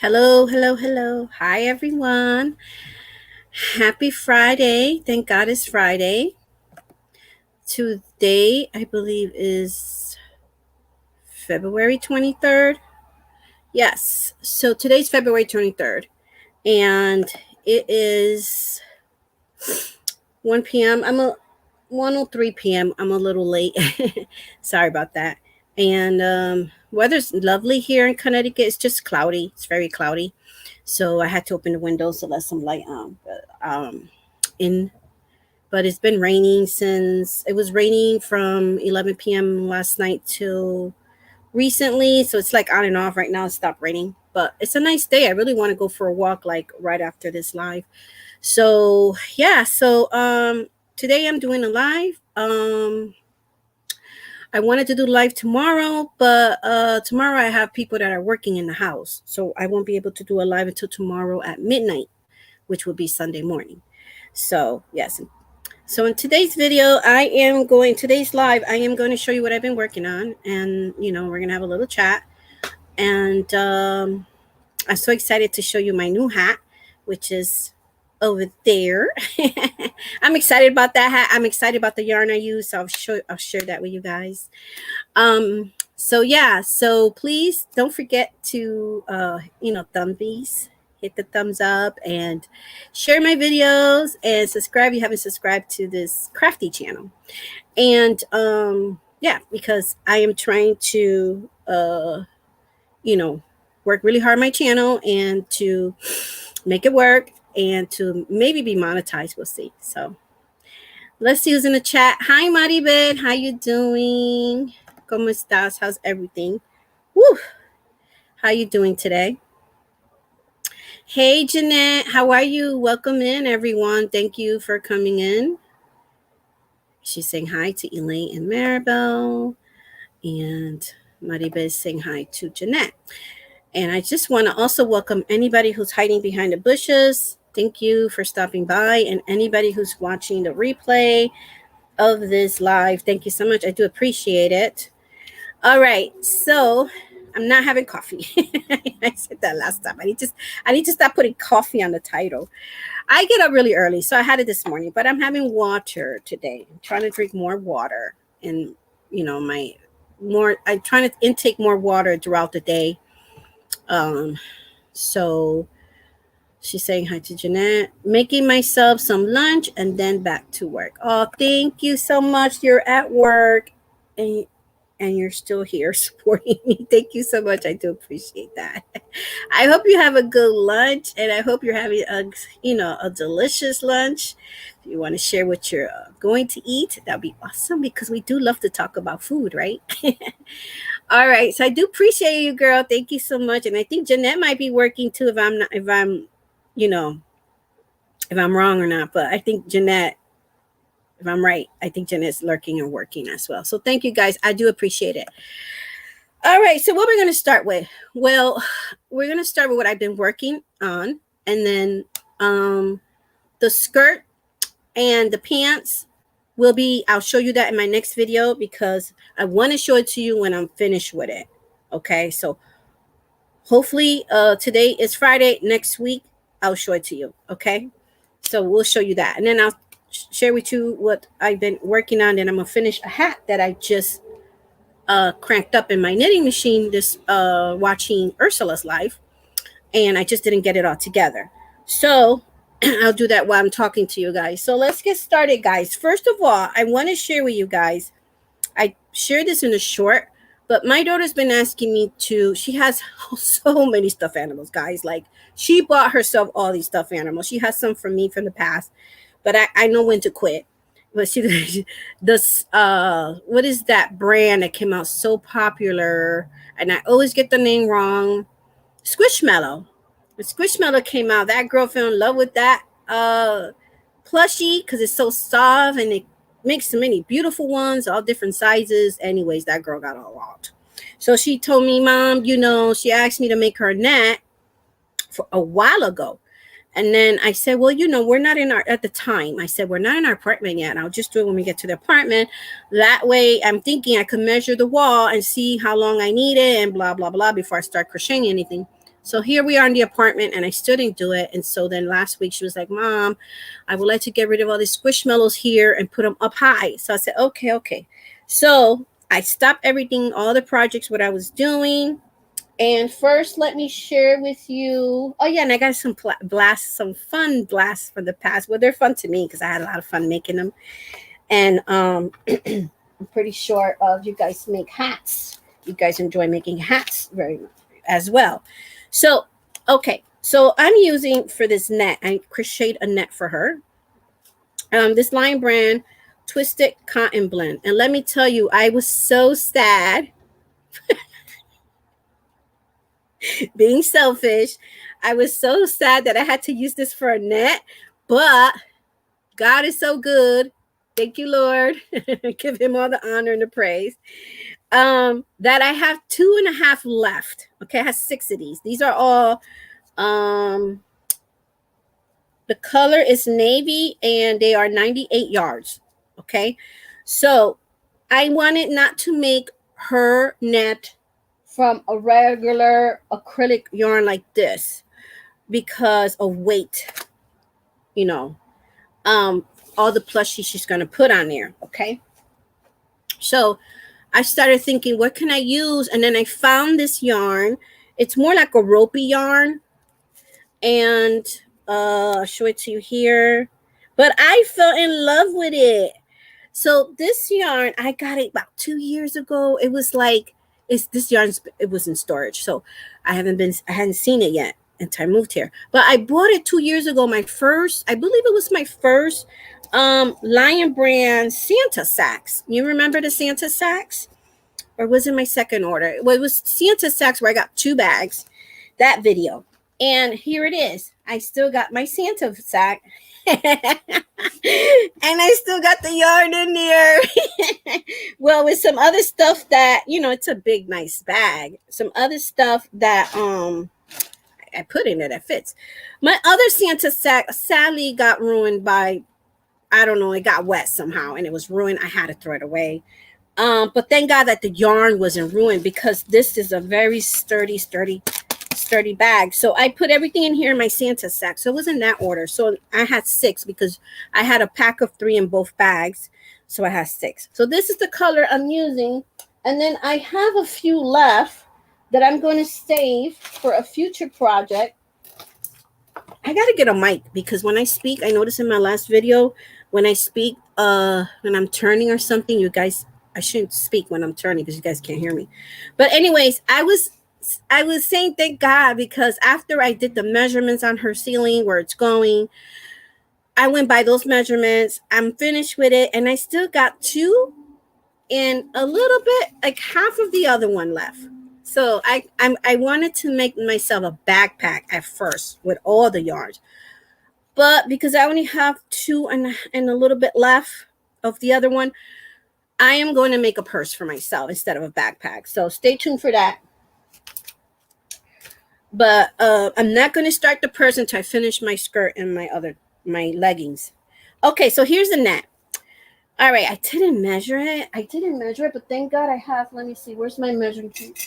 Hello, hello, hello. Hi, everyone. Happy Friday. Thank God it's Friday. Today, I believe, is February 23rd. Yes. So today's February 23rd. And it is 1 p.m. 1:03 p.m. I'm a little late. Sorry about that. And weather's lovely here in Connecticut. It's just cloudy. It's very cloudy. So I had to open the windows to let some light in. But it's been raining since it was raining from 11 p.m. last night till recently. So it's like on and off. Right now it stopped raining. But it's a nice day. I really want to go for a walk like right after this live. So yeah, today I'm doing a live. I wanted to do live tomorrow, but tomorrow I have people that are working in the house. So I won't be able to do a live until tomorrow at midnight, which will be Sunday morning. So yes. So in today's video, today's live, I am going to show you what I've been working on. And, we're going to have a little chat. And I'm so excited to show you my new hat, which is over there. I'm excited about that hat. I'm excited about the yarn I use. So I'll share that with you guys. So please don't forget to, thumb these. Hit the thumbs up and share my videos and subscribe if you haven't subscribed to this crafty channel. And because I am trying to work really hard on my channel and to make it work and to maybe be monetized. We'll see. So let's see who's in the chat. Hi, Maribel. How you doing? ¿Cómo estás? How's everything? Woo! How you doing today? Hey, Jeanette, how are you? Welcome in, everyone. Thank you for coming in. She's saying hi to Elaine and Maribel. And Maribel is saying hi to Jeanette. And I just want to also welcome anybody who's hiding behind the bushes. Thank you for stopping by. And anybody who's watching the replay of this live, thank you so much. I do appreciate it. All right, so I'm not having coffee. I said that last time. I need to stop putting coffee on the title. I get up really early, so I had it this morning, but I'm having water today. I'm trying to drink more water, and I'm trying to intake more water throughout the day. So she's saying hi to Jeanette. Making myself some lunch and then back to work. Oh, thank you so much. You're at work and you're still here supporting me. Thank you so much. I do appreciate that. I hope you have a good lunch, and I hope you're having a delicious lunch. If you want to share what you're going to eat, that'd be awesome, because we do love to talk about food, right? All right. So I do appreciate you, girl. Thank you so much. And I think Jeanette might be working too, if I'm wrong or not. But I think Jeanette, if I'm right, I think Jeanette's lurking and working as well. So thank you, guys. I do appreciate it. All right. So what we're going to start with? Well, we're going to start with what I've been working on. And then the skirt and the pants I'll show you that in my next video, because I want to show it to you when I'm finished with it. Okay. So hopefully today is Friday. Next week, I'll show it to you. Okay. So we'll show you that. And then I'll share with you what I've been working on. And I'm going to finish a hat that I just cranked up in my knitting machine watching Ursula's live. And I just didn't get it all together. So I'll do that while I'm talking to you guys. So let's get started, guys. First of all, I want to share with you guys. I shared this in a short, but my daughter's been asking me she has so many stuffed animals, guys. Like, she bought herself all these stuffed animals. She has some from me from the past. But I know when to quit. But what is that brand that came out so popular? And I always get the name wrong. Squishmallow. When Squishmallow came out, that girl fell in love with that plushie, because it's so soft and it makes so many beautiful ones, all different sizes. Anyways, that girl got a lot. So she told me, Mom, she asked me to make her a net for a while ago. And then I said, well, we're not at the time, I said, we're not in our apartment yet. I'll just do it when we get to the apartment. That way, I'm thinking I could measure the wall and see how long I need it and blah, blah, blah before I start crocheting anything. So here we are in the apartment, and I still didn't do it. And so then last week she was like, Mom, I would like to get rid of all these squishmallows here and put them up high. So I said, okay. So I stopped everything, all the projects, what I was doing. And first, let me share with you. Oh, yeah, and I got some fun blasts from the past. Well, they're fun to me because I had a lot of fun making them. And I'm pretty sure you guys make hats. You guys enjoy making hats very much as well. So, okay. So I'm using for this net, I crocheted a net for her. This Lion Brand Twisted Cotton Blend. And let me tell you, I was so sad. Being selfish, I was so sad that I had to use this for a net, but God is so good. Thank you, Lord. Give him all the honor and the praise. That I have 2.5 left. Okay, I have 6 of these. These are all the color is navy and they are 98 yards. Okay, so I wanted not to make her net from a regular acrylic yarn like this because of weight, all the plushies she's going to put on there. Okay, so I started thinking, what can I use? And then I found this yarn. It's more like a ropey yarn, and I'll show it to you here, but I fell in love with it. So this yarn, I got it about 2 years ago. It was like, this yarn, it was in storage, so I hadn't seen it yet until I moved here. But I bought it 2 years ago. I believe it was my first Lion Brand Santa sacks. You remember the Santa sacks? Or was it my second order? Well, it was Santa sacks where I got 2 bags. That video. And here it is. I still got my Santa sack. And I still got the yarn in there. Well, with some other stuff that, it's a big, nice bag. Some other stuff that I put in it that fits. My other Santa sack sadly got ruined by, I don't know, it got wet somehow and it was ruined. I had to throw it away. But thank God that the yarn wasn't ruined because this is a very sturdy bag. So I put everything in here in my Santa sack. So it was in that order. So I had 6 because I had a pack of 3 in both bags. So I had 6. So this is the color I'm using. And then I have a few left that I'm going to save for a future project. I got to get a mic because when I speak, I noticed in my last video, when I speak, when I'm turning or something, I shouldn't speak when I'm turning because you guys can't hear me. But anyways, I was saying thank God because after I did the measurements on her ceiling where it's going, I went by those measurements. I'm finished with it, and I still got 2 and a little bit, like half of the other one left. So I wanted to make myself a backpack at first with all the yarns, but because I only have 2 and a little bit left of the other one, I am going to make a purse for myself instead of a backpack. So stay tuned for that. But I'm not going to start the purse until I finish my skirt and my leggings. Okay, so here's the net. All right, I didn't measure it, but thank God I have. Let me see, where's my measuring tape?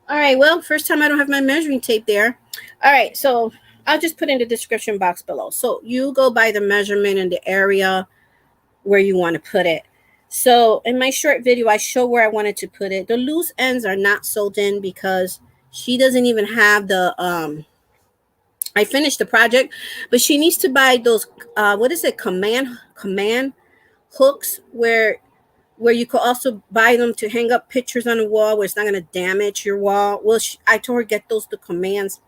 All right, well, first time I don't have my measuring tape there. All right, so I'll just put in the description box below. So you go by the measurement and the area where you want to put it. So in my short video, I show where I wanted to put it. The loose ends are not sewed in because she doesn't even have the I finished the project, but she needs to buy those what is it, command hooks where you could also buy them to hang up pictures on the wall where it's not going to damage your wall. Well, I told her get the commands,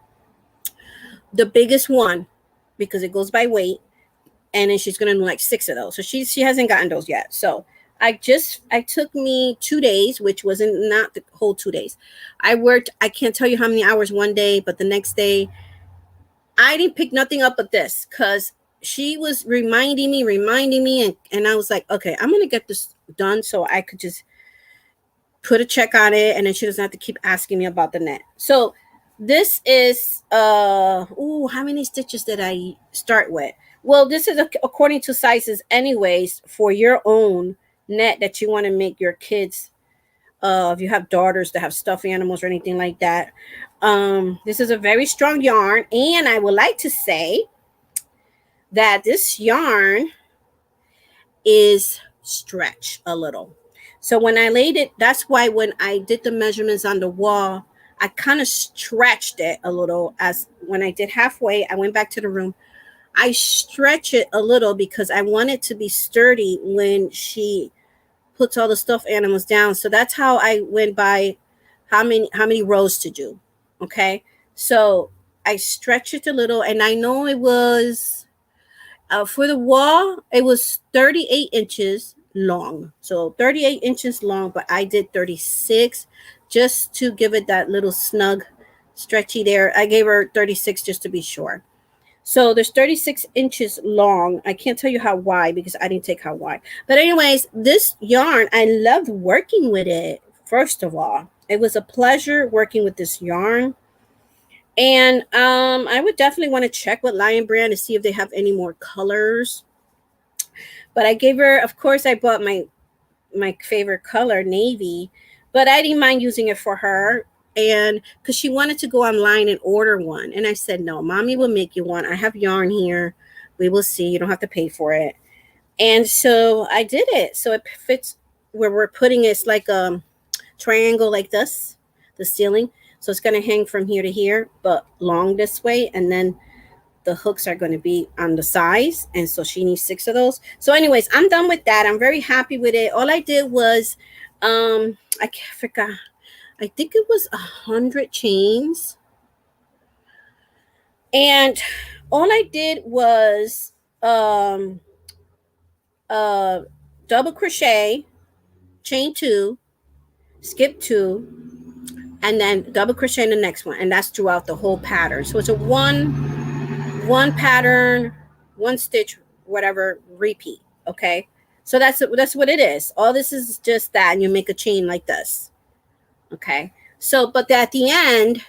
the biggest one, because it goes by weight, and then she's going to do like 6 of those. So she hasn't gotten those yet. So I took me 2 days, which wasn't not the whole 2 days. I worked, I can't tell you how many hours one day, but the next day I didn't pick nothing up but this because she was reminding me, and I was like, okay, I'm going to get this done so I could just put a check on it, and then she doesn't have to keep asking me about the net. So this is, how many stitches did I start with? Well, this is according to sizes anyways for your own net that you want to make your kids. If you have daughters that have stuffed animals or anything like that. This is a very strong yarn, and I would like to say that this yarn is stretched a little. So when I laid it, that's why when I did the measurements on the wall, I kind of stretched it a little. As when I did halfway, I went back to the room. I stretch it a little because I want it to be sturdy when she puts all the stuffed animals down. So that's how I went by how many rows to do. Okay. So I stretched it a little, and I know it was for the wall, it was 38 inches long. So 38 inches long, but I did 36 just to give it that little snug, stretchy there. I gave her 36 just to be sure. So there's 36 inches long. I can't tell you how wide because I didn't take how wide. But anyways, this yarn, I loved working with it. First of all, it was a pleasure working with this yarn. And I would definitely want to check with Lion Brand to see if they have any more colors. But I gave her, of course, I bought my favorite color, navy. But I didn't mind using it for her. And because she wanted to go online and order one. And I said, no, mommy will make you one. I have yarn here. We will see. You don't have to pay for it. And so I did it. So it fits where we're putting it. It's like a triangle like this, the ceiling. So it's going to hang from here to here, but long this way. And then the hooks are going to be on the sides. And so she needs 6 of those. So anyways, I'm done with that. I'm very happy with it. All I did was, I forgot. I think it was 100 chains. And all I did was double crochet, chain 2, skip 2, and then double crochet in the next one. And that's throughout the whole pattern. So it's a one pattern, one stitch, whatever, repeat. Okay. So that's what it is. All this is just that. And you make a chain like this. Okay. So, but at the end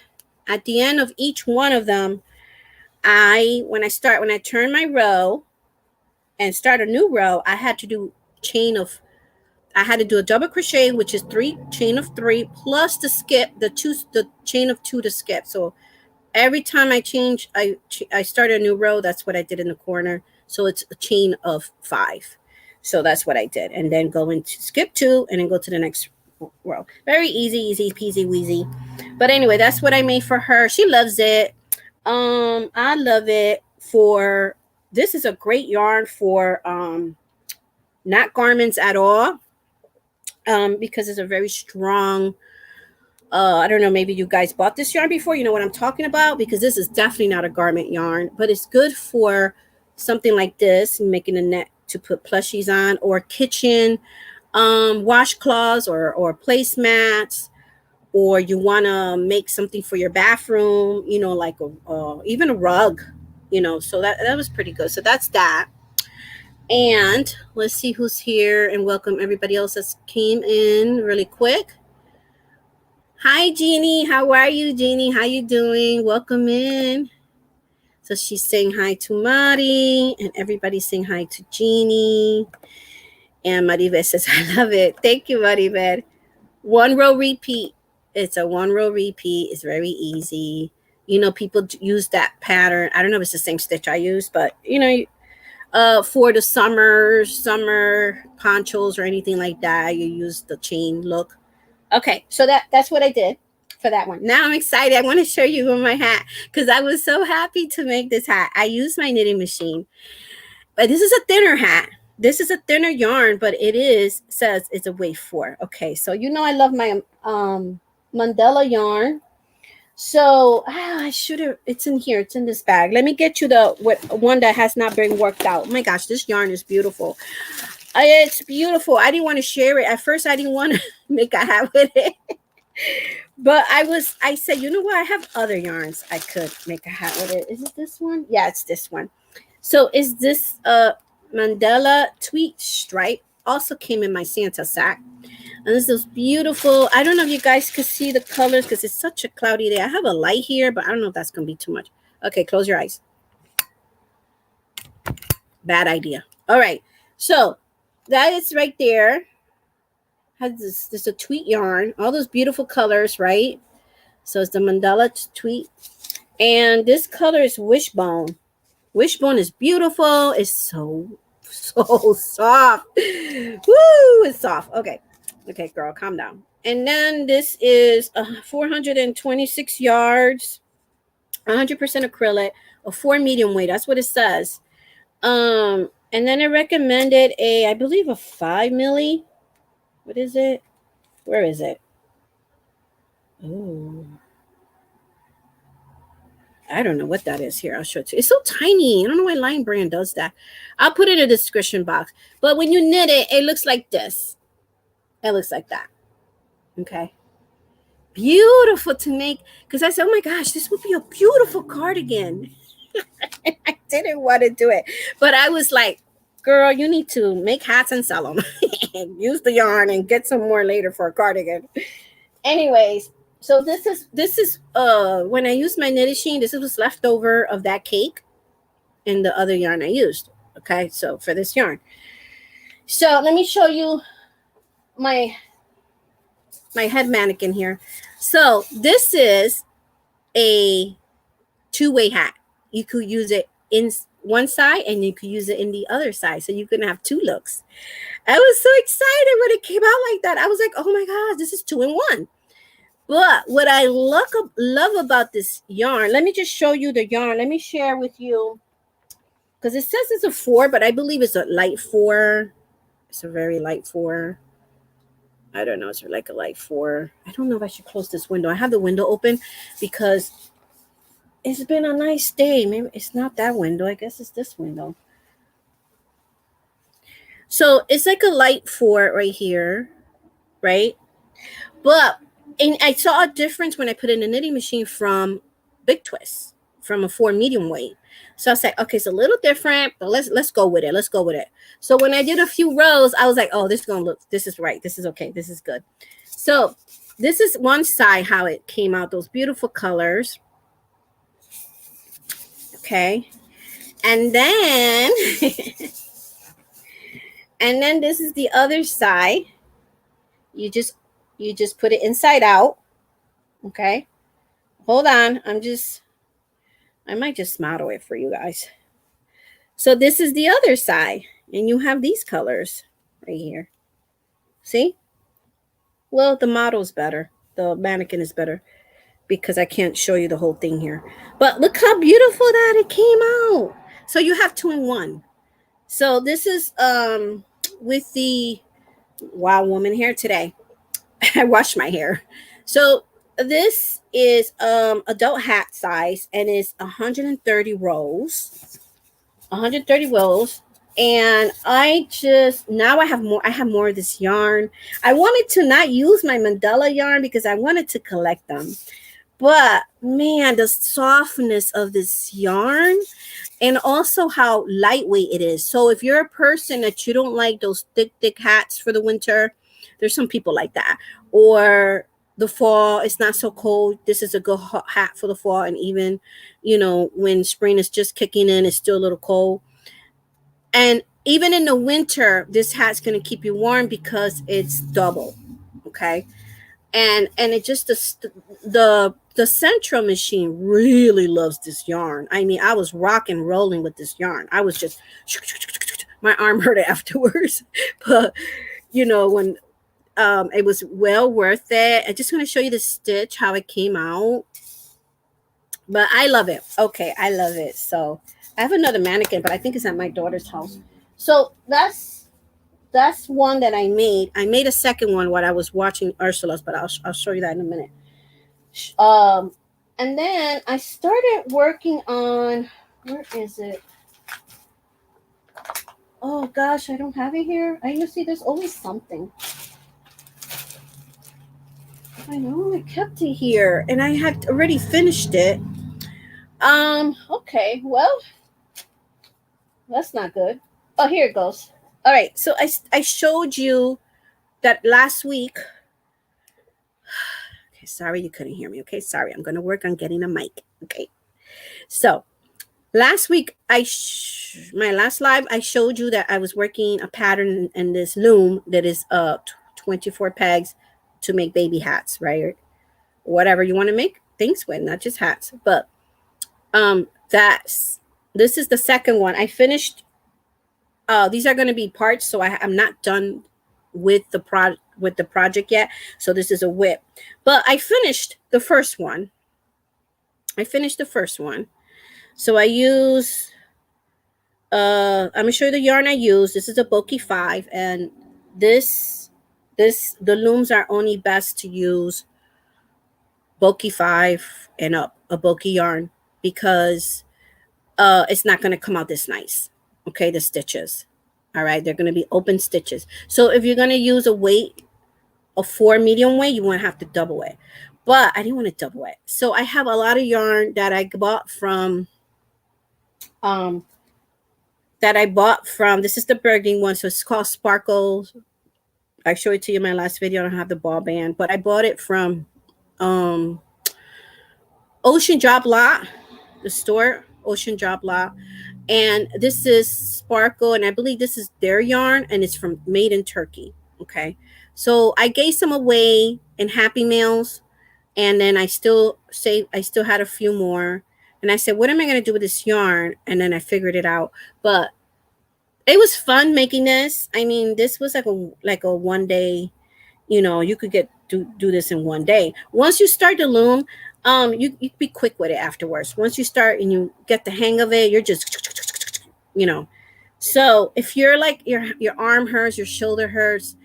of each one of them, when I turn my row and start a new row, I had to do a double crochet, which is 3 chain of 3 plus the skip, the chain of 2 to skip. So every time I change, I start a new row. That's what I did in the corner. So it's a chain of 5. So that's what I did. And then go into skip 2 and then go to the next row. Very easy peasy weezy. But anyway, that's what I made for her. She loves it. I love it this is a great yarn for not garments at all. Because it's a very strong, I don't know, maybe you guys bought this yarn before, you know what I'm talking about, because this is definitely not a garment yarn, but it's good for something like this, making a net to put plushies on, or kitchen washcloths or placemats, or you want to make something for your bathroom, you know, like even a rug, you know. So that was pretty good. So that's that. And let's see who's here, and welcome everybody else that came in really quick. Hi, Jeannie. How are you, Jeannie? How you doing? Welcome in. So she's saying hi to Mari, and everybody's saying hi to Jeannie. And Maribel says, I love it. Thank you, Maribel. 1 row repeat. It's a 1 row repeat. It's very easy. You know, people use that pattern. I don't know if it's the same stitch I use, but you know, for the summer ponchos or anything like that, you use the chain look. Okay, so that's what I did for that one. Now I'm excited. I want to show you my hat because I was so happy to make this hat. I used my knitting machine, but this is a thinner hat. This is a thinner yarn, but says it's a weight 4. Okay, so you know I love my Mandela yarn. So I should have. It's in here. It's in this bag. Let me get you the one that has not been worked out. Oh my gosh, this yarn is beautiful. It's beautiful. I didn't want to share it at first. I didn't want to make a hat with it, but I said, you know what? I have other yarns. I could make a hat with it. Is it this one? Yeah, it's this one. So is this Mandela tweed stripe? Also came in my Santa sack. And this is beautiful. I don't know if you guys could see the colors because it's such a cloudy day. I have a light here, but I don't know if that's going to be too much. Okay, close your eyes. Bad idea. All right. So that is right there. Has this is a tweed yarn. All those beautiful colors, right? So it's the mandala tweet. And this color is Wishbone. Wishbone is beautiful. It's so soft. Woo, it's soft. Okay. Okay, girl, calm down. And then this is 426 yards, 100% acrylic, a 4 medium weight. That's what it says. And then it recommended I believe a 5 milli. What is it? Where is it? Oh, I don't know what that is here. I'll show it to you. It's so tiny. I don't know why Lion Brand does that. I'll put it in the description box. But when you knit it, it looks like this. It looks like that. Okay. Beautiful to make. Because I said, oh my gosh, this would be a beautiful cardigan. I didn't want to do it. But I was like, girl, you need to make hats and sell them. Use the yarn and get some more later for a cardigan. Anyways. So this is when I used my knitting machine, this was left over of that cake and the other yarn I used. Okay, so for this yarn. So let me show you my head mannequin here. So this is a two-way hat. You could use it in one side and you could use it in the other side. So you can have two looks. I was so excited when it came out like that. I was like, oh my gosh, this is 2-in-1. But what I love about this yarn, let me just show you the yarn. Let me share with you, because it says it's a 4, but I believe it's a light 4. It's a very light 4. I don't know. It's like a light 4. I don't know if I should close this window. I have the window open because it's been a nice day. Maybe it's not that window. I guess it's this window. So it's like a light 4 right here, right? But and I saw a difference when I put in a knitting machine from Big Twist, from a 4 medium weight. So I said, okay, it's a little different, but let's go with it. Let's go with it. So when I did a few rows, I was like, oh, this is right. This is okay. This is good. So this is one side how it came out, those beautiful colors. Okay. And then and then this is the other side. You just put it inside out. Okay. Hold on. I might just model it for you guys. So this is the other side. And you have these colors right here. See? Well, the model's better. The mannequin is better because I can't show you the whole thing here. But look how beautiful that it came out. So you have 2-in-1. So this is with the Wow Woman hair today. I washed my hair. So this is adult hat size and it's 130 rows. 130 rows. And I have more of this yarn. I wanted to not use my mandala yarn because I wanted to collect them. But man, the softness of this yarn and also how lightweight it is. So if you're a person that you don't like those thick hats for the winter, there's some people like that. Or the fall, it's not so cold. This is a good hat for the fall. And even, when spring is just kicking in, it's still a little cold. And even in the winter, this hat's going to keep you warm because it's double. Okay. And it just, the Central machine really loves this yarn. I mean, I was rocking, rolling with this yarn. I was just, my arm hurt afterwards. But, when it was well worth it. I'm just going to show you the stitch, how it came out. But I love it. Okay, I love it. So I have another mannequin, but I think it's at my daughter's house. So that's one that I made. I made a second one while I was watching Ursula's, but I'll show you that in a minute. And then I started working on, where is it? Oh gosh, I don't have it here. You see, there's always something. I know, I kept it here and I had already finished it. Okay, well, that's not good. Oh, here it goes. All right, so I showed you that last week. Okay, sorry you couldn't hear me. Okay, sorry. I'm going to work on getting a mic. Okay, so last week, my last live, I showed you that I was working a pattern in this loom that is 24 pegs to make baby hats, right? whatever you want to make things with, not just hats. But this is the second one. I finished. These are going to be parts, so I'm not done with the project yet. So this is a whip, but I finished the first one. So I use. I'm gonna show you the yarn I use. This is a Wiskf 5, and the looms are only best to use Wiskf 5 and up, a bulky yarn, because it's not going to come out this nice. Okay, the stitches. All right, they're going to be open stitches. So if you're going to use a weight of 4 medium weight, you won't have to double it. But I didn't want to double it. So I have a lot of yarn that I bought from this is the burgundy one. So it's called Sparkles. I showed it to you in my last video. I don't have the ball band, but I bought it from Ocean Job Lot, the store, Ocean Job Lot. And this is Sparkle, and I believe this is their yarn, and it's made in Turkey. Okay, so I gave some away in Happy Meals, and then I still had a few more, and I said, what am I going to do with this yarn? And then I figured it out. But it was fun making this. I mean, this was like a one day, you could do this in one day. Once you start the loom, you be quick with it afterwards. Once you start and you get the hang of it, you're just, So if you're like your arm hurts, your shoulder hurts,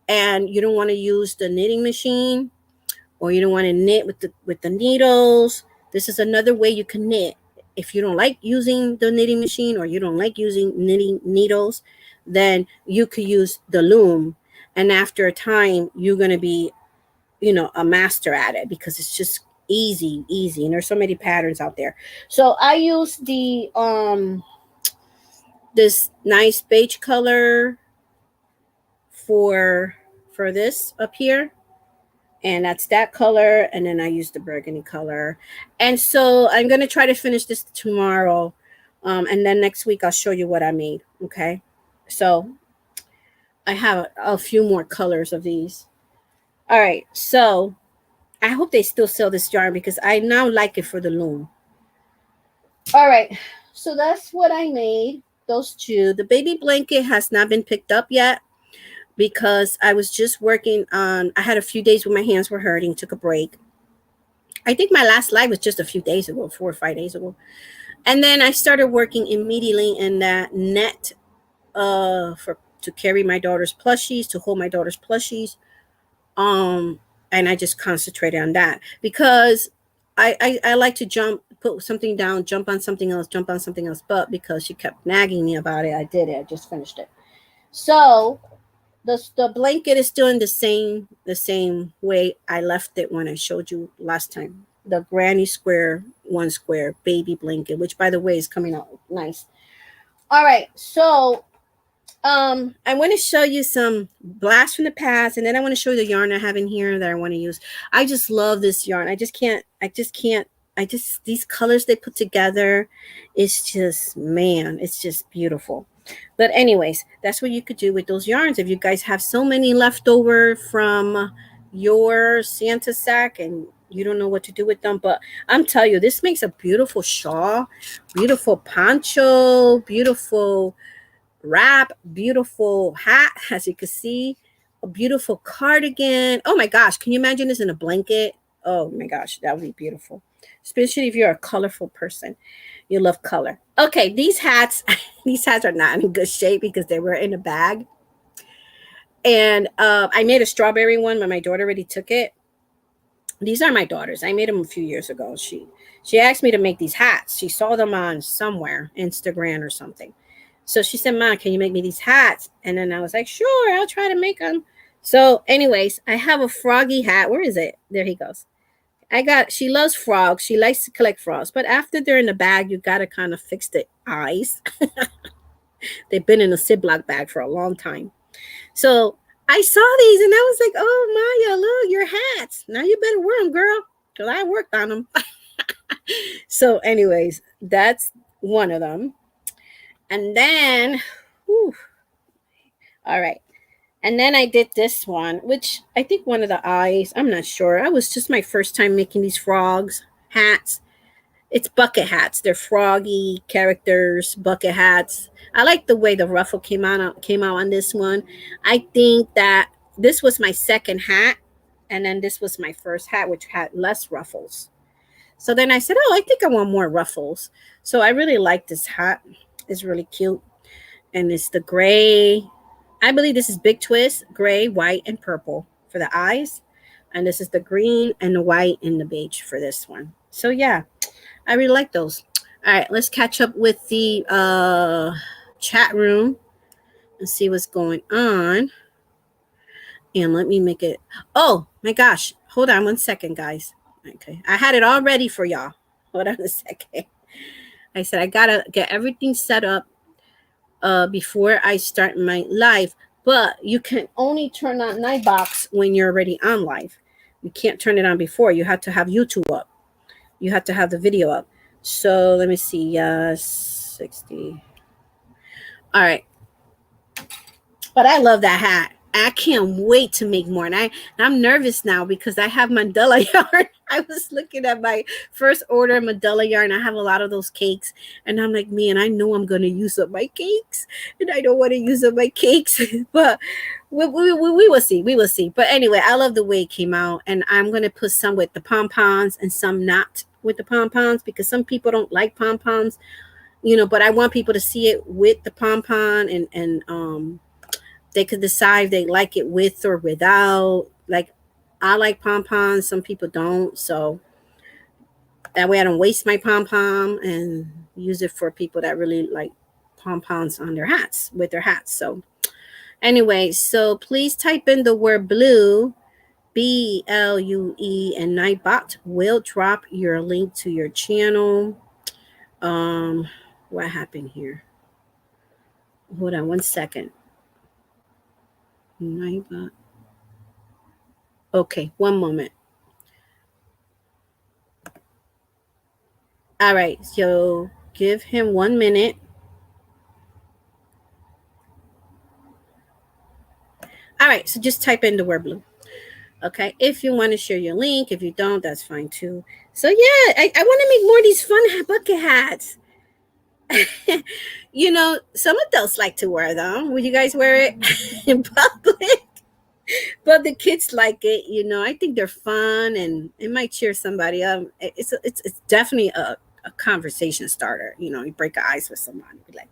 and you don't want to use the knitting machine, or you don't want to knit with the needles, this is another way you can knit. If you don't like using the knitting machine, or you don't like using knitting needles, then you could use the loom. And after a time, you're going to be, a master at it, because it's just easy. And there's so many patterns out there. So I use the, this nice beige color for this up here. And that's that color. And then I use the burgundy color. And so I'm going to try to finish this tomorrow. And then next week, I'll show you what I made. Okay. So I have a few more colors of these. All right. So I hope they still sell this yarn, because I now like it for the loom. All right. So that's what I made. Those two. The baby blanket has not been picked up yet, because I was just working on, I had a few days when my hands were hurting, took a break. I think my last live was just a few days ago, 4 or 5 days ago. And then I started working immediately in that net to carry my daughter's plushies, to hold my daughter's plushies. And I just concentrated on that, because I like to put something down, jump on something else. But because she kept nagging me about it, I did it. I just finished it. So the blanket is still in the same way I left it when I showed you last time. The granny square, 1 square baby blanket, which by the way is coming out nice. All right, so I want to show you some blasts from the past, and then I want to show you the yarn I have in here that I want to use. I just love this yarn. These colors they put together, it's just beautiful. But anyways, that's what you could do with those yarns. If you guys have so many leftover from your Santa sack and you don't know what to do with them, but I'm telling you, this makes a beautiful shawl, beautiful poncho, beautiful wrap, beautiful hat, as you can see, a beautiful cardigan. Oh my gosh, can you imagine this in a blanket? Oh my gosh, that would be beautiful, especially if you're a colorful person. You love color. Okay, these hats are not in good shape because they were in a bag. And I made a strawberry one, but my daughter already took it. These are my daughter's. I made them a few years ago. She asked me to make these hats. She saw them on somewhere, Instagram or something. So she said, Mom, can you make me these hats? And then I was like, sure, I'll try to make them. So anyways, I have a froggy hat. Where is it? There he goes. She loves frogs. She likes to collect frogs. But after they're in the bag, you got to kind of fix the eyes. They've been in a Ziploc bag for a long time. So I saw these and I was like, oh, Maya, look, your hats. Now you better wear them, girl, because I worked on them. So anyways, that's one of them. And then, all right. And then I did this one, which I think one of the eyes, I'm not sure. I was just my first time making these frogs hats. It's bucket hats. They're froggy characters, bucket hats. I like the way the ruffle came out on this one. I think that this was my second hat, and then this was my first hat, which had less ruffles. So then I said, "Oh, I think I want more ruffles." So I really like this hat. It's really cute, and it's the gray. I believe this is Big Twist, gray, white, and purple for the eyes, and this is the green and the white and the beige for this one. So yeah, I really like those. All right, let's catch up with the chat room and see what's going on. And let me make it. Oh my gosh. Hold on one second, guys. Okay. I had it all ready for y'all. Hold on a second. I said I got to get everything set up before I start my live. But you can only turn on Nightbox when you're already on live. You can't turn it on before. You have to have YouTube up. You have to have the video up. So let me see. 60. All right. But I love that hat. I can't wait to make more. And I'm nervous now because I have Mandela yarn. I was looking at my first order of Mandela yarn. I have a lot of those cakes. And I'm like, man, I know I'm going to use up my cakes. And I don't want to use up my cakes. But we will see. We will see. But anyway, I love the way it came out. And I'm going to put some with the pom-poms and some not with the pom-poms because some people don't like pom-poms. But I want people to see it with the pom-pom and they could decide if they like it with or without. Like, I like pom-poms. Some people don't. So that way I don't waste my pom-pom and use it for people that really like pom-poms on their hats, with their hats. So anyway, so please type in the word blue, BLUE, and Nightbot will drop your link to your channel. What happened here? Hold on one second. Nightbot. Okay, one moment. All right, so give him 1 minute. All right, so just type in the word blue. Okay, if you want to share your link. If you don't, that's fine too. So yeah, I want to make more of these fun bucket hats. Some adults like to wear them. Would you guys wear it in public? But the kids like it. I think they're fun and it might cheer somebody up. It's definitely a conversation starter. You break the ice with someone, be like,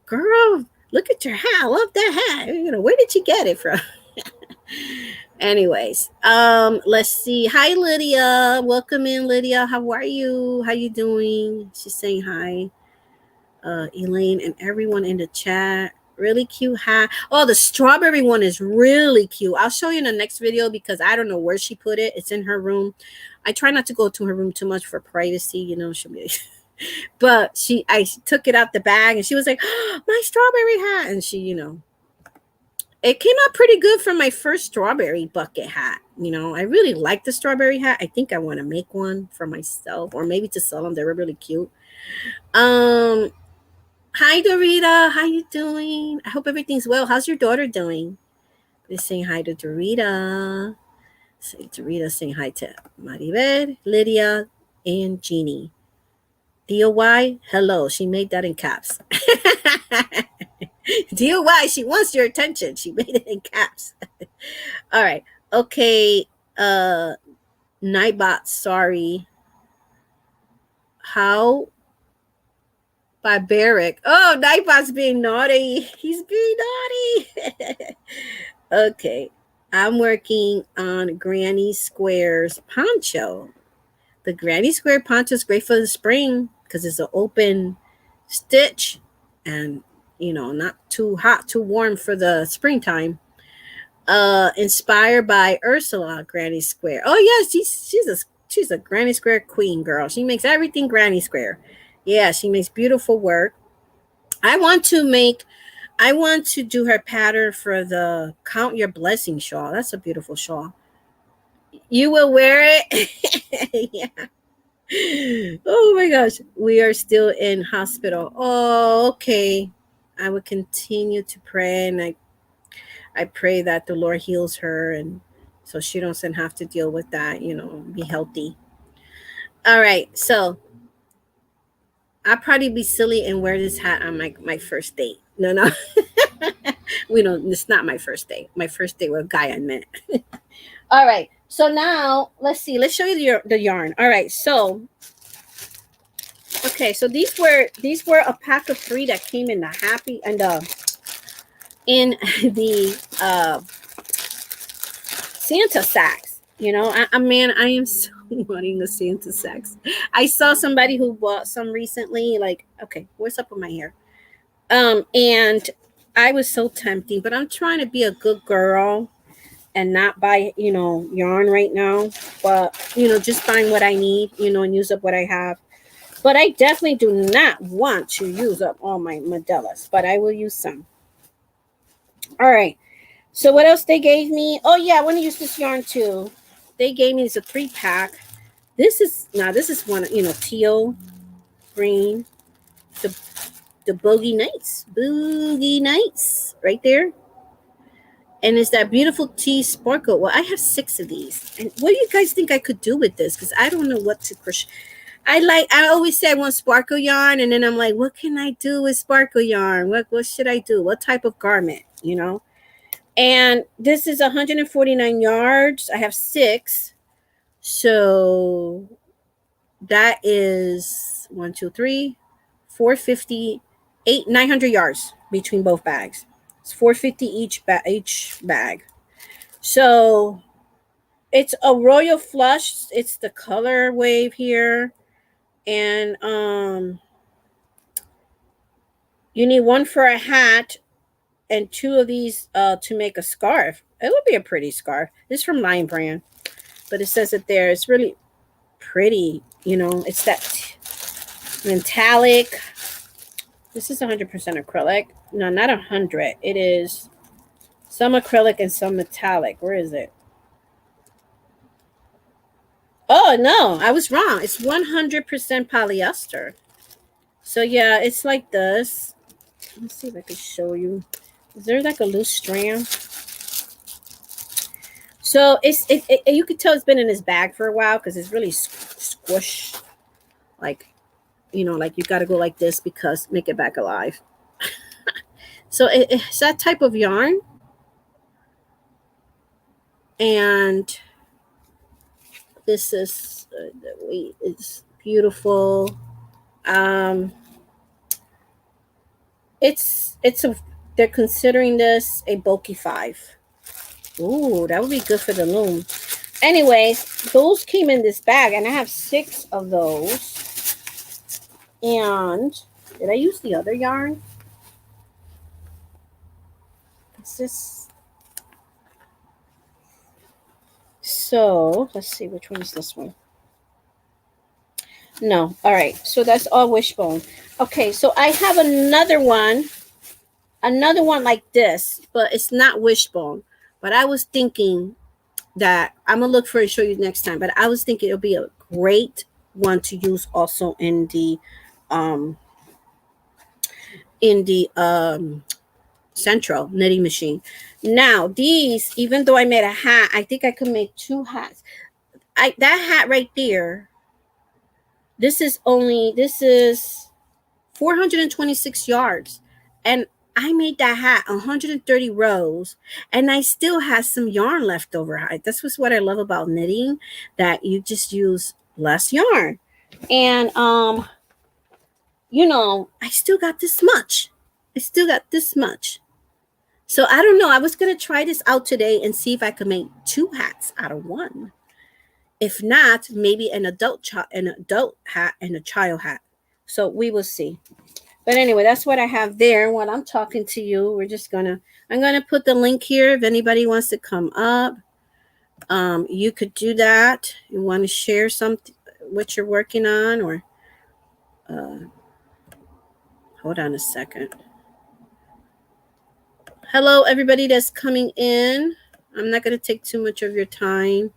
"Girl, look at your hat. I love that hat. Where did you get it from?" Anyways, let's see. Hi, Lydia. Welcome in, Lydia. How are you? How you doing? She's saying hi. Elaine and everyone in the chat. Really cute hat. Oh, the strawberry one is really cute. I'll show you in the next video because I don't know where she put it. It's in her room. I try not to go to her room too much for privacy. She'll be. But I took it out the bag and she was like, "Oh, my strawberry hat," and she, it came out pretty good for my first strawberry bucket hat. I really like the strawberry hat. I think I want to make one for myself or maybe to sell them. They were really cute. Hi, Dorita. How you doing? I hope everything's well. How's your daughter doing? Let's saying hi to Dorita. Say Dorita saying hi to Maribel, Lydia, and Jeannie. DOY, hello. She made that in caps. DOY, she wants your attention. She made it in caps. All right. Okay. Nightbot, sorry. How barbaric. Oh, Nightbot's being naughty. He's being naughty. Okay. I'm working on Granny Square's poncho. The Granny Square poncho is great for the spring because it's an open stitch and, not too hot, too warm for the springtime. Inspired by Ursula, Granny Square. Oh, yeah, she's a Granny Square queen, girl. She makes everything Granny Square. Yeah, she makes beautiful work. I want to do her pattern for the Count Your Blessing shawl. That's a beautiful shawl. You will wear it? Yeah. Oh my gosh. We are still in hospital. Oh, okay. I will continue to pray and I I pray that the Lord heals her, and so she doesn't have to deal with that, be healthy. All right, so I'll probably be silly and wear this hat on my first date. No. We don't, it's not my first date. My first date with a guy I met. All right, so now let's see. Let's show you the yarn. All right, so okay, so these were a pack of 3 that came in the happy and in the Santa sacks. Man, I am so wanting a Santa sacks. I saw somebody who bought some recently. Like, okay, what's up with my hair? And I was so tempting, but I'm trying to be a good girl and not buy, yarn right now. But, just find what I need, and use up what I have. But I definitely do not want to use up all my Modellas, but I will use some. All right. So what else they gave me? Oh, yeah, I want to use this yarn too. They gave me a 3-pack. This is one, teal, green, the Boogie Nights right there. And it's that beautiful tea sparkle. Well, I have 6 of these. And what do you guys think I could do with this? Because I don't know what to crochet. I always say I want sparkle yarn, and then I'm like, what can I do with sparkle yarn? What should I do? What type of garment, And this is 149 yards. I have 6. So that is 1, 2, 3, 450, 900 yards between both bags. It's 450 each bag. So it's a royal flush. It's the color wave here. And you need 1 for a hat and 2 of these to make a scarf. It would be a pretty scarf. This is from Lion Brand, but it says it there. It's really pretty. It's that metallic. This is 100% acrylic. No, not 100. It is some acrylic and some metallic. Where is it? Oh, no, I was wrong. It's 100% polyester. So, yeah, it's like this. Let's see if I can show you. Is there like a loose strand? So, you can tell it's been in this bag for a while because it's really squished. Like, like you got to go like this because make it back alive. So, it's that type of yarn. And this is it's beautiful. They're considering this a bulky 5. Ooh, that would be good for the loom. Anyways, those came in this bag, and I have 6 of those. And did I use the other yarn? It's this. So let's see, which one is this one? No. All right. So that's all Wishbone. Okay. So I have another one like this, but it's not Wishbone. But I was thinking that I'm gonna look for it and show you next time. But I was thinking it'll be a great one to use also in the central knitting machine. Now these, even though I made a hat, I think I could make 2 hats. That hat right there. This is 426 yards, and I made that hat 130 rows, and I still have some yarn left over. That's what I love about knitting, that you just use less yarn. And I still got this much. So I don't know. I was gonna try this out today and see if I could make 2 hats out of 1. If not, maybe an adult hat and a child hat. So we will see. But anyway, that's what I have there. While I'm talking to you, I'm gonna put the link here if anybody wants to come up. You could do that. You want to share something what you're working on, or hold on a second. Hello, everybody that's coming in. I'm not gonna take too much of your time.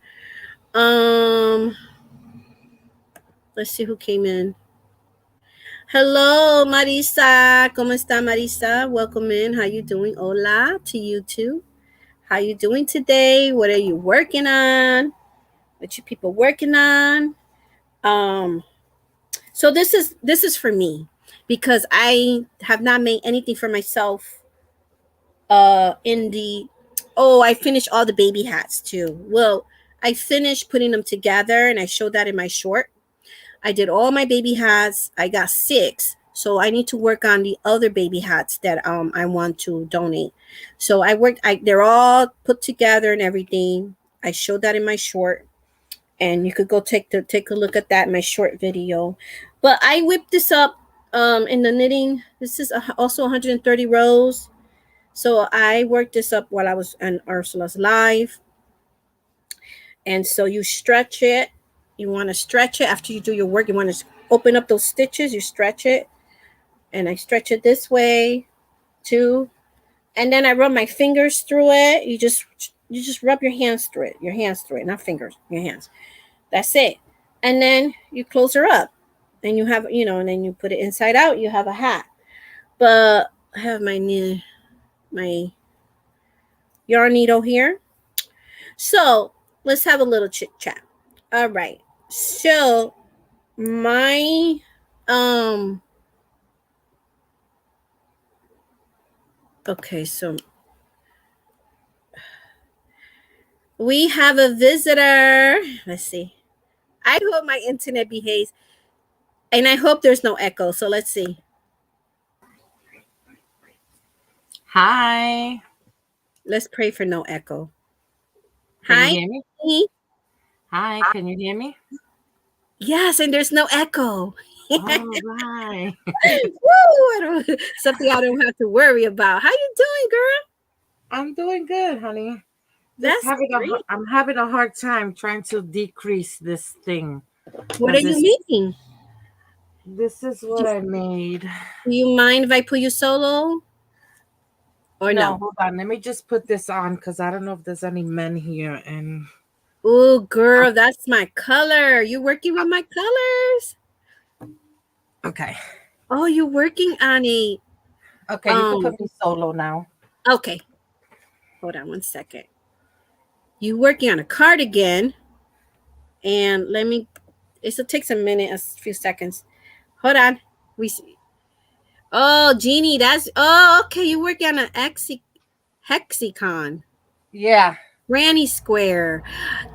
Let's see who came in. Hello, Marisa. ¿Cómo está, Marisa? Welcome in. How you doing? Hola to you too. How you doing today? What are you working on? What you people working on? Um, so this is for me because I have not made anything for myself in the I finished all the baby hats too. Well, I finished putting them together and I showed that in my short. I did all my baby hats. I got 6. So I need to work on the other baby hats that I want to donate. So they're all put together and everything. I showed that in my short, and you could go take a look at that in my short video. But I whipped this up in the knitting. This is also 130 rows. So I worked this up while I was on Ursula's live. And so you stretch it. You want to stretch it after you do your work. You want to open up those stitches. You stretch it. And I stretch it this way too. And then I rub my fingers through it. You just rub your hands through it. Your hands through it, not fingers, your hands. That's it. And then you close her up. And you have, and then you put it inside out. You have a hat. But I have my yarn needle here. So let's have a little chit chat. All right. So my okay, so we have a visitor. Let's see. I hope my internet behaves, and I hope there's no echo. So let's see. Hi. Let's pray for no echo. Can Hi. you hear me? Hi, can you hear me? Yes, and there's no echo. All right. Woo! Something I don't have to worry about. How you doing, girl? I'm doing good, honey. That's great. I'm having a hard time trying to decrease this thing What are because you this making? this is what I made. Do you mind if I put you solo or No, no? hold on. Let me just put this on because I don't know if there's any men here. And Oh, girl, that's my color. You working with my colors? okay, Oh, you're working on a okay, you can um. put me solo now. Okay, hold on one second. You working on a cardigan, and let me. It takes a minute, a few seconds. Hold on. We see. Oh, Jeannie, that's okay. You working on an hexicon, Yeah, granny square.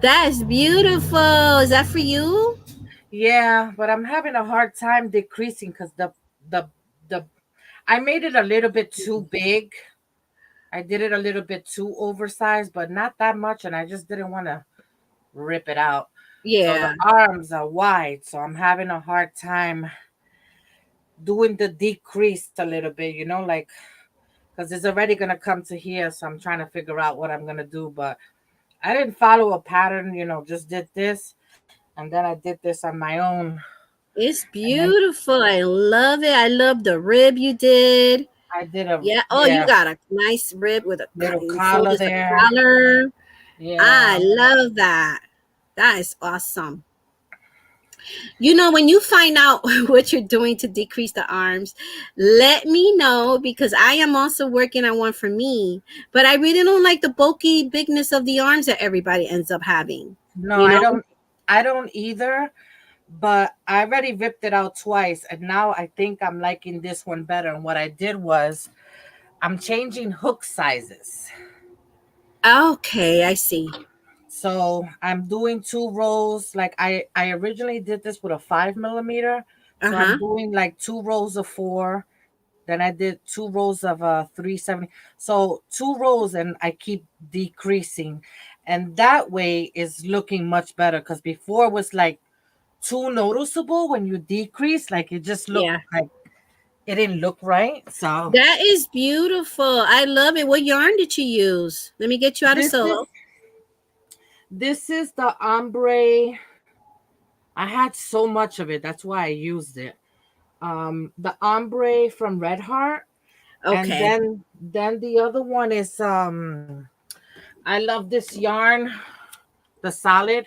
That is beautiful. Is that for you? yeah, but I'm having a hard time decreasing because the the I made it a little bit too big. I did it a little bit too oversized, but not that much, and I just didn't want to rip it out. So the Yeah, arms are wide, so I'm having a hard time doing the decrease a little bit, like because it's already gonna come to here, so I'm trying to figure out what I'm gonna do. But I didn't follow a pattern, just did this, and then I did this on my own, it's and then beautiful. I love it. I love the rib you did. I did a Yeah. Oh, you yeah got a nice rib with little you fold collar as a there. collar. I Yeah. love that. That is awesome. When you find out what you're doing to decrease the arms, let me know because I am also working on one for me. But I really don't like the bulky bigness of the arms that everybody ends up having. No, You I know? don't. I don't either. But I already ripped it out twice, and now I think I'm liking this one better. And what I did was I'm changing hook sizes. Okay, I see. So I'm doing 2 rows. Like I originally did this with a 5 millimeter. Uh So I'm huh. doing like 2 rows of 4. Then I did 2 rows of 370. So 2 rows, and I keep decreasing. And that way is looking much better because before it was like too noticeable when you decrease. Like it just looked Yeah. like it didn't look right. So That is beautiful. I love it. What yarn did you use? Let me get you out of this is solo. this is the ombre. I had so much of it. That's why I used it. The ombre from Red Heart, and Okay. then the other one is I love this yarn, the solid.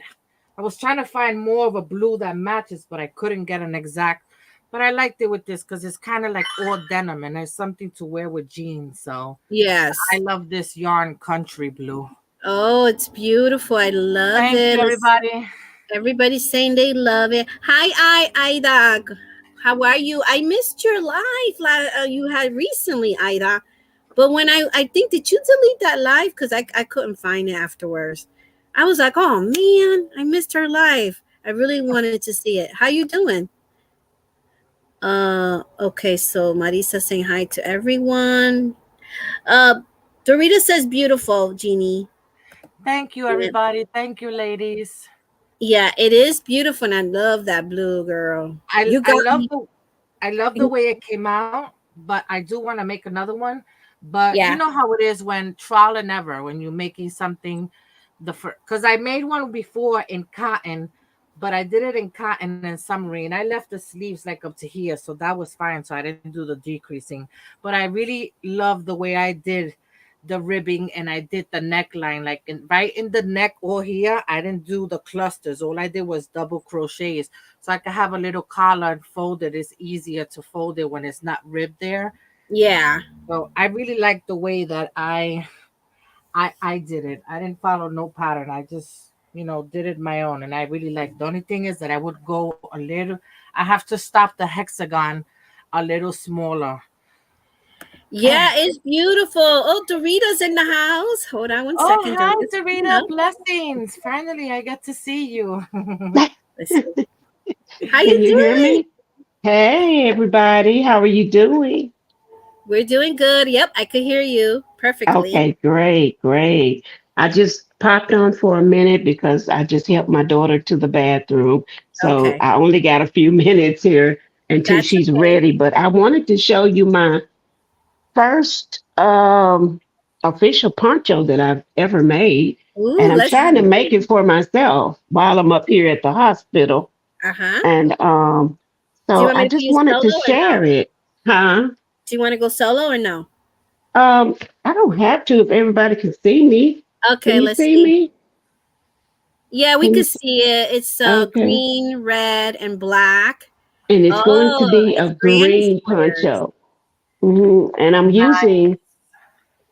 I was trying to find more of a blue that matches, but I couldn't get an exact But I liked it with this because it's kind of like all denim and it's something to wear with jeans. So I Yes. love this yarn country blue. Oh, it's beautiful. I love Thank you, it. everybody. Everybody's saying they love it. Hi, Ida. How are you? I missed your live you had recently, Ida. But when I think, did you delete that live? Because I couldn't find it afterwards. I was like, oh man, I missed her live. I really wanted to see it. How you doing? Okay, so Marisa saying hi to everyone. Uh Dorita says beautiful, Jeannie. Thank you, Yeah, everybody. Thank you, ladies. yeah, it is beautiful, and I love that blue girl. I You I got love me. the I love the way it came out, but I do want to make another one. But you Yeah, know how it is when trial and error when you're making something the first, because I made one before in cotton, but I did it in cotton and summery, and I left the sleeves like up to here, so that was fine. So I didn't do the decreasing, but I really love the way I did the ribbing and I did the neckline like right in the neck or here. I didn't do the clusters. All I did was double crochets so I could have a little collar and fold it. It's easier to fold it when it's not ribbed there. yeah. So I really like the way that I did it. I didn't follow no pattern. I just, did it my own. And I really like, the only thing is that I would go a little, I have to stop the hexagon a little smaller. Yeah, it's beautiful. Oh, Dorita's in the house. Hold on one Oh, second. hi, Dorita's coming Dorita. up. Blessings. Finally, I get to see you. Let's see. How Can you you hear doing? me? Hey, everybody. How are you doing? We're doing good. Yep, I could hear you perfectly. Okay, great, great. I just popped on for a minute because I just helped my daughter to the bathroom. So Okay. I only got a few minutes here until That's she's okay. ready. But I wanted to show you my first official poncho that I've ever made. Ooh, And I'm let's trying to make it for myself while I'm up here at the hospital. uh-huh. And Do you so want I me to just be wanted to solo or no? share it. Huh? Do you want to go solo or no? I don't have to if everybody can see me. Can Okay, you let's see see. me? Yeah, we Can you can see? see it. It's Okay. green, red, and black. And it's going to Oh, be it's a granny green squares. poncho. And I'm Nice. using,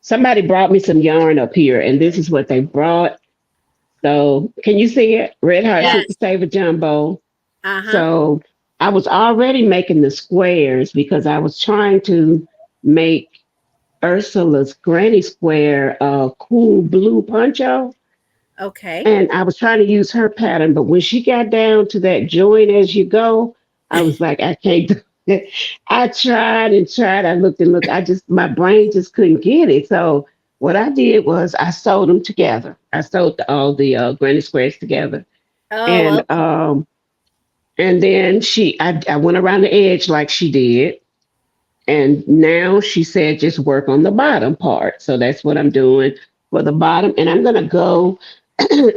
somebody brought me some yarn up here, and this is what they brought. So, can you see it? Red Heart Yeah. Super Yes. Saver Jumbo. Uh-huh. So, I was already making the squares because I was trying to make Ursula's granny square cool blue poncho. Okay. And I was trying to use her pattern, but when she got down to that join as you go, I was like, I can't do it. I tried and tried. I looked and looked. My brain just couldn't get it. So what I did was I sewed them together. I sewed all the granny squares together. Oh, And okay. then I went around the edge like she did. And now she said just work on the bottom part. So that's what I'm doing for the bottom. And I'm gonna go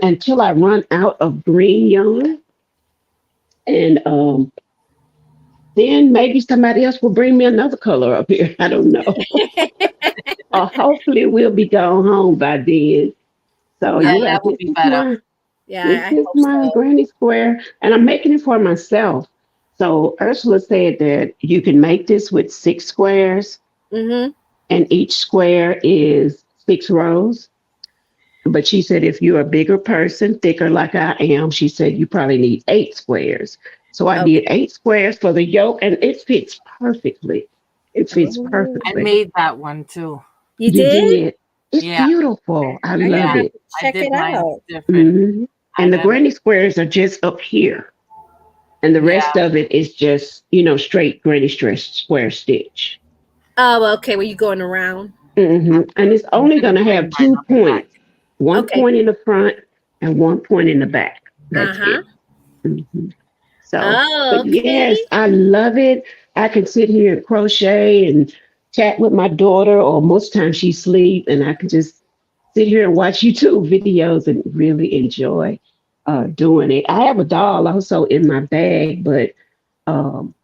until I run out of green yarn. And then maybe somebody else will bring me another color up here. I don't know. Or hopefully we'll be gone home by then. So Yeah, yeah, that would be better. Yeah, this I is hope my so. granny square, and I'm making it for myself. So Ursula said that you can make this with 6 squares, Mm-hmm. and each square is 6 rows. But she said if you're a bigger person, thicker like I am, she said you probably need 8 squares. So I did Okay. 8 squares for the yoke, and it fits perfectly. It fits I Oh, perfectly. made that one too. you You did? did. It's Yeah, beautiful. I I'm love gonna yeah. have it. to I check did it mine out. different. hmm I And the didn't. granny squares are just up here, and the Yeah, rest of it is just straight granny square stitch. Oh, okay. Were you going around? And it's and only then going to have bring mine two on the back. points, one Okay. point in the front and one point in the back. That's Uh-huh. it. Mhm. So, Oh, but okay. yes, I love it. I can sit here and crochet and chat with my daughter, or most times she sleep, and I can just sit here and watch YouTube videos and really enjoy doing it. I have a doll also in my bag, but um,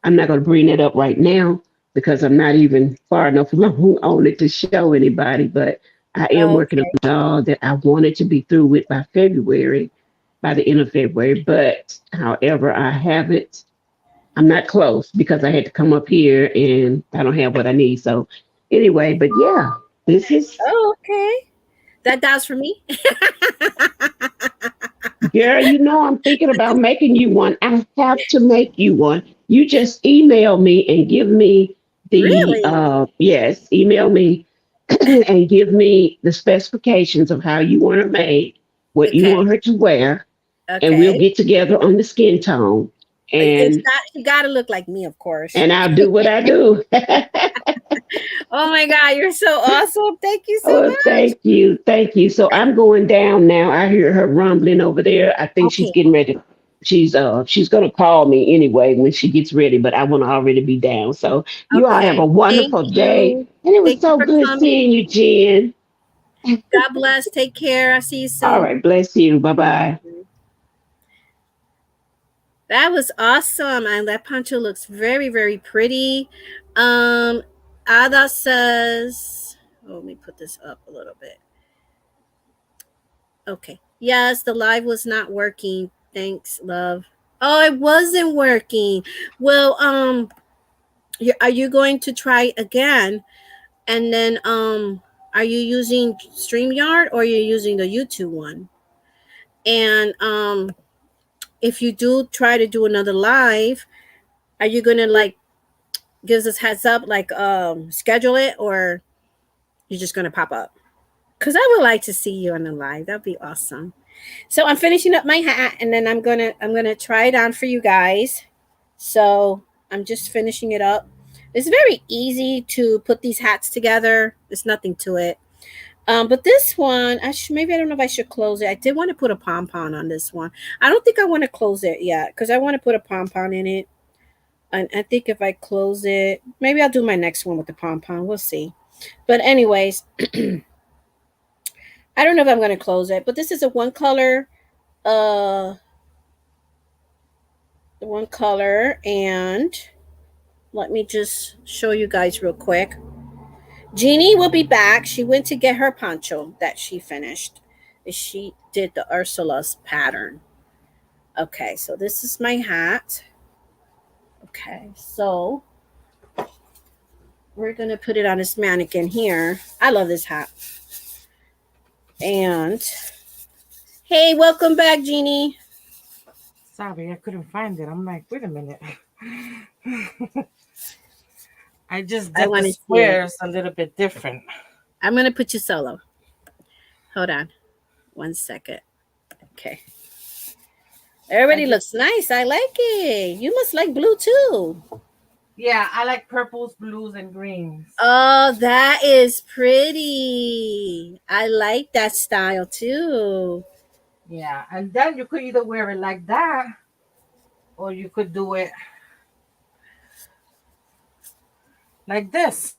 I'm not going to bring it up right now because I'm not even far enough along on it to show anybody. But I am working on Okay. a doll that I wanted to be through with by February, by the end of February. But however, I haven't. I'm not close because I had to come up here and I don't have what I need. So anyway, but yeah, this is Oh, okay. That does for me. girl, I'm thinking about making you one. I have to make you one. You just email me and give me the Really? yes, email me and give me the specifications of how you want it made, what you Okay. want her to wear, and we'll Okay. get together on the skin tone and You got to look like me, of course. I'll do what I do. Oh my God, you're so awesome. Thank you so Oh, much. thank you. Thank you. So I'm going down now. I hear her rumbling over there. I think she's Okay. getting ready. She's gonna call me anyway when she gets ready, but I want to already be down. So you all have a Okay. Thank wonderful day. you. And it was Thank you so for good seeing coming. you, Jen. God bless. Take care. I'll see you All soon. right, bless you. Bye bye. That was awesome. And that poncho looks very, very pretty. Um, Ada says, oh, let me put this up a little bit. Okay. Yes, the live was not working. Thanks, love. Oh, it wasn't working. Well, are you going to try again? And then, are you using StreamYard or are you using the YouTube one? And if you do try to do another live, are you gonna like gives us heads up, like schedule it, or you're just gonna pop up? Because I would like to see you on the live. That'd be awesome. So I'm finishing up my hat, and then I'm gonna try it on for you guys. So I'm just finishing it up. It's very easy to put these hats together. There's nothing to it. But this one, maybe I don't know if I should close it. I did want to put a pom pom on this one. I don't think I want to close it yet because I want to put a pom pom in it. And I think if I close it, maybe I'll do my next one with the pom pom. We'll see. But anyways, I don't know if I'm going to close it. But this is a uh, one color, and let me just show you guys real quick. Jeannie will be back. She went to get her poncho that she finished. She did the Ursula's pattern. Okay, so this is my hat. Okay, so we're gonna put it on this mannequin here. I love this hat. And hey, welcome back, Jeannie. Sorry, I couldn't find it. I'm like, wait a minute. I just I did the want to see it. squares a little bit different. I'm gonna put you solo. Hold on, 1 second. Okay. Everybody looks nice. I like it. You must like blue too. Yeah, I like purples, blues, and greens. Oh, that is pretty. I like that style too. Yeah, and then you could either wear it like that, or you could do it like this.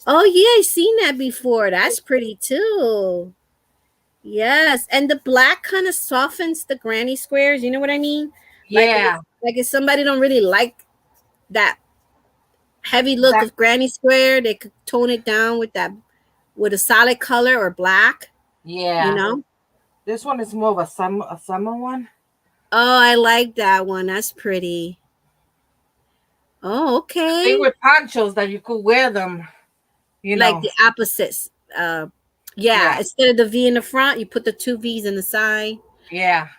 Oh yeah, I've seen that before. That's pretty too. Yes, and the black kind of softens the granny squares. You know what I mean? Yeah, Like if somebody don't really like that heavy look that, of granny square, they could tone it down with a solid color or black. You yeah. know? This one is more of a summer one. Oh, I like that one. That's pretty. Oh, They okay. were ponchos that you could wear them. Like the opposites. Yeah. Yeah, Instead of the V in the front, you put the two V's in the side, yeah.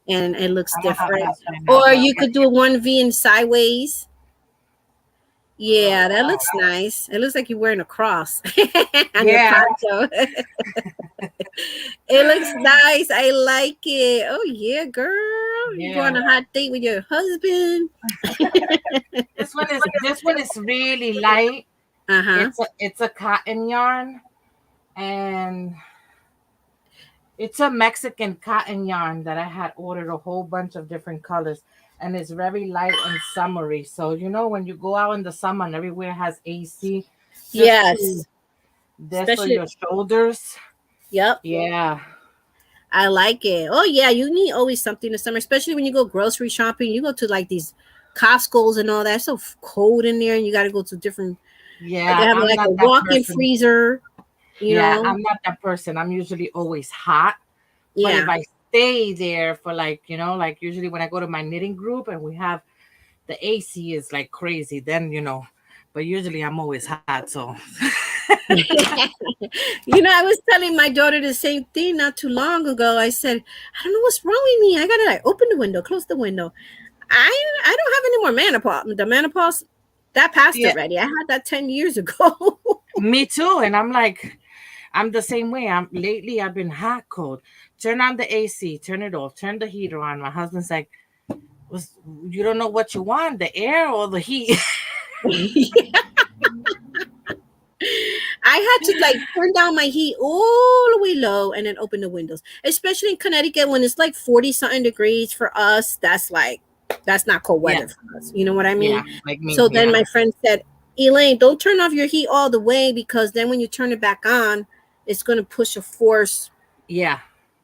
and it looks I'm gonna have different. that right now. Or you could do a one V in sideways. Oh Yeah, that wow. looks nice. It looks like you're wearing a cross on your Yeah, poncho. It looks nice. I like it. Oh yeah, girl. You go on yeah. a hot date with your husband. This one is really light. Uh-huh. It's a cotton yarn, and it's a Mexican cotton yarn that I had ordered a whole bunch of different colors, and it's very light and summery. So when you go out in the summer and everywhere has AC, just to Yes. this for Especially, your shoulders. yep. Yeah, I like it. Oh yeah, you need always something in summer, especially when you go grocery shopping. You go to like these Costco's and all that. It's so cold in there, and you got to go to different. They yeah. have I'm like not a that walk-in person. freezer. You Yeah, know. I'm not that person. I'm usually always hot. But if Yeah. I stay there for like usually when I go to my knitting group and we have the AC is like crazy, then but usually I'm always hot, so I was telling my daughter the same thing not too long ago. I said, I don't know what's wrong with me. I gotta like open the window, close the window. I don't have any more menopause. The menopause that passed yeah, already. I had that 10 years ago. me too. And I'm like, I'm the same way. Lately I've been hot cold. Turn on the AC, turn it off, turn the heater on. My husband's like, you don't know what you want, the air or the heat. I had to like turn down my heat all the way low and then open the windows. Especially in Connecticut when it's like 40 something degrees for us. That's not cold Yeah, weather for us. You know what I yeah, mean? like me. So then Yeah, my friend said, Elaine, don't turn off your heat all the way because then when you turn it back on, it's going to push a force yeah.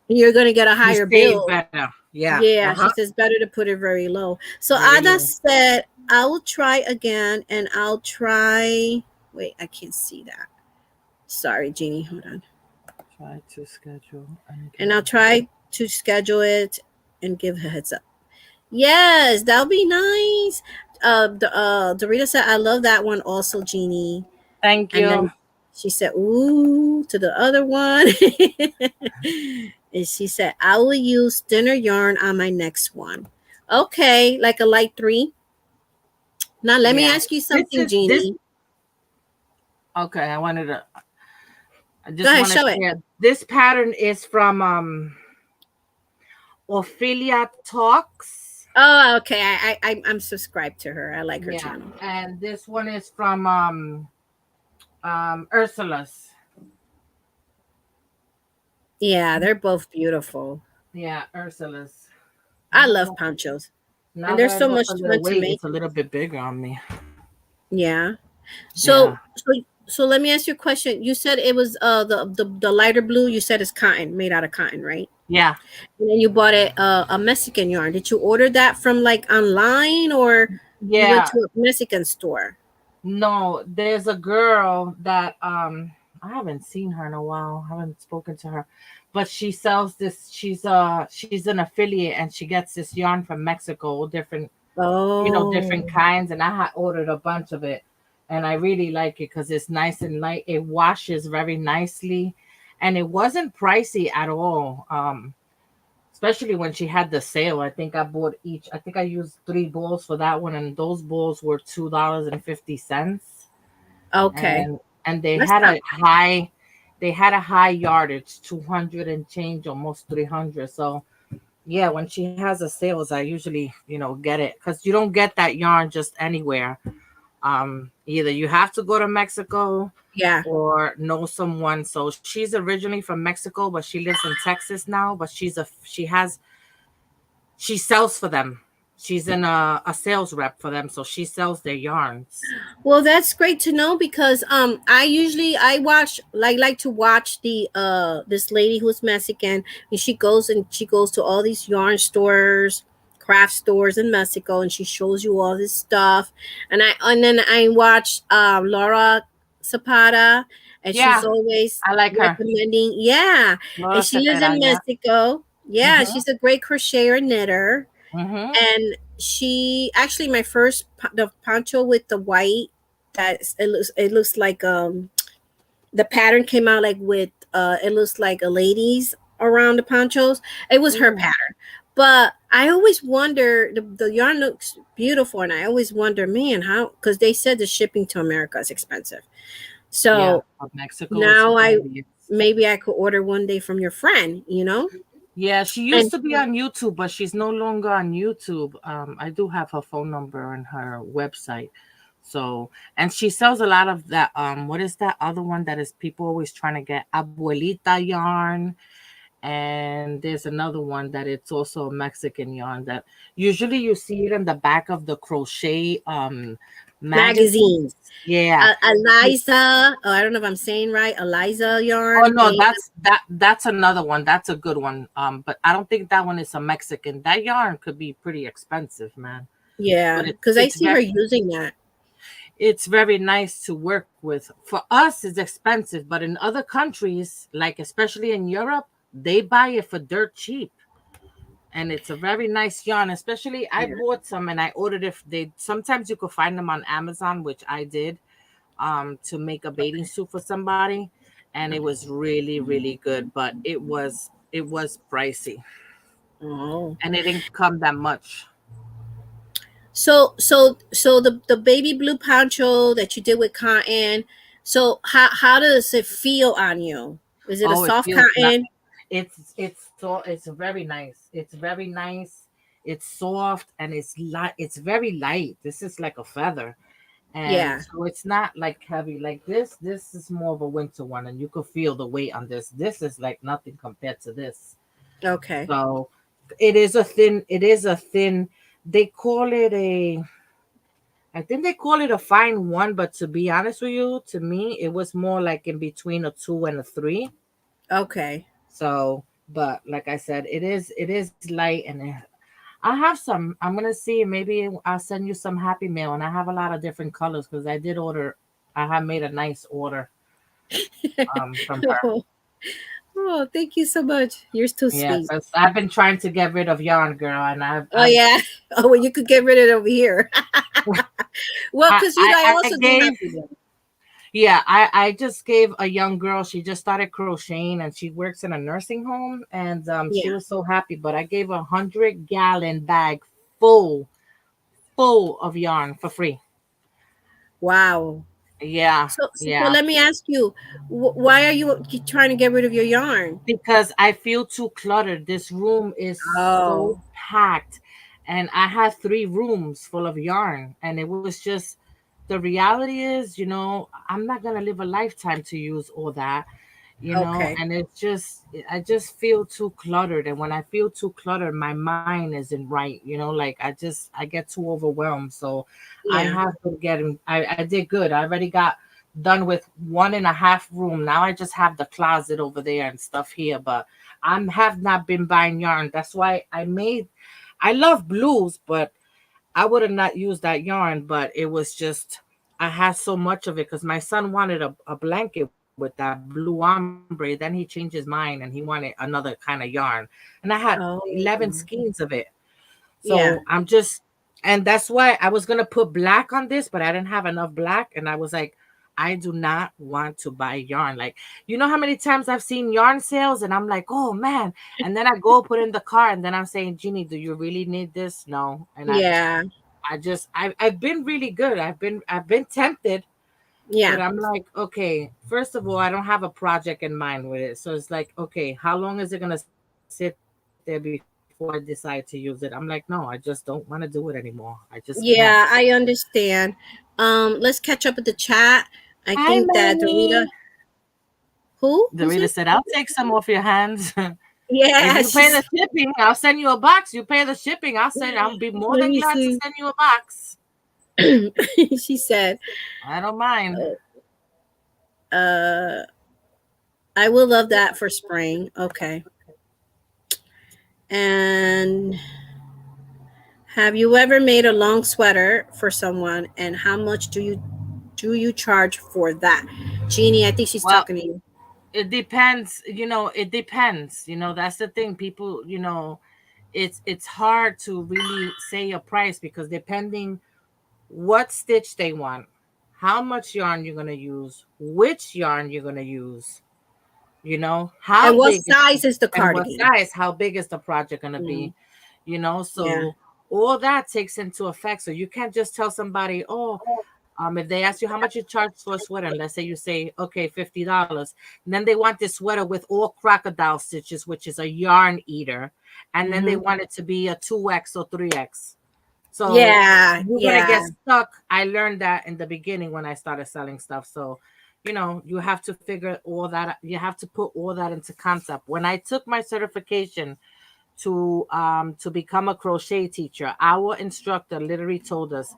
and you're going to get a You higher save bill. better. Yeah. Yeah, Uh-huh. she says better to put it very low. So Very Ada low. said, I will try again and I'll try. Wait, I can't see that. Sorry, Jeannie. Hold on. Try to schedule and And get I'll try to schedule it and give a heads up. Yes, that'll be nice. Dorita said, I love that one also, Jeannie. Thank And you. then she said, ooh, to the other one. And she said, I will use thinner yarn on my next one. Okay, like a light 3. Now let me Yeah. ask you This something, is this Jeannie. okay. I Go just ahead, want to show it. share. This pattern is from Ophelia Talks. Oh, okay. I'm subscribed to her. I like her Yeah. channel. And this one is from Ursula's. Yeah, they're both beautiful. Yeah, Ursula's. I Now love that ponchos, now and that they're I so lost much a little fun to weight, make. it's a little bit bigger on me. Yeah. Yeah. So let me ask you a question. You said it was the lighter blue. You said it's cotton, made out of cotton, right? Yeah. And then you bought it a Mexican yarn. Did you order that from like online or you went Yeah. to a Mexican store? No, there's a girl that I haven't seen her in a while. I haven't spoken to her. But she sells this. She's an affiliate and she gets this yarn from Mexico, different different Oh, kinds, and I had ordered a bunch of it. And I really like it because it's nice and light. It washes very nicely and it wasn't pricey at all. Especially when she had the sale. I think I used 3 balls for that one, and those balls were $2.50. okay. And they That's had not a high yardage, 200 and change, almost 300. So yeah, when she has a sales, I usually, get it because you don't get that yarn just anywhere. Either you have to go to Mexico yeah. or know someone. So she's originally from Mexico, but she lives in Texas now. But she sells for them. She's in a sales rep for them, so she sells their yarns. Well, that's great to know because I watch like to watch the this lady who's Mexican and she goes to all these yarn stores, craft stores in Mexico and she shows you all this stuff. And then I watch Laura Zapata and she's Yeah, always I like her. recommending, yeah. And Laura she lives in Cepeda, yeah. Mexico. Yeah, Mm-hmm. she's a great crocheter knitter. Mm-hmm. And she actually my first the poncho with the white that it looks like the pattern came out like with it looks like a ladies around the ponchos. It was her Ooh. pattern. But I always wonder the yarn looks beautiful and I always wonder, man, how because they said the shipping to America is expensive. Yeah, So from Mexico, it's now I really. maybe I could order one day from your friend. Yeah, she used And to be on YouTube, but she's no longer on YouTube. I do have her phone number and her website. So, and she sells a lot of that. What is that other one that is people always trying to get? Abuelita yarn. And there's another one that it's also a Mexican yarn that usually you see it in the back of the crochet magazines. magazines. Yeah. Eliza, oh, I don't know if I'm saying right. Eliza Oh yarn. no, that's another one. That's a good one. But I don't think that one is a Mexican. That yarn could be pretty expensive, man. Yeah, But because I see her using that. it's very nice to work with. For us, it's expensive, but in other countries, like especially in Europe, they buy it for dirt cheap. and it's a very nice yarn. Especially, I bought some and I ordered if they sometimes you could find them on Amazon, which I did, to make a bathing suit for somebody, and it was really really good, but it was pricey, Oh. and it didn't come that much. So the baby blue poncho that you did with cotton. So how does it feel on you? Is it a Oh, it soft feels not. cotton? It's very nice. It's very nice. It's soft and it's light. It's very light. This is like a feather, and Yeah. so it's not like heavy like this. This is more of a winter one, and you could feel the weight on this. This is like nothing compared to this. Okay. So it is a thin. It is a thin. They call it a. I think they call it a fine one, but to be honest with you, to me, it was more like in between a two and a three. Okay. So, but like I said, it is light, and I have some. I'm gonna see. Maybe I'll send you some happy mail, and I have a lot of different colors because I did order. I have made a nice order from her. Oh, thank you so much. You're too Yeah, sweet. because I've been trying to get rid of yarn, girl, and I've Oh I've yeah. Oh, well, you could get rid of it over here. Well, I because I I, I also do gave. happy meal. Yeah, I just gave a young girl. She just started crocheting, and she works in a nursing home, and she Yeah. was so happy. But I gave her 100-gallon bag full full of yarn for free. Wow. Yeah, So yeah. let me ask you, why are you trying to get rid of your yarn? Because I feel too cluttered. This room is so Oh. packed, and I have 3 rooms full of yarn, and it was just the reality is, I'm not gonna live a lifetime to use all that, Okay. and it's just I just feel too cluttered, and when I feel too cluttered, my mind isn't right, like I get too overwhelmed. So I Yeah. have been getting I did good. I already got done with 1.5 room. Now I just have the closet over there and stuff here, but I have not been buying yarn. That's why I love blues, but I would have not used that yarn, but it was just I had so much of it because my son wanted a blanket with that blue ombre. Then he changed his mind and he wanted another kind of yarn. And I had Oh. 11 skeins of it. So Yeah. I'm just, and that's why I was gonna put black on this, but I didn't have enough black, and I was like, I do not want to buy yarn. Like, you know how many times I've seen yarn sales, and I'm like, oh man, and then I go put in the car, and then I'm saying, Jeannie, do you really need this? No, and Yeah. I've been really good. I've been tempted, Yeah. but I'm like, okay, first of all, I don't have a project in mind with it. So it's like, okay, how long is it gonna sit there before I decide to use it? I'm like, no, I just don't want to do it anymore. I just can't. Yeah, I understand. Let's catch up with the chat. I Hi, think that Dorita, Melanie. who? Who's Dorita this? said, I'll take some off your hands. If Yeah, you pay the she's. shipping, I'll send you a box. You pay the shipping, I'll be more Let than me glad to see. send you a box. She said, I don't mind. uh, "I will love that for spring." Okay. And have you ever made a long sweater for someone? And how much do you charge for that? Jeannie, I think she's Well, talking to you. it depends, it depends. That's the thing. People, it's hard to really say a price because depending what stitch they want, how much yarn you're gonna use, which yarn you're gonna use, how And what big is size is the and what cardigan? size, how big is the project gonna Mm, be, yeah. so all that takes into effect. So you can't just tell somebody, oh, if they ask you how much you charge for a sweater, and let's say you say, okay, $50, and then they want this sweater with all crocodile stitches, which is a yarn eater, and then they Hmm. want it to be a 2X or 3X. So Yeah. you're gonna Yeah. get stuck. I learned that in the beginning when I started selling stuff. So, you have to figure all that. You have to put all that into concept. When I took my certification to become a crochet teacher, our instructor literally told us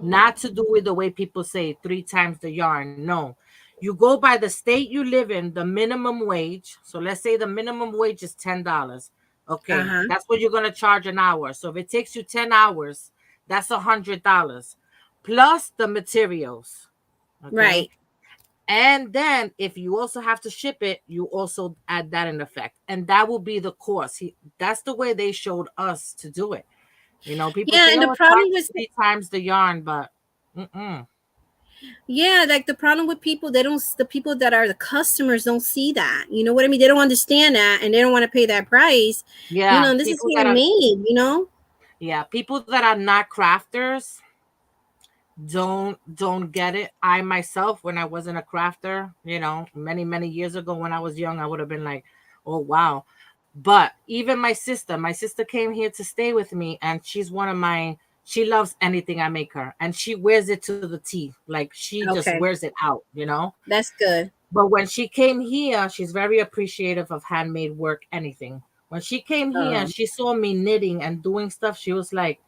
not to do it the way people say 3 times the yarn. No, you go by the state you live in, the minimum wage. So let's say the minimum wage is $10. Uh Okay, huh. that's what you're gonna charge an hour. So if it takes you 10 hours, that's $100 plus the materials. Okay, Right. And then if you also have to ship it, you also add that in effect. And that will be the cost. That's the way they showed us to do it. You know, people Yeah, say, and the oh, problem charge with 3 times the yarn, but yeah, like the problem with people, they don't, the people that are the customers don't see that. You know what I mean? They don't understand that, and they don't want to pay that price. You know, yeah, and this is handmade, you know? people that are not crafters don't get it. I myself, when I wasn't a crafter, you know, many years ago when I was young, I would have been like, oh wow. But even my sister came here to stay with me, and she's one of my, she loves anything I make her, and she wears it to the T. Like she just Okay, wears it out, you know. that's good. But when she came here, she's very appreciative of handmade work, anything. When she came here and Um, she saw me knitting and doing stuff, she was like,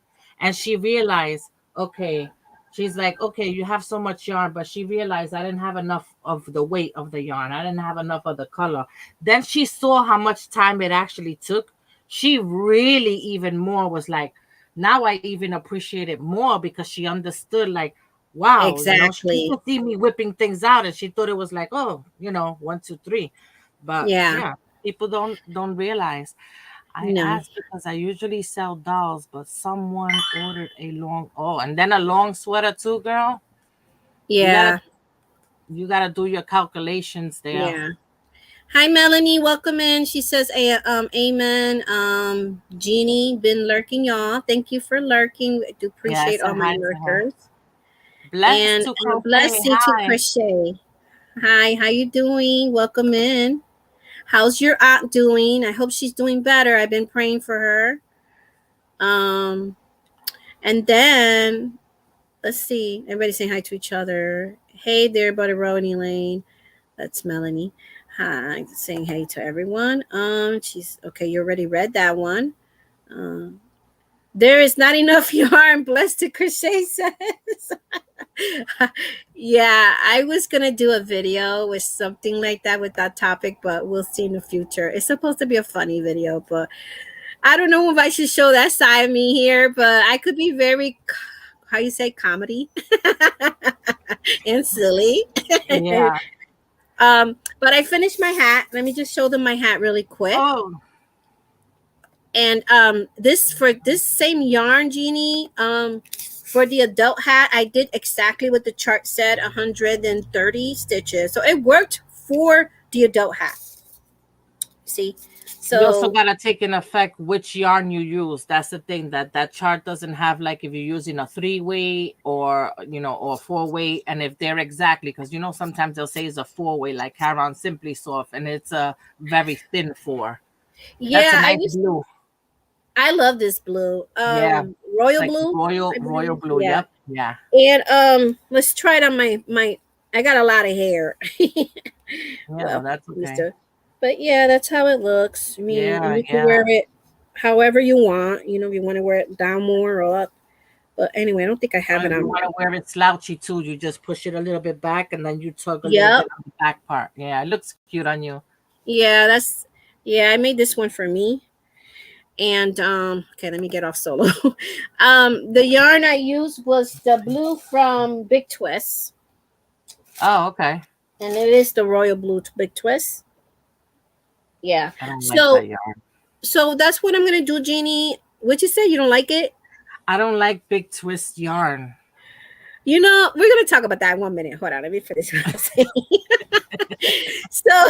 and she realized, okay, she's like, okay, you have so much yarn, but she realized I didn't have enough of the weight of the yarn. I didn't have enough of the color. Then she saw how much time it actually took. She really even more was like, now I even appreciate it more because she understood, like, wow, you know, she used exactly. to see me whipping things out and she thought it was like, oh, you know, 1, 2, 3. But Yeah, yeah, people don't realize. I no, asked because I usually sell dolls, but someone ordered a long, oh, and then a long sweater too, girl. You gotta yeah, you gotta do your calculations there. yeah. Hi, Melanie. Welcome in. She says, amen. Jeannie, been lurking, y'all. Thank you for lurking. I do Yeah, I appreciate all said my hi to her. lurkers. Blessed And to crochet. blessing to Hi. Crochet. Hi, how you doing? Welcome in. How's your aunt doing? I hope she's doing better. I've been praying for her. Um, and then let's see. Everybody saying hi to each other. Hey there, Butter Ronnie Lane. That's Melanie. Hi, saying hey to everyone. She's okay. You already read that one. Um, there is not enough yarn. Blessed to Crochet says. Yeah, I was gonna do a video with something like that with that topic, but we'll see in the future. It's supposed to be a funny video, but I don't know if I should show that side of me here. But I could be very, how you say, comedy and silly. Yeah. But I finished my hat. Let me just show them my hat really quick. Oh, And this, for this same yarn, Jeannie, for the adult hat, I did exactly what the chart said, 130 stitches. So it worked for the adult hat. See? you also So gotta take in effect which yarn you use. That's the thing, that chart doesn't have, like, if you're using a 3-way or, you know, or 4-way, and if they're exactly, because you know sometimes they'll say it's a 4-way, like Caron Simply Soft, and it's a very thin 4. That's a yeah, nice blue. I love this blue. Yeah, Royal like blue, royal I royal believe. blue. Yeah. Yep. Yeah. And let's try it on my I got a lot of hair. Yeah. Well, That's used okay. to. But yeah, that's how it looks. I mean, and Yeah. you can Yeah. wear it however you want. You know, if you want to wear it down more or up. But anyway, I don't think I Or have if it you on want to right. wear it slouchy too, you just push it a little bit back, and then you tug a little Yep. bit on the back part. Yeah, it looks cute on you. Yeah, that's yeah, I made this one for me. And okay, let me get off solo. The yarn I used was the blue from Big Twist. Oh, okay. And it is the royal blue Big Twist. Yeah. I don't like that So yarn. that's what I'm gonna do, Jeannie. What you say? You don't like it? I don't like big twist yarn. You know, we're gonna talk about that in 1 minute. Hold on, let me finish what I'm saying. So,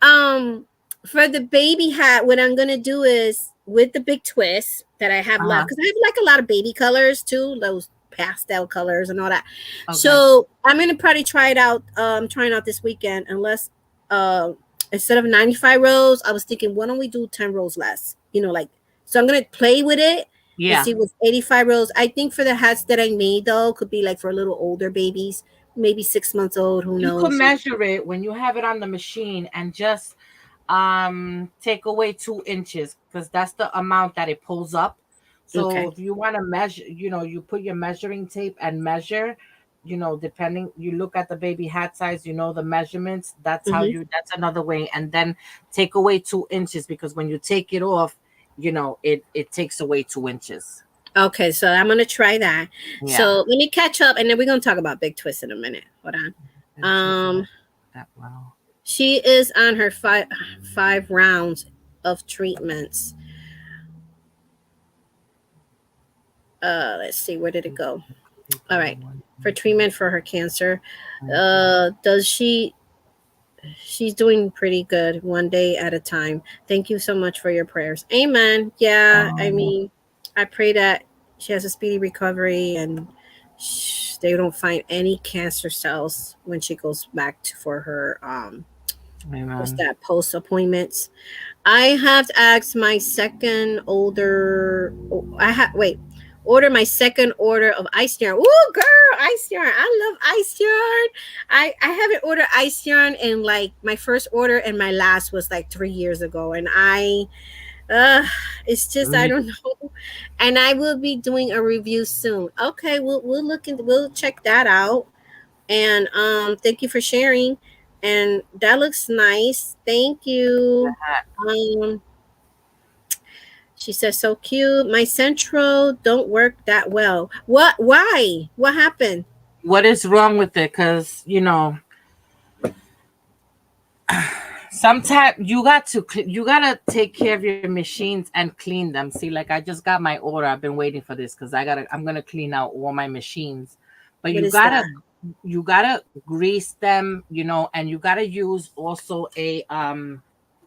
um, for the baby hat, what I'm gonna do is with the big twist that I have Uh-huh. left, because I have like a lot of baby colors too, those pastel colors and all that. Okay. So I'm gonna probably try it out. Trying out this weekend, unless uh instead of 95 rows, I was thinking, why don't we do 10 rows less? You know, like so I'm gonna play with it and Yeah. see what's 85 rows. I think for the hats that I made though, could be like for a little older babies, maybe 6 months old, who You could knows. measure it when you have it on the machine and just take away 2 inches, because that's the amount that it pulls up. So Okay. if you want to measure, you know, you put your measuring tape and measure, you know, depending, you look at the baby hat size, you know, the measurements. That's how Hmm. you, that's another way. And then take away 2 inches, because when you take it off, you know, it takes away 2 inches. Okay, so I'm gonna try that. Yeah. So let me catch up, and then we're gonna talk about Big Twist in a minute. Hold on. And she Um, that well. she is on her five rounds of treatments. Let's see, where did it go? All right, for treatment for her cancer. Does she? She's doing pretty good, one day at a time. Thank you so much for your prayers. Amen. Yeah, I Um, mean, I pray that she has a speedy recovery and they don't find any cancer cells when she goes back for her what's amen. that, post appointments. I have to ask my second older. I have wait. Order my second order of ice yarn. Ooh, girl, ice yarn! I love ice yarn. I haven't ordered ice yarn in like my first order and my last was like 3 years ago, and uh, it's just I Me, don't know. And I will be doing a review soon. Okay, we'll look into we'll check that out. And thank you for sharing. And that looks nice. Thank you. Um, she says, so cute. My central don't work that well. What? Why? What happened? what is wrong with it? Because sometimes you gotta take care of your machines and clean them. See, like I just got my order. I've been waiting for this because I'm gonna clean out all my machines. But What is that? you gotta grease them, and you gotta use also a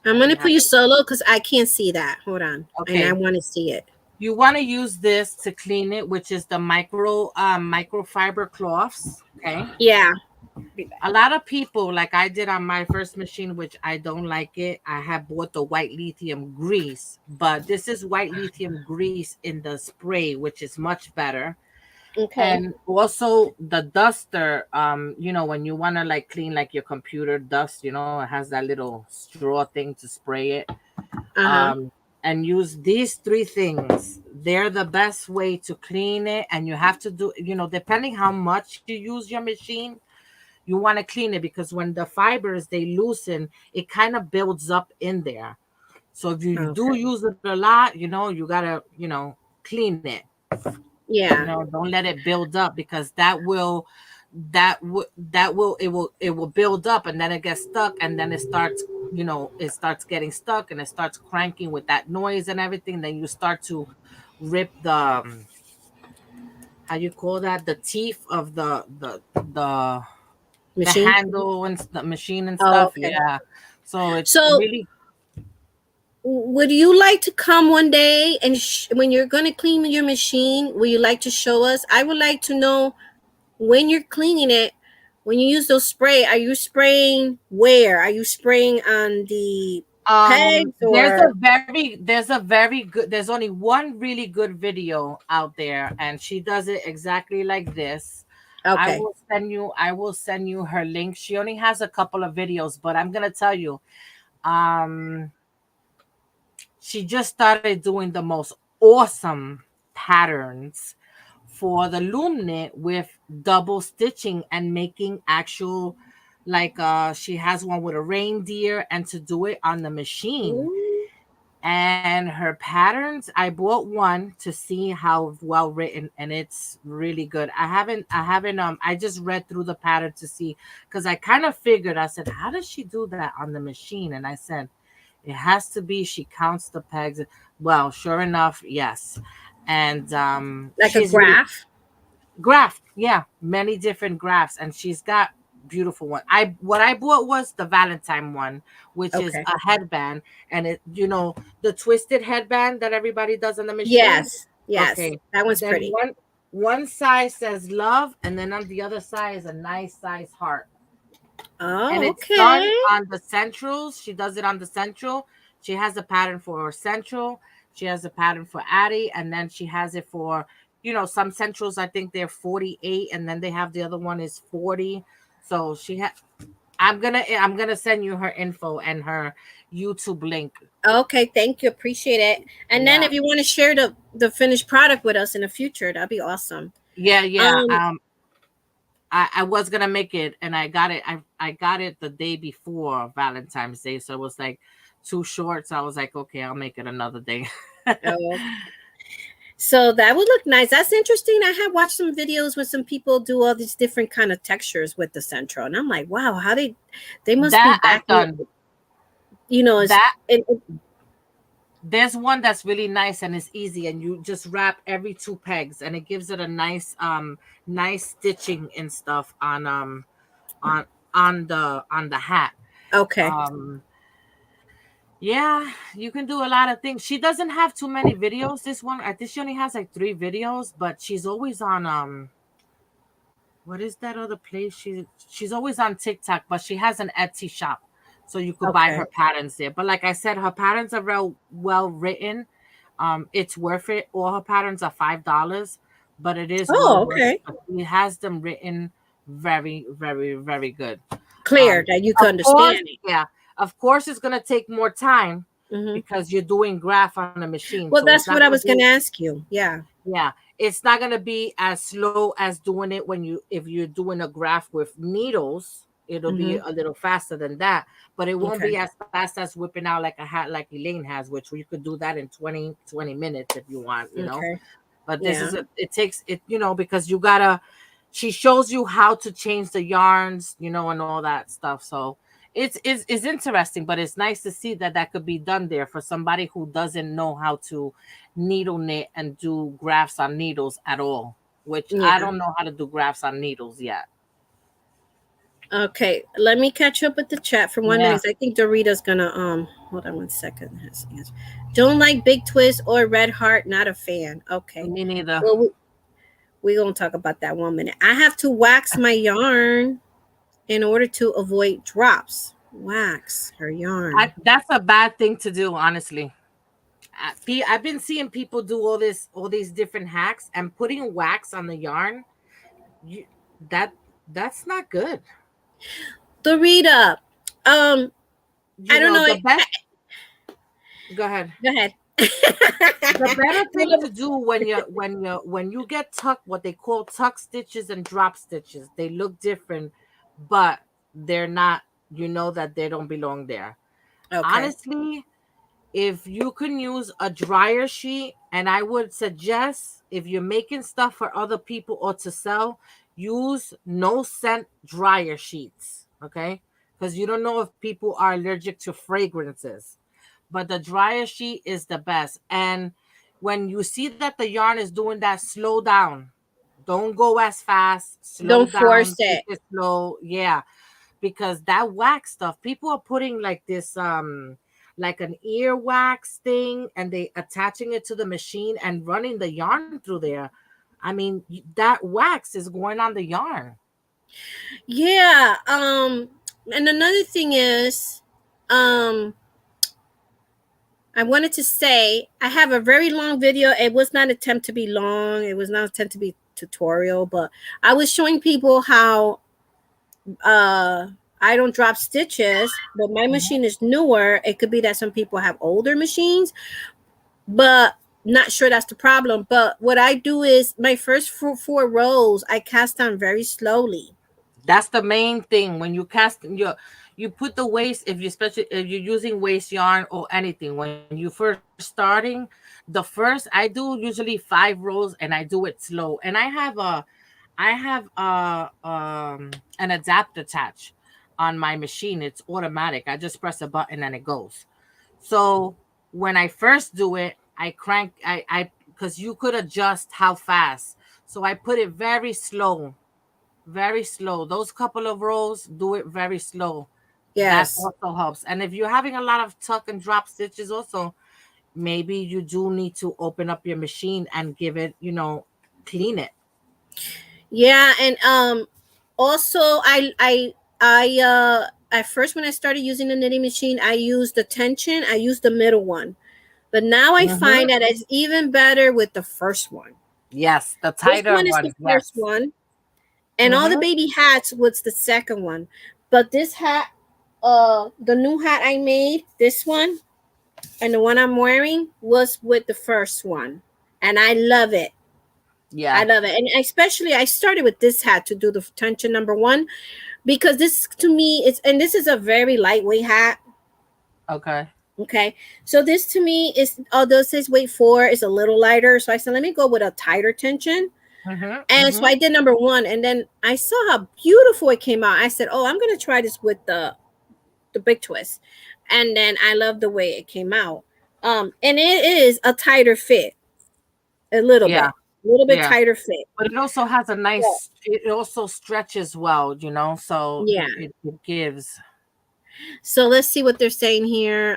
I'm let going me to put have you it. solo because I can't see that. Hold on. And I Okay. want to see it. You want to use this to clean it, which is the microfiber cloths. Okay. Yeah. Be back. A lot of people, like I did on my first machine, which I don't like it. I have bought the white lithium grease, but this is white lithium grease in the spray, which is much better. Okay. And also the duster, when you want to like clean like your computer dust, it has that little straw thing to spray it. Uh huh. um, and use these three things. They're the best way to clean it. And you have to do, depending how much you use your machine, you want to clean it because when the fibers they loosen, it kind of builds up in there. So if you do Okay. use it a lot, you gotta, clean it. Yeah. Don't let it build up because that will build up and then it gets stuck and then it starts getting stuck and it starts cranking with that noise and everything. Then you start to rip how you call that, the teeth of the Machine. handle and the machine and Oh, stuff. okay. Yeah. So it's So, really would you like to come one day and when you're going to clean your machine, would you like to show us? I would like to know when you're cleaning it, when you use those spray, are you spraying where? Are you spraying on the pegs or there's only one really good video out there and she does it exactly like this. okay. I will send you her link. She only has a couple of videos, but I'm gonna tell you, um she just started doing the most awesome patterns for the loom knit with double stitching and making actual, like she has one with a reindeer and to do it on the machine. Ooh, And her patterns, I bought one to see how well written, and it's really good. I just read through the pattern to see, because I kind of figured, I said, how does she do that on the machine? And I said, it has to be she counts the pegs. Well, sure enough, yes. And like a graph? graph, yeah, many different graphs, and she's got beautiful one. What I bought was the Valentine one, which is Okay. a headband, and the twisted headband that everybody does on the machine. Yes. Yes. Okay, That one's then pretty. one side says love, and then on the other side is a nice size heart, and Oh, it's done okay. on the centrals. She does it on the central. She has a pattern for central. She has a pattern for Addie, and then she has it for, some centrals. I think they're 48, and then they have the other one is 40. So I'm gonna send you her info and her YouTube link. Okay, thank you. Appreciate it. And then Yeah, if you want to share the finished product with us in the future, that'd be awesome. yeah, yeah. Um, I was gonna make it, and I got it. I got it the day before Valentine's Day, so it was like too short. So I was like, okay, I'll make it another day. oh, So that would look nice. That's interesting. I have watched some videos when some people do all these different kind of textures with the Centro, and I'm like, wow, how they must be That I've backing, done. it's That it, there's one that's really nice and it's easy, and you just wrap every two pegs, and it gives it a nice stitching and stuff on on the hat. okay. Um, yeah, you can do a lot of things. She doesn't have too many videos. This one, I think she only has like 3 videos, but she's always on what is that other place? She's always on TikTok, but she has an Etsy shop, so you could buy her Okay. patterns there. But like I said, her patterns are well written. It's worth it. All her patterns are $5, but it is well Oh, worth it. okay. She has them written very, very, very good. Clear that you can Of course, understand it. yeah. Of course, it's gonna take more time Hmm. because you're doing graph on a machine, Well, so it's that's not what I gonna was going be. to ask you. Yeah. Yeah, it's not gonna be as slow as doing it if you're doing a graph with needles. It'll be Hmm. a little faster than that, but it won't be Okay. as fast as whipping out like a hat like Elaine has, which you could do that in 20 minutes if you want, Okay. But this Yeah. is it takes it, because you gotta. She shows you how to change the yarns, and all that stuff. So it's interesting, but it's nice to see that that could be done there for somebody who doesn't know how to needle knit and do graphs on needles at all. Which I Yeah. don't know how to do graphs on needles yet. Okay. Let me catch up with the chat for one Yeah, minute. I think Dorita's gonna hold on one second. Don't like big twist or red heart. Not a fan. Okay. me neither. Well, we're gonna talk about that one minute. I have to wax my yarn in order to avoid drops. Wax her yarn. That's a bad thing to do, honestly. I've been seeing people do all these different hacks and putting wax on the yarn. You, that that's not good. Dorita, um, I don't know. The best. Go ahead. Go ahead. The better thing Well, to do when you get tuck, what they call tuck stitches and drop stitches, they look different, but they're not. You know that they don't belong there. okay. Honestly, if you can use a dryer sheet, and I would suggest if you're making stuff for other people or to sell, use no scent dryer sheets. Okay, because you don't know if people are allergic to fragrances, but the dryer sheet is the best. And when you see that the yarn is doing that, slow down. Don't go as fast. Slow Don't force down. Take it. it slow. Yeah, because that wax stuff, people are putting like this like an ear wax thing, and they attaching it to the machine and running the yarn through there. I mean, that wax is going on the yarn. Yeah. And another thing is, um, I wanted to say I have a very long video. It was not attempt to be long. It was not attempt to be tutorial, but I was showing people how uh I don't drop stitches, but my Mhm. machine is newer. It could be that some people have older machines, but not sure that's the problem. But what I do is my first four rows I cast on very slowly. That's the main thing. When you put the waist, if you especially if you're using waist yarn or anything, when you first starting, I do usually 5 rows, and I do it slow. And I have an adapter attached on my machine. It's automatic. I just press a button and it goes. So when I first do it, I crank I because you could adjust how fast. So I put it very slow, very slow. Those couple of rows, do it very slow. That Yes. also helps. And if you're having a lot of tuck and drop stitches, also maybe you do need to open up your machine and give it, clean it. Yeah, and also I at first when I started using the knitting machine, I used the tension, I used the middle one. But now I Hmm. find that it's even better with the first one. Yes, the This tighter one is the one. first Yes. one, and all the Hmm. baby hats was the second one. But this hat, the new hat I made, this one, and the one I'm wearing was with the first one. And I love it. I Yeah. love it. And especially I started with this hat to do the tension number one because this to me is, and this is a very lightweight hat. Okay. Okay. So this to me is, although it says weight 4 is a little lighter. So I said, let me go with a tighter tension. Mm-hmm, And so mm-hmm. I did number 1. And then I saw how beautiful it came out. I said, oh, I'm going to try this with the big twist. And then I love the way it came out. And it is a tighter fit, Yeah, a little bit yeah. tighter fit. But it also has a Yeah. nice. It also stretches well, so Yeah. it gives. So let's see what they're saying here.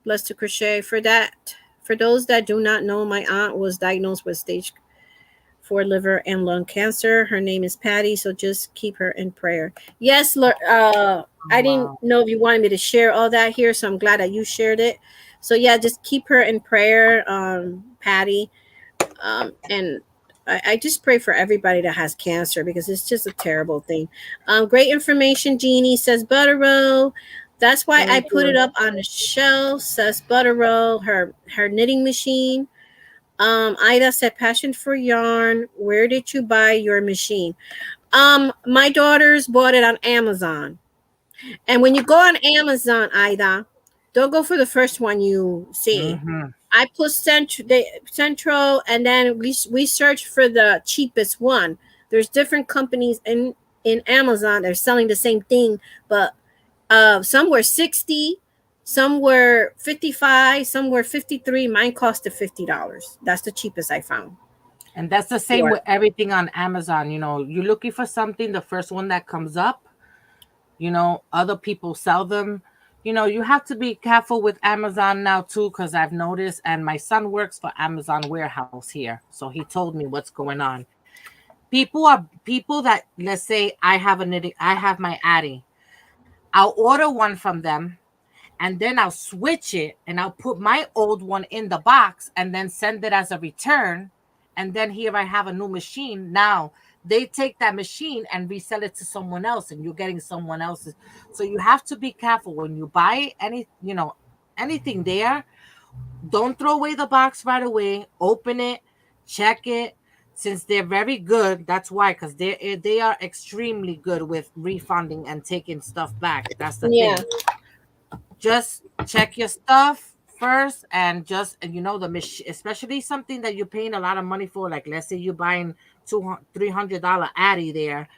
Blessed to crochet for that. For those that do not know, my aunt was diagnosed with stage 4 liver and lung cancer. Her name is Patty, so just keep her in prayer. Yes, Oh, I didn't wow. know if you wanted me to share all that here, so I'm glad that you shared it. So yeah, just keep her in prayer, Patty. And I just pray for everybody that has cancer because it's just a terrible thing. Great information, Jeannie says Butterrow. That's why I Thank put it you. up on the shelf, says Butterrow, her knitting machine. Ida said passion for yarn. Where did you buy your machine? My daughters bought it on Amazon. And when you go on Amazon, Ida, don't go for the first one you see. Mm-hmm. I put central, and then we search for the cheapest one. There's different companies in Amazon. They're selling the same thing, but some were 60, some were 55, some were 53. Mine costed $50. That's the cheapest I found. And that's the same For with everything on Amazon. You're looking for something, the first one that comes up, other people sell them. You have to be careful with Amazon now too, because I've noticed, and my son works for Amazon warehouse here. So he told me what's going on. People that, let's say I have my Addy. I'll order one from them and then I'll switch it and I'll put my old one in the box and then send it as a return. And then here I have a new machine. Now they take that machine and resell it to someone else, and you're getting someone else's. So you have to be careful when you buy anything there. Don't throw away the box right away. Open it, check it. Since they're very good, that's why, because they are extremely good with refunding and taking stuff back. That's the yeah, thing. Just check your stuff first, and just the machine, especially something that you're paying a lot of money for, like let's say you're buying $200-$300 Addy there.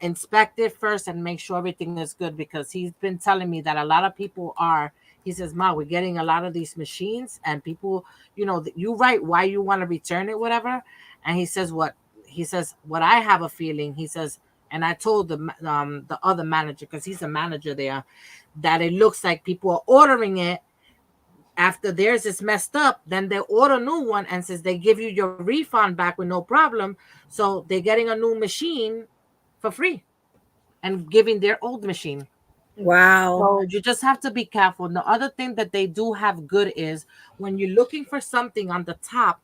Inspect it first and make sure everything is good, because he's been telling me that a lot of people are. He says, Ma, we're getting a lot of these machines, and people, you write why you want to return it, whatever. And he says what I have a feeling, he says. And I told the other manager, because he's a manager there, that it looks like people are ordering it after theirs is messed up. Then they order a new one and says they give you your refund back with no problem. So they're getting a new machine for free and giving their old machine. wow. So you just have to be careful. And the other thing that they do have good is, when you're looking for something on the top,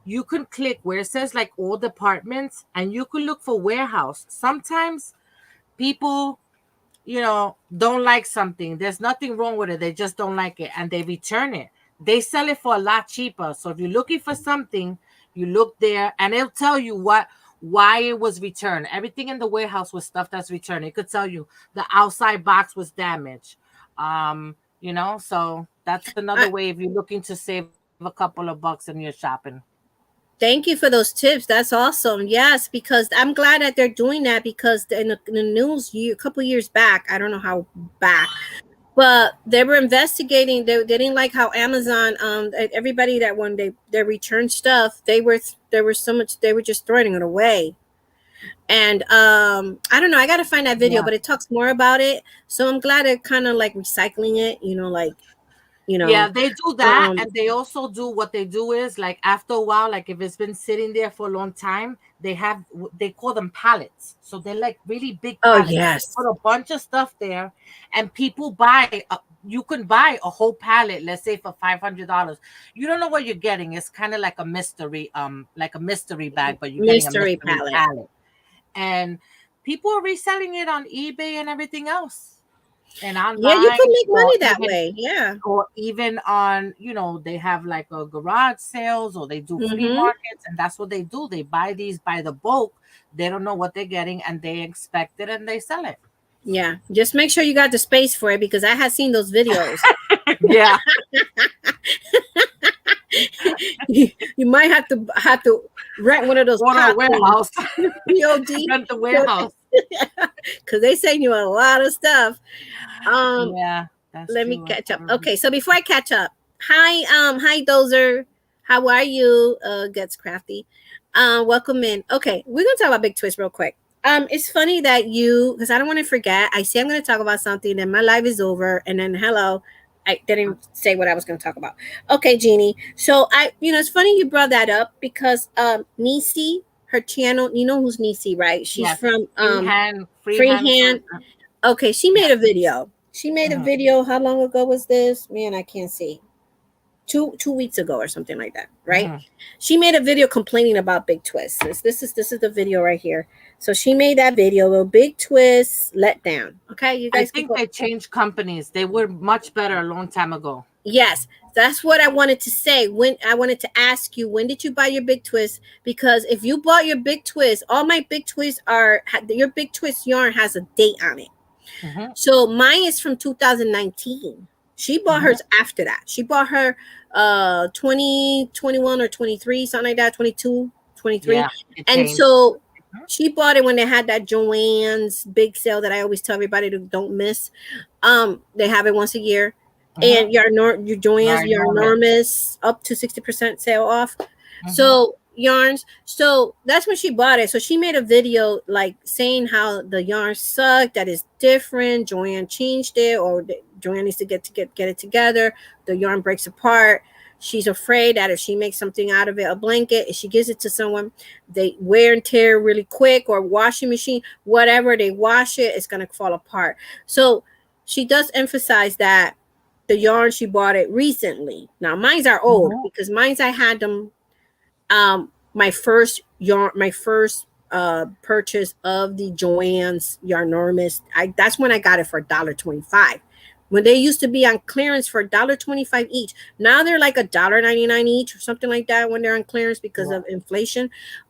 you can click where it says like all departments, and you can look for warehouse. Sometimes people don't like something. There's nothing wrong with it. They just don't like it and they return it. They sell it for a lot cheaper. So if you're looking for something, you look there and it'll tell you why it was returned. Everything in the warehouse was stuff that's returned. It could tell you the outside box was damaged. So that's another I, way if you're looking to save a couple of bucks and you're shopping. Thank you for those tips. That's awesome. Yes, because I'm glad that they're doing that, because in the news a couple years back, I don't know how back, but they were investigating. They didn't like how Amazon, everybody that when they returned stuff, there was so much, they were just throwing it away. And I don't know. I got to find that video, Yeah. but it talks more about it. So I'm glad they're kind of like recycling it. You Yeah, know, they do that, um, and they also do what they do is, like, after a while, like if it's been sitting there for a long time, they call them pallets. So they're like really big oh pallets. They yes, put a bunch of stuff there, and people buy. You can buy a whole pallet, let's say for $500. You don't know what you're getting. It's kind of like a mystery bag, but you're getting a mystery mystery palette. pallet, and people are reselling it on eBay and everything else, and Yeah, you online, could make or money that even way. Yeah. on, they have like a garage sales, or they do flea Mm-hmm. markets, and that's what they do. They buy these by the bulk. They don't know what they're getting, and they expect it and they sell it. Yeah, just make sure you got the space for it because I had seen those videos. Yeah. You might have to rent one of those Order a pop things, warehouse. POD, Rent the warehouse. because they send you a lot of stuff. Um, Yeah, that's let me true. catch up. Okay, so before I catch up, hi Dozer, how are you? Gets crafty. Welcome in. Okay, we're gonna talk about Big Twist real quick. It's funny that you, because I don't want to forget. I say I'm gonna talk about something, then my life is over, and then hello, I didn't say what I was gonna talk about. Okay, Jeannie. So it's funny you brought that up because Nisi, her channel, you know who's Nisi, right? She's Yes. from Freehand Freehand. sew. Okay, she Yeah. made a video. She made a Mhm. video. How long ago was this? Man, I can't see. Two weeks ago or something like that, right? Mhm. She made a video complaining about Big Twist. This is the video right here. So she made that video. A Big Twist let down. Okay, you I guys can think go. they changed companies. They were much better a long time ago. Yes, that's what I wanted to say. When I wanted to ask you, when did you buy your Big Twist? Because if you bought your Big Twist, all my Big Twists your Big Twist yarn has a date on it. Mhm. So mine is from 2019. She bought Mhm. hers after that. She bought her 2021 or 23, something like that, 22, 23. Yeah, it And changed. so Mhm. she bought it when they had that Joann's big sale that I always tell everybody to don't miss. They have it once a year. Mhm. And your Joann's, your Enormous. enormous up to 60% sale off. Mhm. So yarns. So that's when she bought it. So she made a video like saying how the yarn sucked, that is different. Joanne changed it, or Joanne needs to get it together. The yarn breaks apart. She's afraid that if she makes something out of it, a blanket, if she gives it to someone, they wear and tear really quick, or washing machine, whatever, they wash it, it's gonna fall apart. So she does emphasize that the yarn she bought it recently. Now mine's are old Mhm. because mine's I had them my first yarn, my first purchase of the Joann's Yarnormous. That's when I got it for $1.25. When they used to be on clearance for $1.25 each. Now they're like $1.99 each or something like that when they're on clearance because Yeah. of inflation.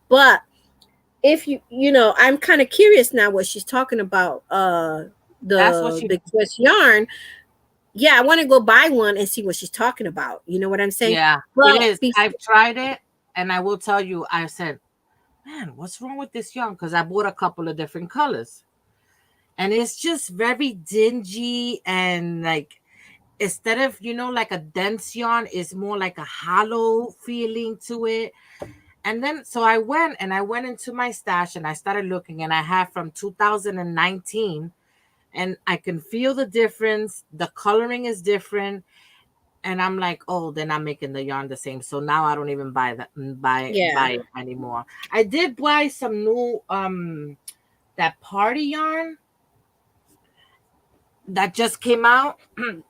But if I'm kind of curious now what she's talking about. That's what The she. Big Twist yarn. Yeah, I want to go buy one and see what she's talking about. You know what I'm saying? Yeah, it Well, is. I've tried it, and I will tell you. I said, "Man, what's wrong with this yarn?" Because I bought a couple of different colors, and it's just very dingy and like instead of like a dense yarn, it's more like a hollow feeling to it. And then so I went into my stash and I started looking, and I have from 2019, and I can feel the difference. The coloring is different, and I'm like, oh, they're not making the yarn the same. So now I don't even buy that yeah. buy it anymore. I did buy some new that party yarn that just came out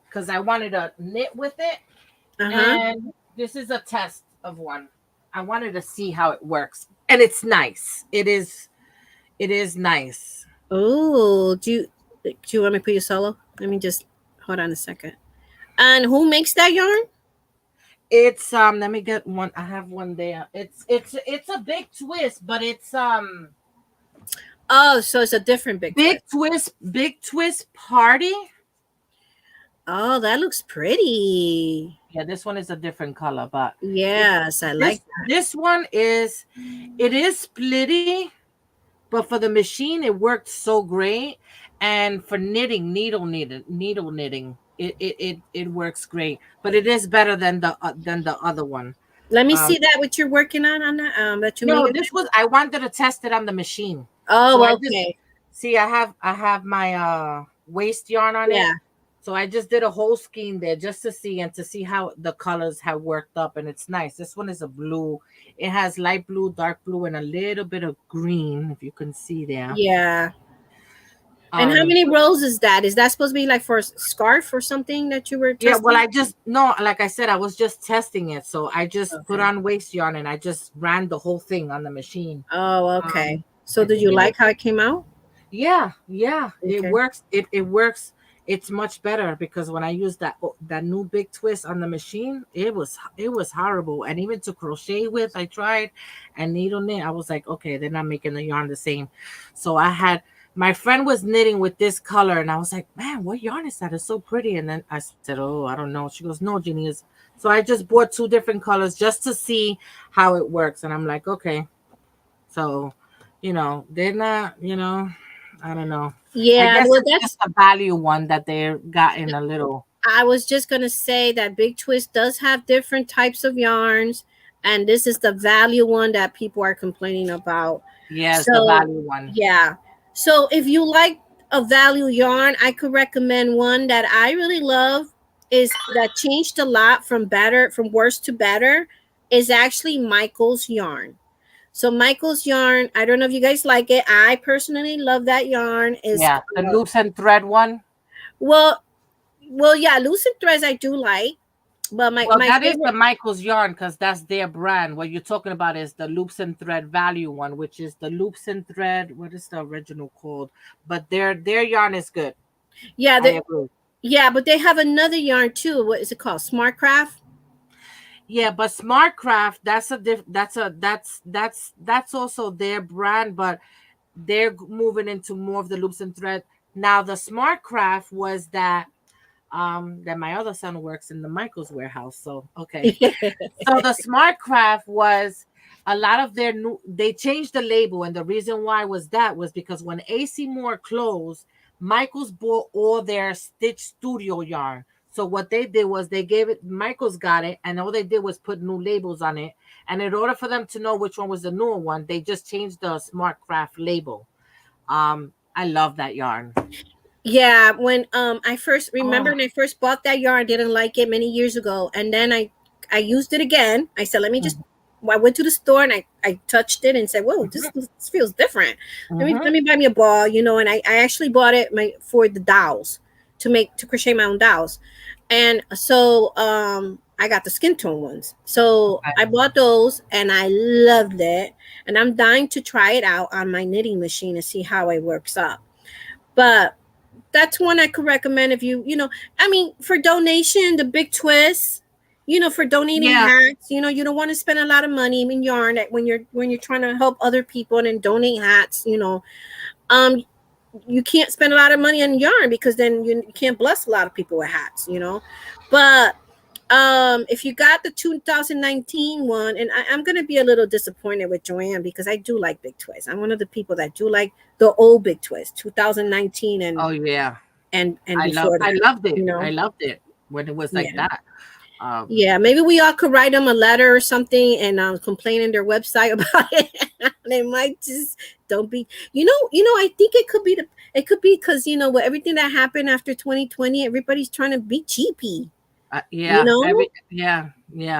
because I wanted to knit with it. Uh-huh. And this is a test of one. I wanted to see how it works. And it's nice. It is nice. Oh, do you want me to put you solo? Let me just hold on a second. And who makes that yarn? It's let me get one. I have one there. It's a big twist, but it's Oh, so it's a different Big Twist. big twist party. Oh, that looks pretty. Yeah, this one is a different color, but it Yes, I like this that. this one is splitty, but for the machine it worked so great, and for knitting, needle knitting, it works great. But it is better than the other one. Let me Um, see that what you're working on that that you made no, it. this was I wanted to test it on the machine, so Oh, I just okay. see I have my waist yarn on it. Yeah. So I just did a whole skein there just to see how the colors have worked up, and it's nice. This one is a blue. It has light blue, dark blue, and a little bit of green, if you can see there. Yeah. And how many rows is that? Is that supposed to be like for a scarf or something that you were Yeah, well, testing? I just no, like I said, I was just testing it. So I just put Okay. on waist yarn and I just ran the whole thing on the machine. Oh, okay. Um, So I did think you it was like how it came out? yeah, it Okay. works. It works. It's much better because when I used that new big twist on the machine, it was horrible. And even to crochet with, I tried, and needle knit, I was like, okay, they're not making the yarn the same. So I had My friend was knitting with this color, and I was like, "Man, what yarn is that? It's so pretty." And then I said, "Oh, I don't know." She goes, "No, Jeannie is." So I just bought two different colors just to see how it works, and I'm like, "Okay." So, they're not, I don't know. I Yeah, guess well, it's just a value one that they're gotten a little. I was just gonna say that Big Twist does have different types of yarns, and this is the value one that people are complaining about. Yes, the So value one. yeah. So if you like a value yarn, I could recommend one that I really love is that changed a lot from worse to better is actually Michael's yarn. So Michael's yarn, I don't know if you guys like it. I personally love that yarn. Is Yeah, the loops and thread one. well, well, yeah, lucid threads I do like, but my Well, my that is the favorite. Michael's yarn because that's their brand. What you're talking about is the loops and thread value one, which is the loops and thread. What is the original called? But their yarn is good. Yeah, I agree. yeah, but they have another yarn too. What is it called? Smart Craft. Yeah, but Smartcraft, that's also their brand, but they're moving into more of the loops and thread. Now the Smartcraft was that my other son works in the Michaels warehouse. So okay. So the Smart Craft was a lot of their new. They changed the label, and the reason why was because when AC Moore closed, Michaels bought all their Stitch Studio yarn. So what they did was they gave it. Michaels got it, and all they did was put new labels on it. And in order for them to know which one was the newer one, they just changed the Smart Craft label. I love that yarn. Yeah, when I first remember Oh, when I first bought that yarn, I didn't like it many years ago, and then I used it again. I said, let me just. mhm, I went to the store and I touched it and said, "Whoa, this feels different. Let mhm. me buy me a ball, and I actually bought it for the dowels to crochet my own dowels, and so I got the skin tone ones. So I Okay. bought those and I loved it, and I'm dying to try it out on my knitting machine and see how it works up. But that's one I could recommend if I mean, for donation, the Big Twist, for donating Yeah. hats, you don't want to spend a lot of money in yarn when you're trying to help other people and then donate hats, um, you can't spend a lot of money on yarn because then you can't bless a lot of people with hats. But if you got the 2019 one, and I'm gonna be a little disappointed with Joanne because I do like Big Twist. I'm one of the people that do like the old Big Twist, 2019 and Oh yeah. and before I that, loved it. you I know. loved it when it was like Yeah. that. Um, Yeah, maybe we all could write them a letter or something and complain in their website about it. They might just don't be, I think it could be because with everything that happened after 2020, everybody's trying to be cheapy, you yeah, know, yeah.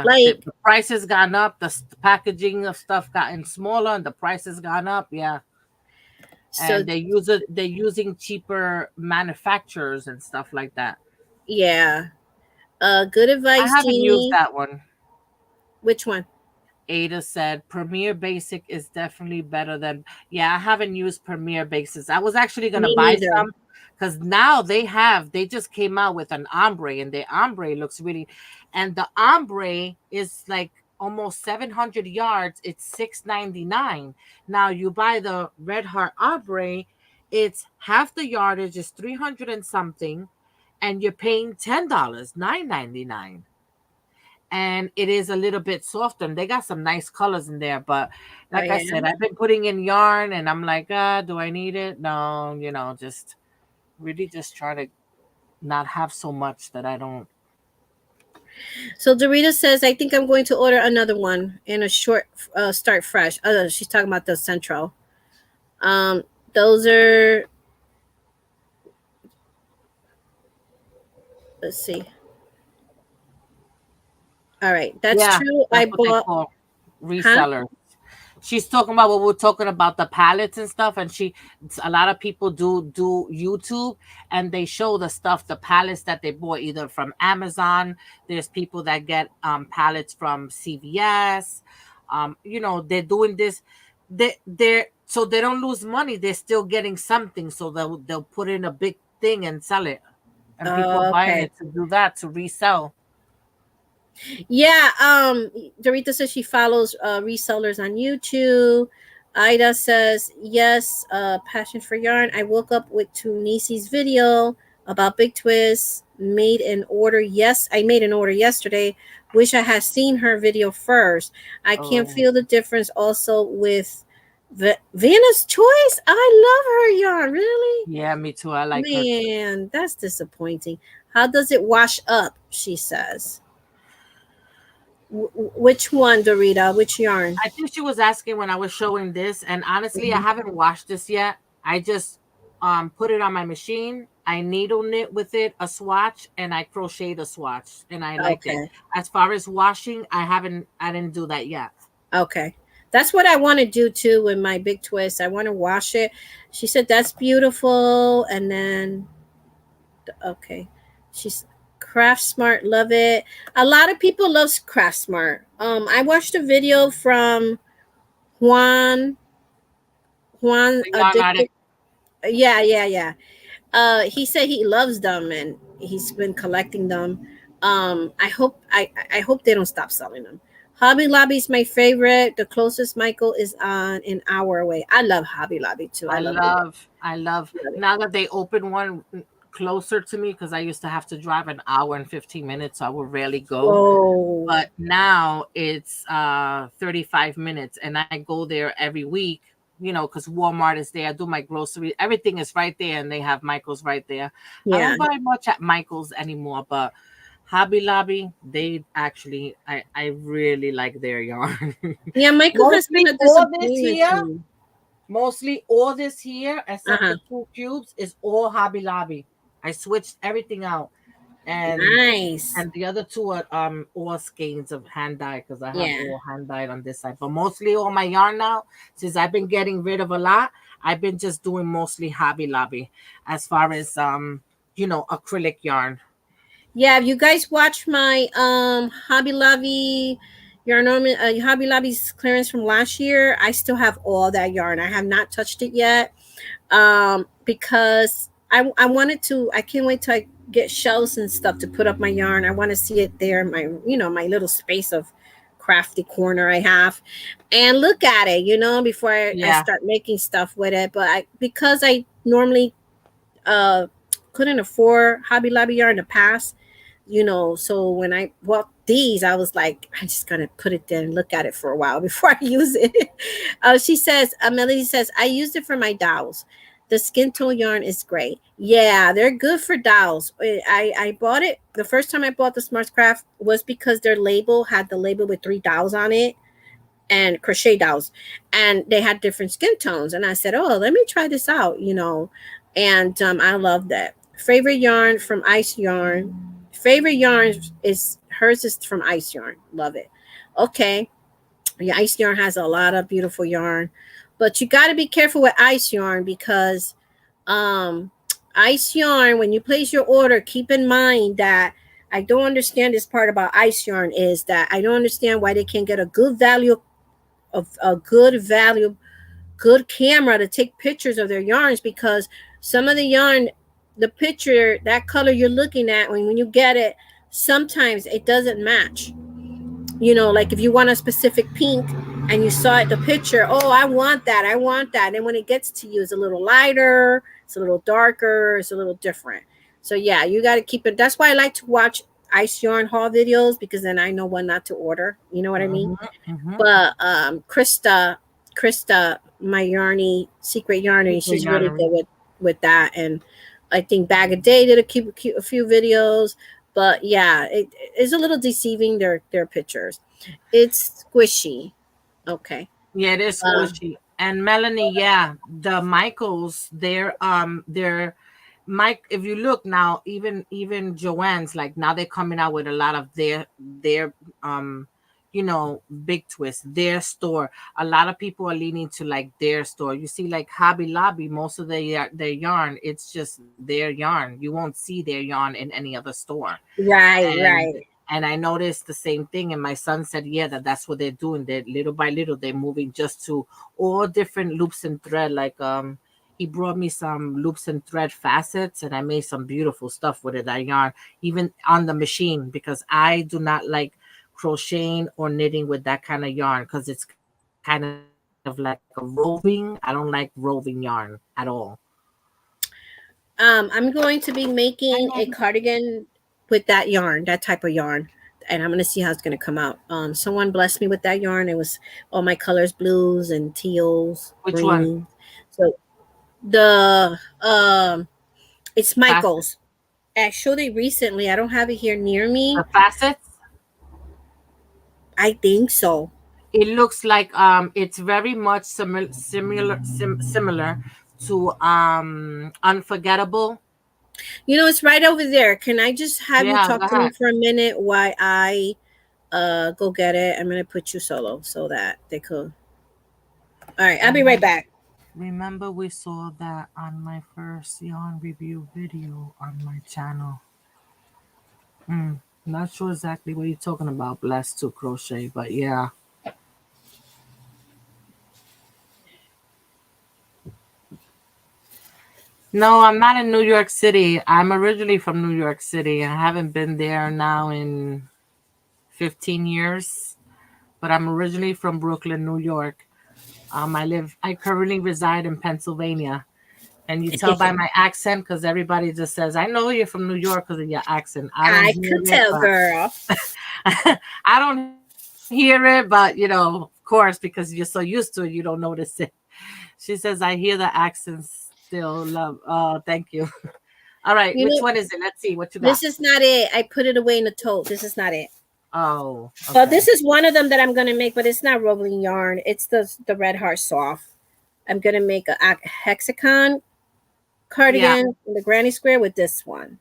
like The price has gone up. The packaging of stuff gotten smaller, and the price has gone up. Yeah, so and they're using cheaper manufacturers and stuff like that. yeah. Good I advice, haven't used Jeannie. that one. Which one? Ada said Premier Basic is definitely better than. Yeah, I haven't used Premier Basics. I was actually gonna Me buy neither. some because now they just came out with an ombre, and the ombre looks really, and the ombre is like almost 700 yards. It's 699. Now you buy the Red Heart ombre, it's half the yardage is 300 and something, and you're paying $10, 9.99, and it is a little bit softer. And they got some nice colors in there. But Oh like I yeah. said, I've been putting in yarn, and I'm like, do I need it? No, just really just try to not have so much that I don't. So Dorita says, I think I'm going to order another one in a short start fresh. She's talking about the Central. Um, those are, let's see. All right, that's Yeah, true. I that's what they bought, call huh? resellers. She's talking about what we're talking about, the palettes and stuff, and a lot of people do YouTube, and they show the stuff, the palettes that they bought either from Amazon. There's people that get palettes from CVS. They're doing this. They're so they don't lose money. They're still getting something, so they'll put in a big thing and sell it, and people are buying Okay. it to do that, to resell. Yeah. Dorita says she follows resellers on YouTube. Ida says, yes, passion for yarn. I woke up with Tunisi's video about Big Twist. Made an order. Yes, I made an order yesterday. Wish I had seen her video first. I can't Oh, feel the difference also with Vanna's Choice. I love her yarn. Really? yeah, me too. I like her too. Man, that's disappointing. How does it wash up? She says. Which one, Dorita? Which yarn? I think she was asking when I was showing this, and honestly, I Mhm. haven't washed this yet. I just put it on my machine. I needle knit with it a swatch, and I crocheted a swatch, and I liked it. Okay. As far as washing, I didn't do that yet. Okay. That's what I want to do too with my big twist. I want to wash it. She said that's beautiful. And then okay. She's Craft Smart, love it. A lot of people love Craft Smart. I watched a video from Juan Juan The yarn Addicted. artist. Yeah. He said he loves them and he's been collecting them. I hope they don't stop selling them. Hobby Lobby's my favorite. The closest Michael is on an hour away. I love Hobby Lobby too. I love it. I love Love it. now that they open one closer to me because I used to have to drive an hour and 15 minutes, so I would rarely go. Oh, But now it's 35 minutes and I go there every week, because Walmart is there. I do my grocery, everything is right there, and they have Michael's right there. I yeah. don't buy much at Michael's anymore, but Hobby Lobby, they actually I really like their yarn. Yeah, Michael has been mostly a all this disappointment to here me. Mostly all this here except Uh-huh. the two cubes is all Hobby Lobby. I switched everything out, and Nice. the other two are all skeins of hand dye because I have Yeah. all hand dyed on this side. But mostly all my yarn now, since I've been getting rid of a lot, I've been just doing mostly Hobby Lobby as far as acrylic yarn. Yeah, if you guys watch my Hobby Lobby Hobby Lobby's clearance from last year, I still have all that yarn. I have not touched it yet. Because I wanted to. I can't wait till I get shelves and stuff to put up my yarn. I want to see it there, my my little space of crafty corner I have, and look at it, before I Yeah, start making stuff with it. But because I normally uh couldn't afford Hobby Lobby yarn in the past, so when I bought these, I was like, I'm just gonna put it there and look at it for a while before I use it. She says, Melody says, I used it for my dowels. The skin tone yarn is great. Yeah, they're good for dowels. I bought it the first time I bought the Smartscraft was because their label had the label with 3 dowels on it and crochet dowels, and they had different skin tones. And I said, oh, let me try this out, and I love that. Favorite yarn from Ice Yarn. Favorite yarn is hers is from Ice Yarn. Love it. Okay. Yeah, Ice Yarn has a lot of beautiful yarn, but you got to be careful with Ice Yarn because um Ice Yarn, when you place your order, keep in mind that I don't understand this part about Ice Yarn is that I don't understand why they can't get a good value of a good camera to take pictures of their yarns, because some of the yarn, the picture, that color you're looking at when you get it, sometimes it doesn't match. Like if you want a specific pink and you saw it the picture, oh, I want that, and when it gets to you, it's a little lighter, it's a little darker, it's a little different. So yeah, you got to keep it. That's why I like to watch Ice Yarn haul videos, because then I know what not to order, you know what I mean. hmm hmm But Krista, my yarny secret yarny, secret she's really yarn. good with that. And I think Bag a Day did a few videos. But yeah, it is a little deceiving, their pictures. It's squishy. Okay. Yeah, it is Uh, squishy. And Melanie, yeah, the Michaels, they're Mike. If you look now, even Joanne's, like now they're coming out with a lot of their big twist, their store. A lot of people are leaning to like their store. You see, like Hobby Lobby, most of their yarn, it's just their yarn. You won't see their yarn in any other store. right, and right. and I noticed the same thing. And my son said, yeah, that's what they're doing. That little by little they're moving just to all different loops and thread. Like he brought me some loops and thread facets, and I made some beautiful stuff with it. That yarn, even on the machine, because I do not like crocheting or knitting with that kind of yarn because it's kind of sticky. of like a roving. I don't like roving yarn at all. I'm going to be making a cardigan with that yarn, that type of yarn. And I'm going to see how it's going to come out. Someone blessed me with that yarn. It was all my colors, blues and teals, Which one? green. So the it's Facet. Michael's. Actually, recently, I don't have it here near The me. facets. I think so. It looks like it's very much similar to Unforgettable. You know, it's right over there. Can I just have you Yeah, talk go to me ahead. for a minute while I go get it? I'm gonna put you solo so that they could. All right, I'll be right back. Remember we saw that on my first yarn review video on my channel. Not sure exactly what you're talking about, Blessed to Crochet, but yeah. No, I'm not in New York City. I'm originally from New York City. I haven't been there now in 15 years, but I'm originally from Brooklyn, New York. I currently reside in Pennsylvania. And you tell by my accent because everybody just says, I know you're from New York because of your accent. I don't I hear could it, tell, but girl. I don't hear it, but of course, because you're so used to it, you don't notice it. She says, I hear the accents still. Love. Thank you. All right. You Which know, one is it? Let's see what you got. this is not it. I put it away in the tote. This is not it. Oh, Well, okay. this is one of them that I'm gonna make, but it's not rolling yarn. It's the Red Heart Soft. I'm gonna make a hexagon Yeah, cardigan in the granny square with this one.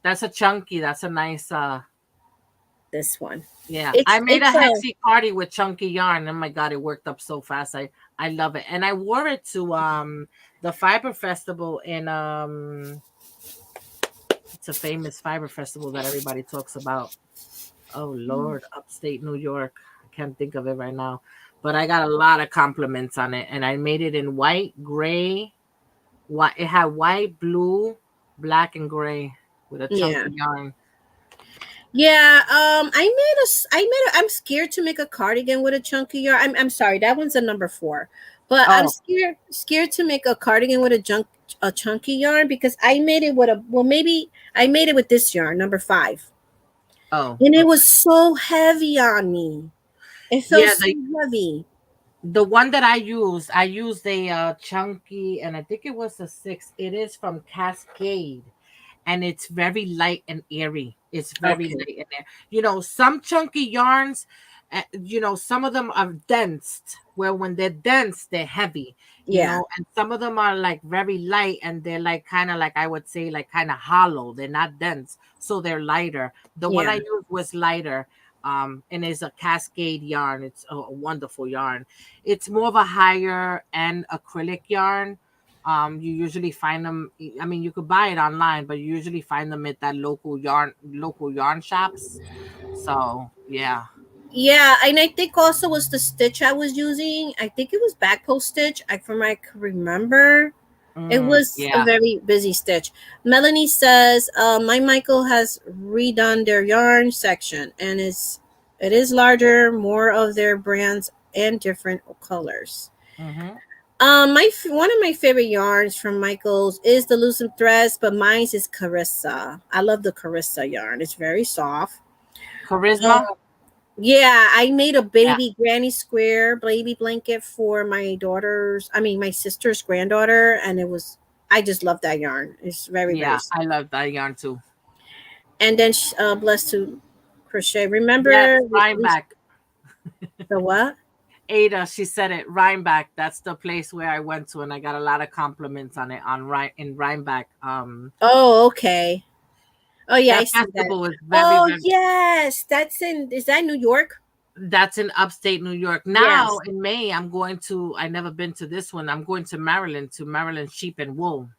that's a chunky. That's a nice. This one. Yeah, I It's made a it's a hexi cardi with chunky yarn. Oh my god, it worked up so fast. I love it, and I wore it to the Fiber Festival in it's a famous Fiber Festival that everybody talks about. Oh Lord, upstate New York. I can't think of it right now, but I got a lot of compliments on it, and I made it in white, gray. What it had white, blue, black, and gray with a yeah. chunky yarn. Yeah, I'm scared to make a cardigan with a chunky yarn. I'm sorry, that one's a number 4. But I'm Oh, scared to make a cardigan with a chunky yarn because I made it with a well maybe I made it with this yarn, number 5. oh, And it okay. was so heavy on me. It felt Yeah, so heavy. the one that I used a chunky, and I think it was a 6. It is from Cascade, and it's very light and airy. It's very Okay. light and airy. Some chunky yarns, some of them are dense, where when they're dense, they're heavy, Yeah. and some of them are like very light and they're like kind of like I would say like kind of hollow. They're not dense, so they're lighter. The one Yeah. I used was lighter. And it's a Cascade yarn. It's a wonderful yarn. It's more of a higher end acrylic yarn. You usually find them. I mean, you could buy it online, but you usually find them at that local yarn shops. So yeah. Yeah, and I think also was the stitch I was using. I think it was back post stitch. From I can remember. It was a Yeah. very busy stitch. Melanie says, "My Michael has redone their yarn section, and it is larger, more of their brands and different colors." Mm-hmm. One of my favorite yarns from Michaels is the Loosen Threads, but mine's is Carissa. I love the Carissa yarn. It's very soft. Charisma. Yeah, I made a Yeah. baby granny square baby blanket for my sister's granddaughter, and I just love that yarn. It's very, very Yeah. soft. I love that yarn too. And then, blessed to crochet. Yes. Remember Rhinebeck. the what? Ada, she said it. Rhinebeck. That's the place where I went to, and I got a lot of compliments on it in Rhinebeck. Oh, okay. Oh, yeah, I That see that. festival is very, Oh, very. yes, is that New York? That's in upstate New York. Now Yes. in May, I never been to this one. I'm going to Maryland Sheep and Wool.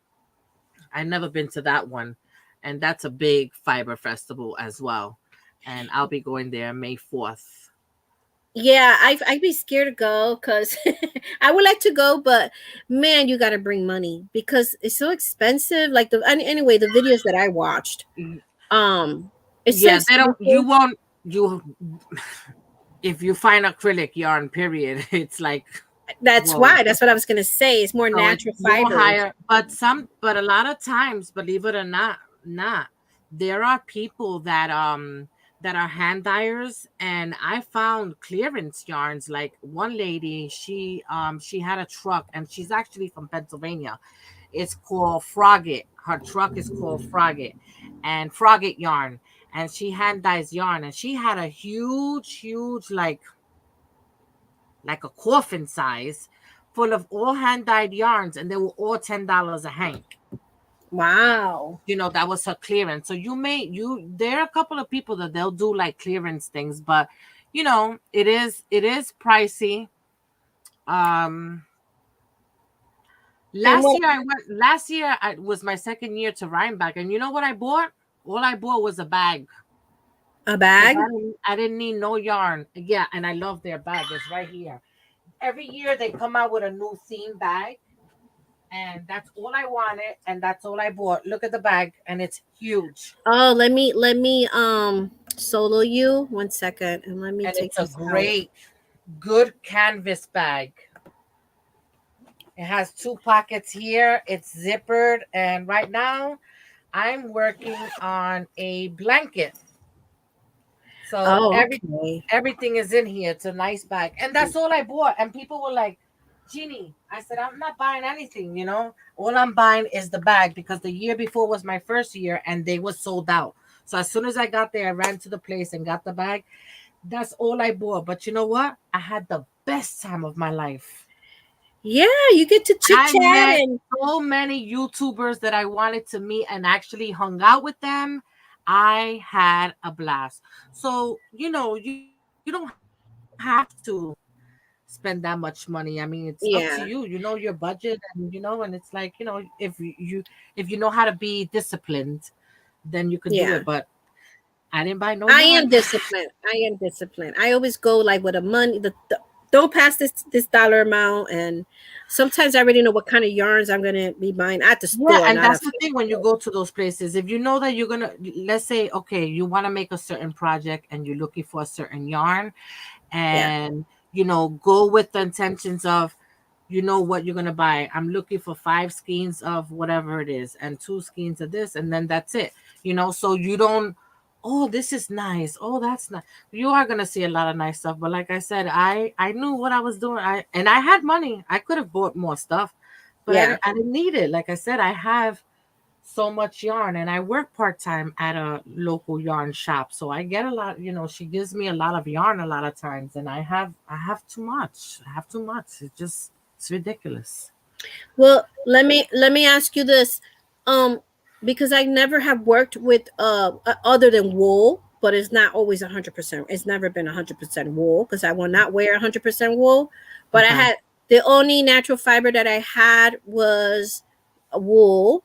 I never been to that one. And that's a big fiber festival as well. And I'll be going there May 4th. Yeah, I'd be scared to go because I would like to go, but man, you got to bring money because it's so expensive. Like anyway, the videos that I watched, um, it's so Yeah, they don't, you expensive. won't, you, if you find acrylic yarn, period, it's like That's Whoa. why. That's what I was gonna say. It's more So it's natural more fibers. higher, but a lot of times, believe it or not, there are people that are hand dyers, and I found clearance yarns. Like one lady, she had a truck, and she's actually from Pennsylvania. It's called Frogget. Her truck is called Frogget, and Frogget yarn, and she hand dyes yarn, and she had a huge like a coffin size, full of all hand dyed yarns, and they were all $10 a hank. Wow. You know, that was her clearance. So there are a couple of people that they'll do like clearance things, but you know, it is pricey. Um, And what last year I was my second year to Rhinebeck, and you know what I bought? All I bought was a bag. a Because bag? I didn't need no yarn. Yeah, and I love their bag. It's right here. Every year they come out with a new theme bag, and that's all I wanted, and that's all I bought. Look at the bag, and it's huge, Oh, let me solo you 1 second and let me and take it's a this out. great, good canvas bag. It has two pockets here. It's zippered, and right now I'm working on a blanket. So Oh, okay. everything is in here. It's a nice bag, and that's all I bought. And people were like, "Jeannie," I said, "I'm not buying anything. You know, all I'm buying is the bag because the year before was my first year, and they were sold out. So as soon as I got there, I ran to the place and got the bag. That's all I bought. But you know what? I had the best time of my life. Yeah, you get to chit I chat met and so many YouTubers that I wanted to meet and actually hung out with them. I had a blast. So, you don't have to spend that much money. I mean, it's up to you. You know your yeah, budget, and and it's like, if you know how to be disciplined, then you could do it. But yeah. I didn't buy no I yarn. am disciplined. I am disciplined. I always go like with a money the don't pass this dollar amount, and sometimes I already know what kind of yarns I'm gonna be buying at the Yeah, store, and not that's a the thing when you go to those places. If you know that you're gonna, let's say, okay, you want to make a certain project and you're looking for a certain yarn, yeah, and go with the intentions of what you're gonna buy. I'm looking for 5 skeins of whatever it is and 2 skeins of this, and then that's it. So you don't, oh, this is nice, oh, that's nice. You are gonna see a lot of nice stuff, but like I said, I knew what I was doing. I had money. I could have bought more stuff, but yeah. I didn't need it. Like I said, I have so much yarn, and I work part-time at a local yarn shop, so I get a lot. She gives me a lot of yarn a lot of times, and I have too much. I have too much. It's ridiculous. Well, let me ask you this, um, because I never have worked with other than wool, but it's not always 100%. It's never been 100% wool because I will not wear 100% wool. But I Okay. had the only natural fiber that I had was a wool,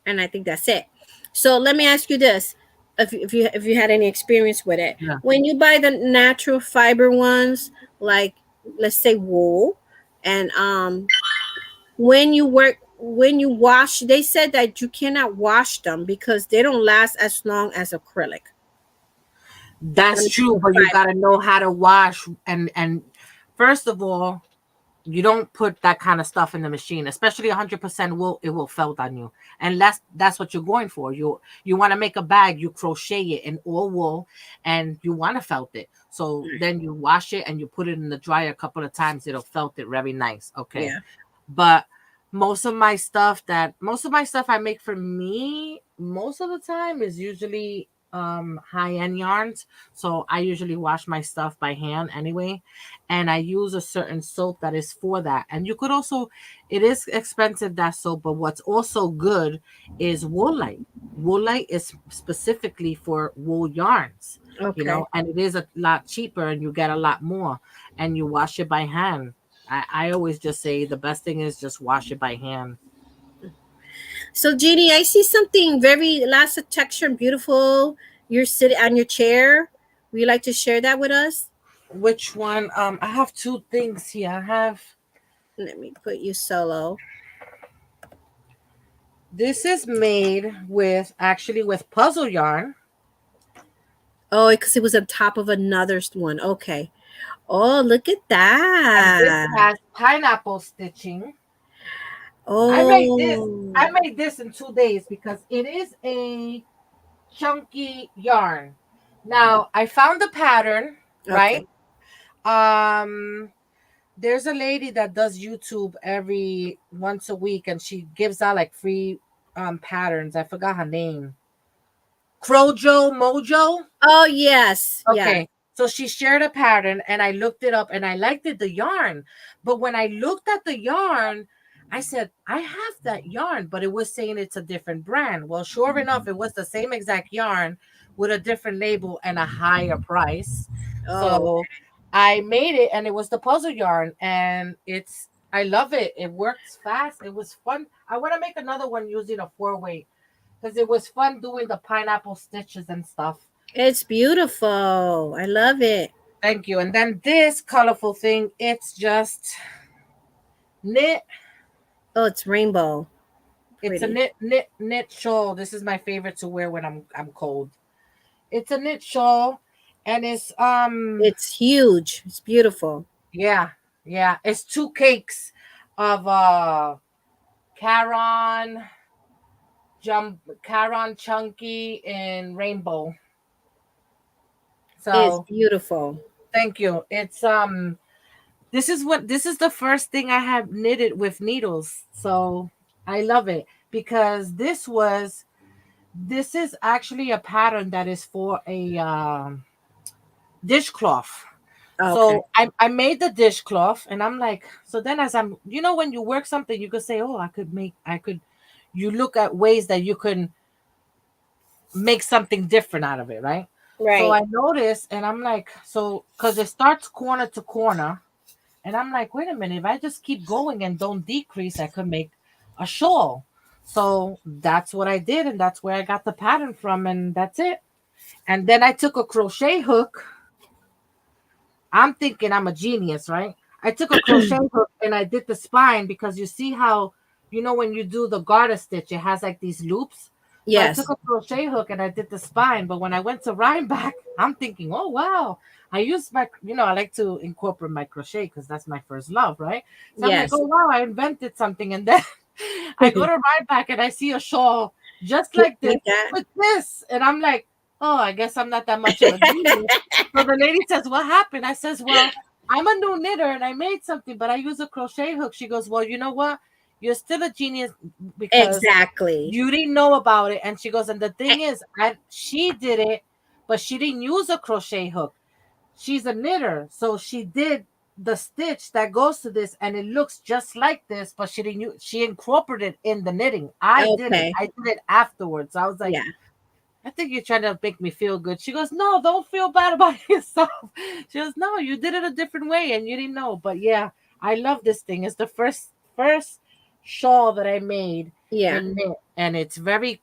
and I think that's it. So let me ask you this: if you had any experience with it, Yeah. when you buy the natural fiber ones, like let's say wool, and when you wash, they said that you cannot wash them because they don't last as long as acrylic. That's true, Natural but you got fiber. to know how to wash, and first of all, you don't put that kind of stuff in the machine, especially 100% wool. It will felt on you, and that's what you're going for. You want to make a bag, you crochet it in all wool, and you want to felt it. So then you wash it and you put it in the dryer a couple of times. It'll felt it very nice. Okay, Yeah. but most of my stuff I make for me most of the time is usually high-end yarns. So I usually wash my stuff by hand anyway, and I use a certain soap that is for that. And you could also, it is expensive, that soap, but what's also good is Woolite is specifically for wool yarns, Okay. and it is a lot cheaper, and you get a lot more, and you wash it by hand. I always just say the best thing is just wash it by hand. So Jeannie, I see something very lots of texture and beautiful. You're sitting on your chair. Would you like to share that with us? Which one? I have two things here. I have, Let me put you solo. this is made with puzzle yarn. Oh, because it was on top of another one. Okay. Oh, look at And this that. has pineapple stitching. I made this. Oh, I made this in 2 days because it is a chunky yarn. Now I found the pattern, okay. right? Um, there's a lady that does YouTube every once a week, and she gives out like free patterns. I forgot her name. Crojo Mojo. Oh, yes. Yeah. Okay. So she shared a pattern and I looked it up and I liked it, the yarn. But when I looked at the yarn, I said, I have that yarn, but it was saying it's a different brand. Well, sure enough, it was the same exact yarn with a different label and a higher price. Oh, So I made it and it was the puzzle yarn and I love it. It works fast. It was fun. I want to make another one using a 4-weight because it was fun doing the pineapple stitches and stuff. it's beautiful. I love it. Thank you. And then this colorful thing, it's just knit. Oh, it's rainbow. It's a Pretty. knit shawl. This is my favorite to wear when I'm cold. It's a knit shawl, and It's huge. It's beautiful. yeah, yeah. It's 2 cakes of Caron Caron chunky and rainbow. It's So beautiful. thank you. This is the first thing I have knitted with needles. So I love it because this is actually a pattern that is for a dishcloth. Okay. So I made the dishcloth and I'm like, so then as I'm, when you work something, you could say, oh, you look at ways that you can make something different out of it, right? So Right. I noticed and I'm like, so because it starts corner to corner. And I'm like, wait a minute, if I just keep going and don't decrease, I could make a shawl. So that's what I did, and that's where I got the pattern from, and that's it. And then I took a crochet hook. I'm thinking I'm a genius, right? I took a crochet hook and I did the spine because you see how, when you do the garter stitch, it has like these loops. So I took Yes. a crochet hook and I did the spine. But when I went to Rhineback, I'm thinking, oh, wow. I used I like to incorporate my crochet because that's my first love, right? So I'm like, Yes. oh, wow, I invented something. And then I go to Rhineback and I see a shawl just Just like this like that. with this. And I'm like, oh, I guess I'm not that much of a genius. So the lady says, what happened? I says, well, I'm a new knitter and I made something, but I use a crochet hook. She goes, well, you know what? You're still a genius because Exactly. you didn't know about it. And she goes, and the Eh, thing is, she did it, but she didn't use a crochet hook. She's a knitter. So she did the stitch that goes to this and it looks just like this, but she didn't she incorporated it in the knitting. I did it. Okay. I did it afterwards. I was like, Yeah. I think you're trying to make me feel good. She goes, no, don't feel bad about yourself. She goes, no, you did it a different way and you didn't know. But yeah, I love this thing. It's the first shawl that I made Yeah. in knit, and it's very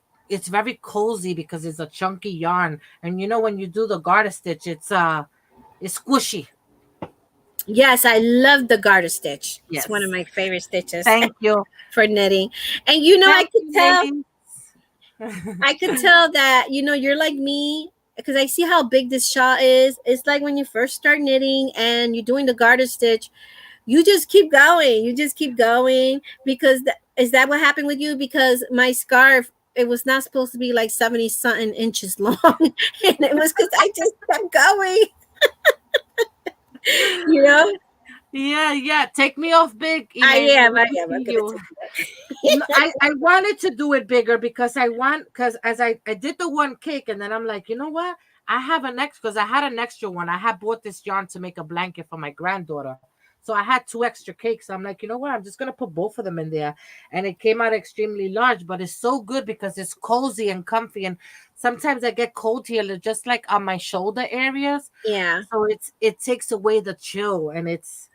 cozy because it's a chunky yarn. And when you do the garter stitch, it's squishy. Yes, I love the garter stitch. It's one of Yes. my favorite stitches Thank you. for knitting. And I Thank could you, tell, ladies. that you're like me because I see how big this shawl is. It's like when you first start knitting and you're doing the garter stitch, you just keep going. You just keep going because is that what happened with you? Because my scarf, it was not supposed to be like 70 something inches long, and it was because I just kept going. You know, Yeah, yeah. Take me off big, I Ine, so am. we I can am. I'm see gonna you. take that. I wanted to do it bigger because because as I did the one cake and then I'm like, you know what? I have an extra because I had an extra one. I had bought this yarn to make a blanket for my granddaughter. So I had 2 extra cakes. I'm like, you know what? I'm just gonna put both of them in there. And it came out extremely large, but it's so good because it's cozy and comfy. And sometimes I get cold here, just like on my shoulder areas. Yeah. So it takes away the chill and it's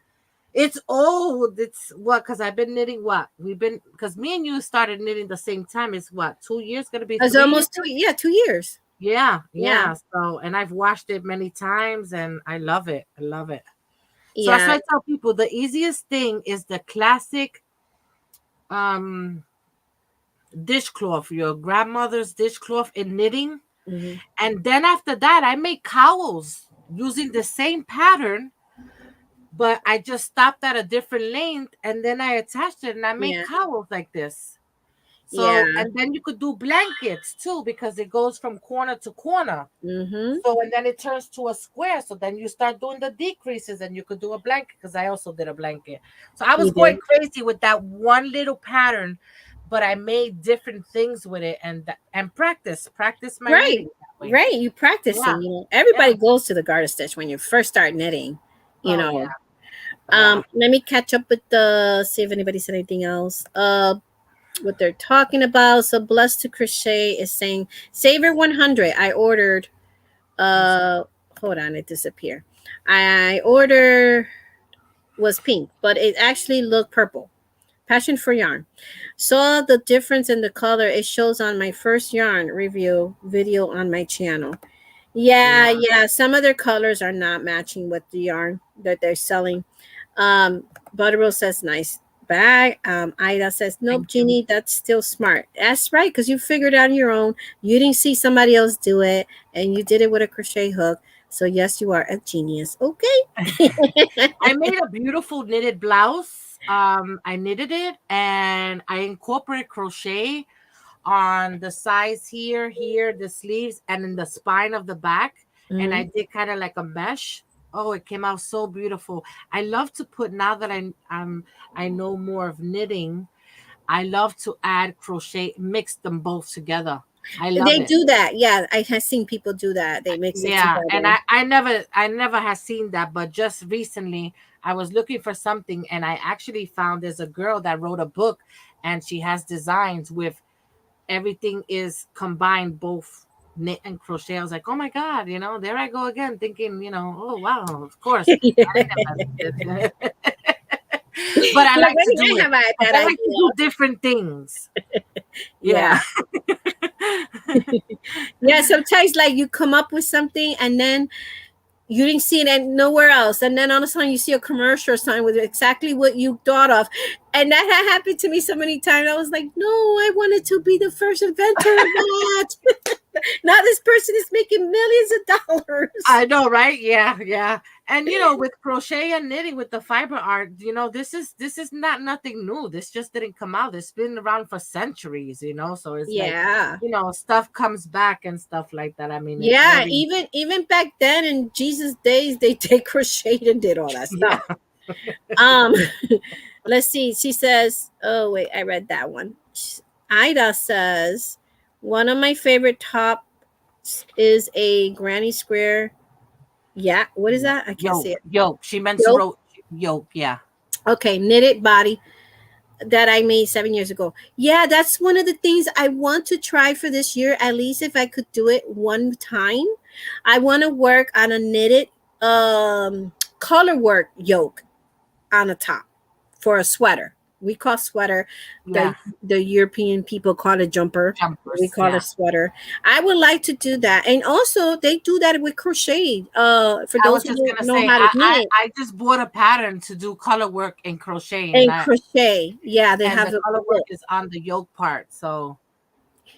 old. It's what? Because I've been knitting what? Because me and you started knitting the same time. It's what? 2 years? Going to be It's 3 years? almost 2. Yeah, 2 years. Yeah, Yeah. yeah. So, and I've washed it many times and I love it. I love it. So that's Yeah. why I tell people the easiest thing is the classic um dishcloth, your grandmother's dishcloth in knitting. Mhm. And then after that, I make cowls using the same pattern. but I just stopped at a different length and then I attached it and I made Yeah. cowls like this. Yeah. So, and then you could do blankets too because it goes from corner to corner. Mm-hmm. So, and then it turns to a square. So then you start doing the decreases and you could do a blanket because I also did a blanket. So I was You going did. crazy with that one little pattern, but I made different things with it and practice my Right. knitting that way. Right. You Yeah. practicing, Yeah. everybody goes to the garter stitch when you first start knitting, you Oh yeah. know. Yeah. Let me catch up with see if anybody said anything else. What they're talking about. So Blessed to Crochet is saying Saver 100. I ordered hold on, it disappeared. I order was pink, but it actually looked purple. Passion for yarn. Saw the difference in the color. It shows on my first yarn review video on my channel. Yeah, Yeah. yeah. Some of their colors are not matching with the yarn that they're selling. Butterbill says nice bag. Ida says nope, Thank you. Jeannie, that's still smart. That's right, because you figured out on your own. You didn't see somebody else do it, and you did it with a crochet hook. So yes, you are a genius. Okay. I made a beautiful knitted blouse. I knitted it and I incorporated crochet on the sides here, the sleeves, and in the spine of the back. And I Mhm. did kind of like a mesh. Oh, it came out so beautiful. I love to put now that I know more of knitting. I love to add crochet, mix them both together. I love They it. do that. Yeah, I have seen people do that. They mix it Yeah, and together. I never had seen that, but just recently I was looking for something and I actually found there's a girl that wrote a book and she has designs with everything is combined, both knit and crochet. I was like, oh my god, there I go again thinking, oh wow, of course. I never did. But I Like, like where to did do I it. have I Like, that I like to idea? do different things. Yeah. Yeah. Yeah, sometimes like you come up with something and then you didn't see it and nowhere else. And then all of a sudden you see a commercial or something with exactly what you thought of. And that had happened to me so many times. I was like, no, I wanted to be the first inventor of that. Now this person is making millions of dollars. I know, right? Yeah, yeah. And with crochet and knitting with the fiber art, this is not nothing new. This just didn't come out. It's been around for centuries. So it's like, Yeah. stuff comes back and stuff like that. I mean, it's Yeah, very even back then in Jesus' days, they crocheted and did all that yeah. stuff. Um, let's see. She says, "Oh wait, I read that one." Ida says, "One of my favorite tops is a granny square." Yeah, what is that? I can't see Yoke, it. yoke. She meant to Yoke. wrote yoke, yeah. Okay, knitted body that I made 7 years ago. Yeah, that's one of the things I want to try for this year. At least if I could do it one time, I want to work on a knitted color work yoke on the top for a sweater. We call sweater the Yeah. the European people call it jumper. We Jumpers, call it yeah. sweater. I would like to do that, and also they do that with crochet. For I those was who just don't gonna know say how to I knit I just bought a pattern to do color work in crochet and and I crochet, yeah, they and have the a color work book. is on the yoke part. So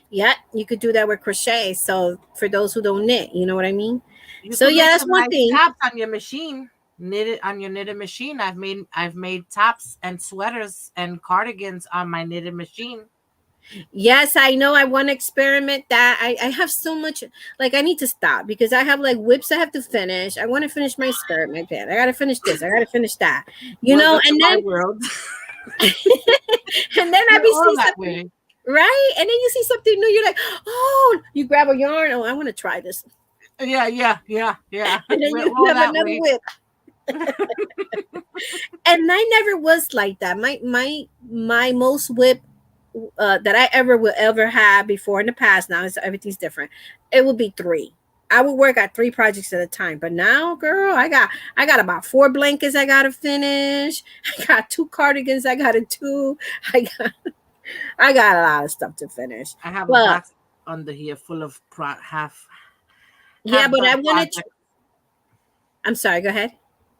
Yeah, you could do that with crochet. So for those who don't knit, you know what I mean. you So could yeah, make that's some one nice thing. tops on your machine. Knit it on your knitted machine. I've made tops and sweaters and cardigans on my knitted machine. Yes, I know. I want to experiment that. I have so much, like, I need to stop because I have like whips I have to finish. I want to finish my skirt, my pant. I got to finish this. I got to finish that, Welcome to and my then, world. and then I We're be all seeing that something, way. right? And then you see something new. You're like, oh, you grab a yarn. Oh, I want to try this. Yeah, yeah, yeah, yeah. And then We're you all have that another way. whip. And I never was like that. My most whip that I ever will ever have before in the past. Now it's everything's different. It would be three. I would work at three projects at a time. But now, girl, I got about four blankets I gotta finish. I got two cardigans I gotta do. I got I got a lot of stuff to finish. I have a But box under here full of yeah, half but I done wanted to, projects. I'm sorry, go ahead.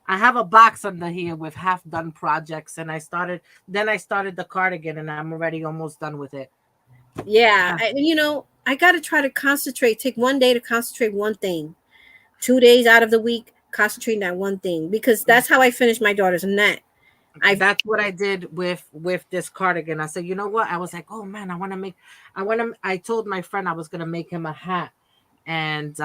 I have a box under here with half done projects, and I started the cardigan, and I'm already almost done with it. Yeah, Yeah. I gotta try to concentrate, take one day to concentrate one thing. 2 days out of the week concentrating on one thing, because that's how I finished my daughter's net. That's what I did with this cardigan. I said, you know what? I was like, oh man, I told my friend I was gonna make him a hat and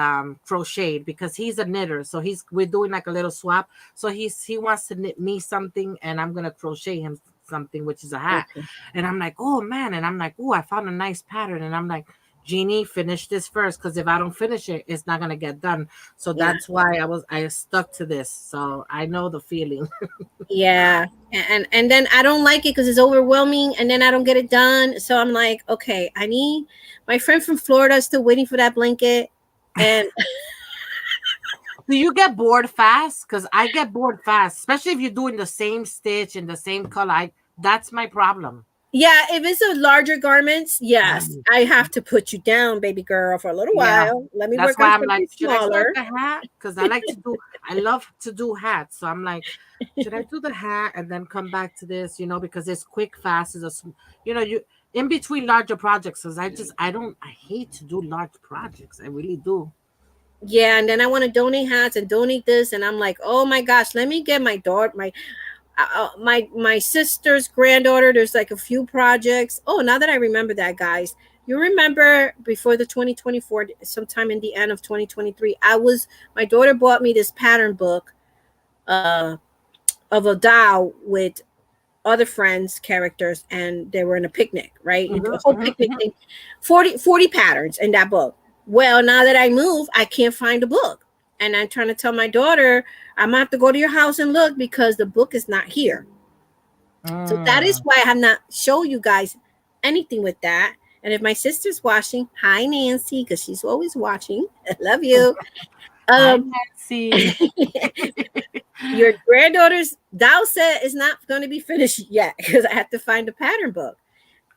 crocheted, because he's a knitter. So we're doing like a little swap. So he wants to knit me something and I'm gonna crochet him something, which is a hat. Okay. And I'm like, oh man, and I'm like, oh, I found a nice pattern. And I'm like, Jeannie, finish this first, because if I don't finish it, it's not gonna get done. So Yeah. that's why I stuck to this. So I know the feeling. Yeah. And then I don't like it because it's overwhelming, and then I don't get it done. So I'm like, okay, I need my friend from Florida is still waiting for that blanket. And Do you get bored fast? Because I get bored fast, especially if you're doing the same stitch in the same color. That's my problem. yeah, if it's a larger garments, yes, I have to put you down, baby girl, for a little Yeah. while. Let me That's work why on I'm something like, should I start smaller. the hat? Because I love to do hats. So I'm like, should I do the hat and then come back to this? Because it's quick, fast. You in between larger projects. Because I hate to do large projects. I really do. Yeah, and then I want to donate hats and donate this, and I'm like, oh my gosh, let me get my daughter, my sister's granddaughter. There's like a few projects. Oh, now that I remember that, guys, you remember before the 2024, sometime in the end of 2023, my daughter bought me this pattern book uh of a doll with other friends characters, and they were in a picnic, right? You do a whole picnic thing. 40 patterns in that book. Well, now that I move, I can't find the book, and I'm trying to tell my daughter, I'm gonna have to go to your house and look, because the book is not here. So that is Mm. why I have not show you guys anything with that. And if my sister's watching, hi Nancy, because she's always watching. I love you. Hi, um Nancy. your granddaughter's doll set is not going to be finished yet, because I have to find the pattern book.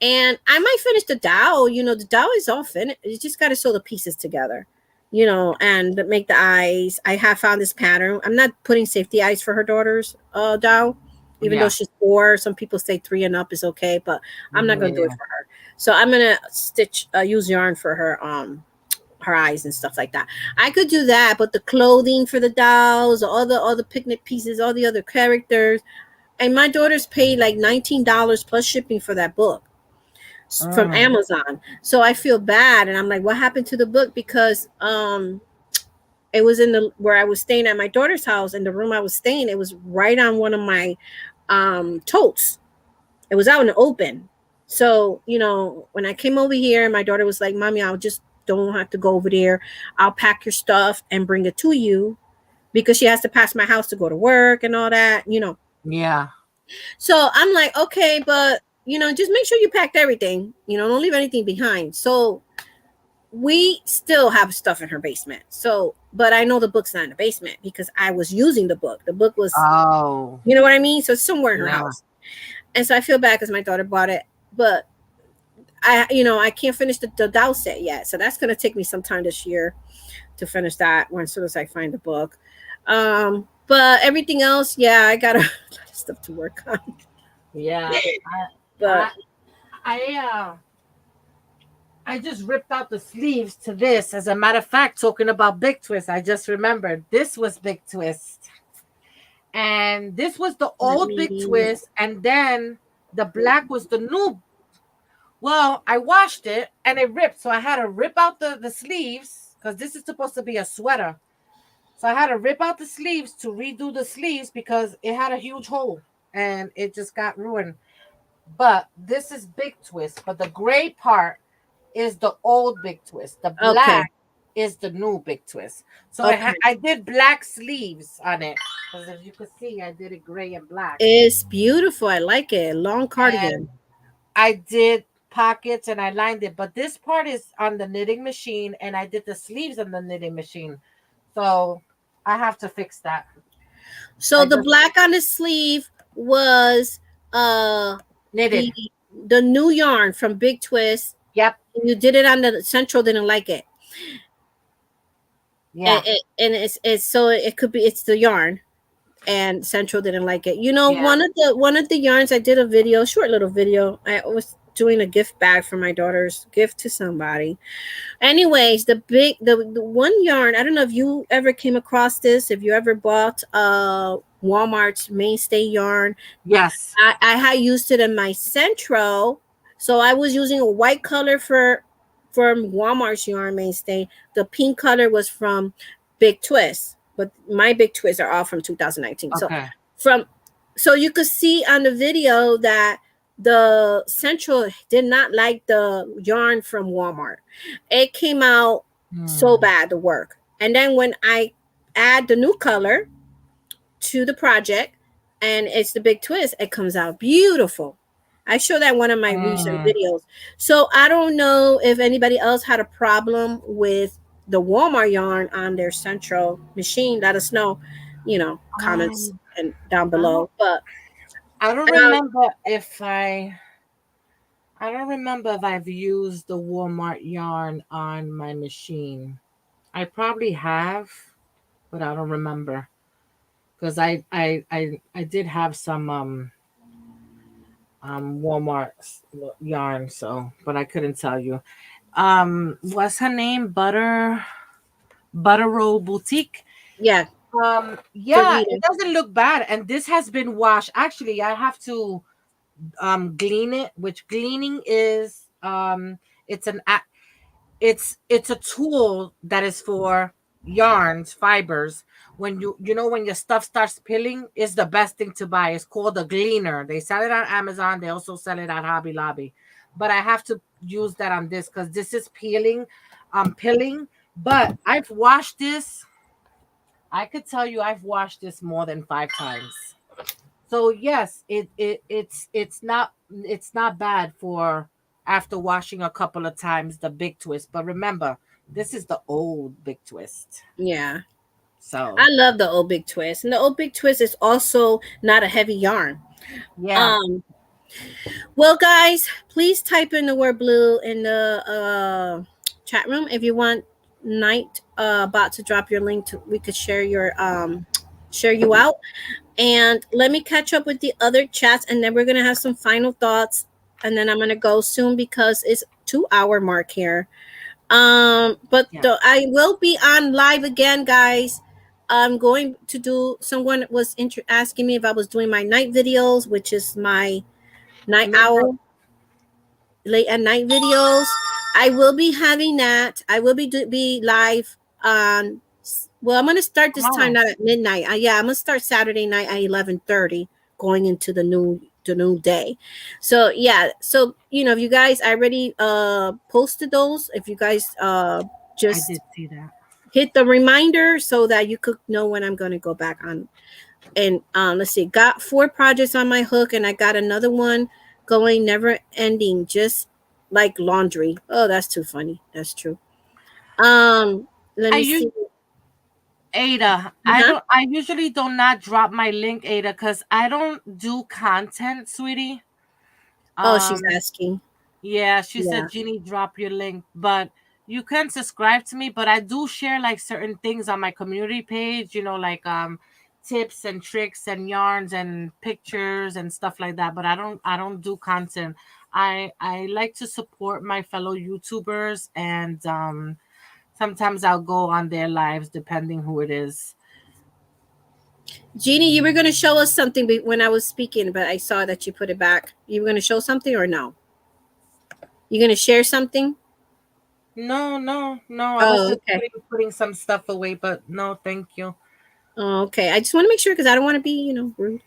And I might finish the dowel. The dowel is all finished. You just got to sew the pieces together, and make the eyes. I have found this pattern. I'm not putting safety eyes for her daughter's dowel, even though Yeah. she's 4. Some people say 3 and up is okay, but I'm not going to do it Yeah. for her. So I'm going to use yarn for her eyes and stuff like that. I could do that, but the clothing for the dolls, all the picnic pieces, all the other characters, and my daughter's paid like $19 plus shipping for that book from Mm. Amazon. So I feel bad, and I'm like, what happened to the book? Because it was in the where I was staying at my daughter's house, in the room I was staying, it was right on one of my totes. It was out in the open. So, when I came over here, my daughter was like, Mommy, I'll just don't have to go over there. I'll pack your stuff and bring it to you, because she has to pass my house to go to work and all that. Yeah. So I'm like, okay, but just make sure you packed everything. Don't leave anything behind. So we still have stuff in her basement. So, but I know the book's not in the basement because I was using the book. The book was, Oh. you know what I mean? So it's somewhere in her Yeah. house. And so I feel bad because my daughter bought it, but I can't finish the doll set yet. So that's going to take me some time this year to finish that as soon as I find the book. But everything else, yeah, I got a lot of stuff to work on. Yeah. But I just ripped out the sleeves to this. As a matter of fact, talking about Big Twist, I just remembered this was Big Twist. And this was the old Big Twist. And then the black was the new. Well, I washed it and it ripped. So I had to rip out the sleeves, because this is supposed to be a sweater. So I had to rip out the sleeves to redo the sleeves because it had a huge hole and it just got ruined. But this is Big Twist. But the gray part is the old Big Twist. The black is the new Big Twist. So I did black sleeves on it. Because as you can see, I did it gray and black. it's beautiful. I like it. Long cardigan. And I did pockets and I lined it. But this part is on the knitting machine. And I did the sleeves on the knitting machine. So I have to fix that. So the black on the sleeve was knitted. The new yarn from Big Twist. Yep. You did it on the Central, didn't like it. Yeah. And it's so it could be it's the yarn, and Central didn't like it. Yeah. One of the yarns I did a video, short little video. I was doing a gift bag for my daughter's gift to somebody. Anyways, the one yarn, I don't know if you ever came across this, if you ever bought Walmart's mainstay yarn. Yes. I had used it in my Centro. So I was using a white color for from Walmart's yarn mainstay. The pink color was from Big Twist, but my Big Twists are all from 2019. So Okay. from so you could see on the video that the Central did not like the yarn from Walmart. It came out so Hmm. bad, the work. And then when I add the new color to the project and it's the Big Twist, it comes out beautiful. I show that in one of my recent Hmm. videos. So I don't know if anybody else had a problem with the Walmart yarn on their Central machine. Let us know, comments Um, and down I don't. below. But I don't um, remember if I. I don't remember if I've used the Walmart yarn on my machine. I probably have, but I don't remember because I did have some Walmart yarn, so but I couldn't tell you. What's her name? Butter Boutique. yeah, Yeah, it Dorita. doesn't look bad, and this has been washed. Actually, I have to glean it, which gleaning is it's an it's a tool that is for yarns, fibers. When when your stuff starts peeling, is the best thing to buy. It's called a gleaner. They sell it on Amazon. They also sell it at Hobby Lobby. But I have to use that on this because this is peeling. But I've washed this. I could tell you I've washed this more than 5 times. So yes, it's not bad for after washing a couple of times the big twist. But remember, this is the old big twist. Yeah. So I love the old Big Twist. And the old Big Twist is also not a heavy yarn. yeah, Um, well, guys, please type in the word blue in the chat room if you want Night about to drop your link to we could share you out. And let me catch up with the other chats and then we're gonna have some final thoughts and then I'm gonna go soon because it's 2 hour mark here. But yeah. I will be on live again, guys. I'm going to do. Someone was asking me if I was doing my night videos, which is my night Midnight. owl late at night videos. I will be having that. I will be live on. Well, I'm gonna start this time Tomorrow. not at midnight. Yeah, I'm gonna start Saturday night at 11:30, going into the new day. So yeah, so if you guys, I already posted those. If you guys I just did see that. hit the reminder so that you could know when I'm gonna go back on. And let's see, got 4 projects on my hook, and I got another one going, never ending, just like laundry. Oh, that's too funny. That's true. Let I me use see. Ada. Uh-huh. I usually do not drop my link, Ada, because I don't do content, sweetie. Oh, she's Um, asking. Yeah, she Yeah. said, Jeannie, drop your link. But you can subscribe to me, but I do share like certain things on my community page, like tips and tricks and yarns and pictures and stuff like that. But I don't do content. I like to support my fellow YouTubers and sometimes I'll go on their lives depending who it is. Jeannie, you were going to show us something when I was speaking, but I saw that you put it back. You were going to show something or no? You going to share something? No, no, no. I was Oh, just okay. putting some stuff away, but no, thank you. Oh, okay. I just want to make sure because I don't want to be, rude.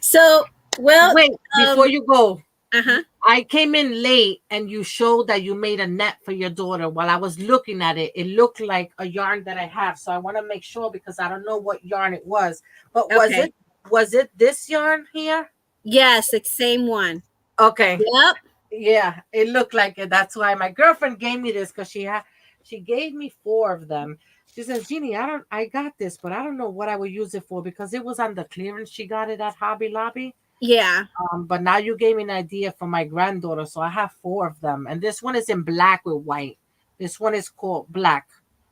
So, well, Wait, before um, you go, uh-huh. I came in late and you showed that you made a net for your daughter. While I was looking at it, it looked like a yarn that I have. So I want to make sure because I don't know what yarn it was. But was Okay. it was it this yarn here? Yes, it's same one. Okay. Yep. Yeah, it looked like it. That's why my girlfriend gave me this because she gave me 4 of them. She says, Jeannie, I got this, but I don't know what I would use it for because it was on the clearance. She got it at Hobby Lobby. Yeah. But now you gave me an idea for my granddaughter, so I have 4 of them, and this one is in black with white. This one is called black,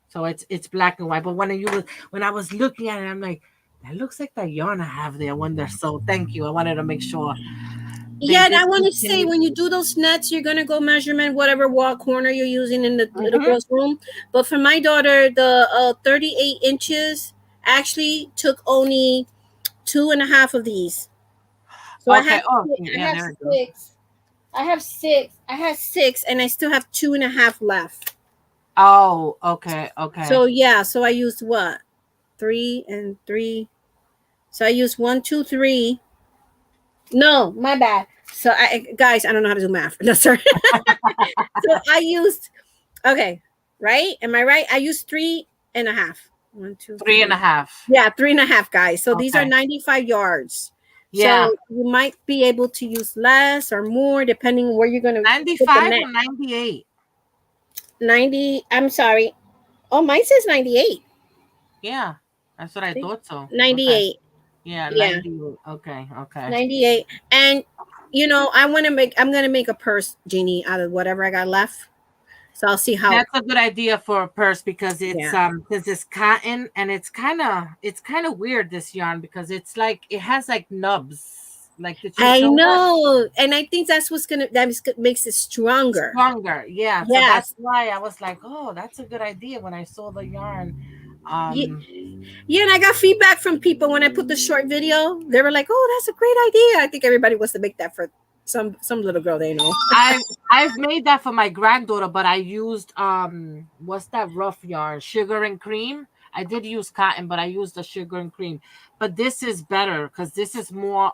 so it's black and white. But when I was looking at it, I'm like, that looks like the yarn I have there. I wonder. So thank you. I wanted to make sure. they Yeah, and I want to say, discontinued. when you do those nets, you're gonna go measurement whatever wall corner you're using in the little Mhm. girl's room. But for my daughter, the 38 inches actually took only two and a half of these. So Okay. Oh, I yeah, have there we go. six. I have six. I have six, and I still have two and a half left. Oh, okay, So okay. yeah, so I used what, three and three. So I used one, two, three. No, my bad. So guys, I don't know how to do math. No, sorry. So I used, okay, right? Am I right? I used three and a half. One, two, Three and a three. half. Yeah, three and a half, guys. So these are Okay. 95 yards. Yeah. So you might be able to use less or more depending on where you're going to put the 95 net. or 98? 90, I'm sorry. Oh, mine says 98. Yeah. That's what I See? thought so. Okay. 98. Yeah, Yeah, 98. Okay, okay. 98. And I'm going to make a purse, Jeannie, out of whatever I got left. So I'll see how, That's a good idea for a purse because yeah. it's cotton and it's kind of weird, this yarn, because it's like it has like nubs. Like, did you I know that? know. And I think that's makes it stronger. Stronger. Yeah. So that's Yes. why I was like, oh, that's a good idea when I saw the yarn. Ye- Um Yeah, and I got feedback from people when I put the short video. They were like, "Oh, that's a great idea." I think everybody wants to make that for some little girl they know. I've made that for my granddaughter, but I used what's that rough yarn? Sugar and cream. I did use cotton, but I used the sugar and cream. But this is better because this is more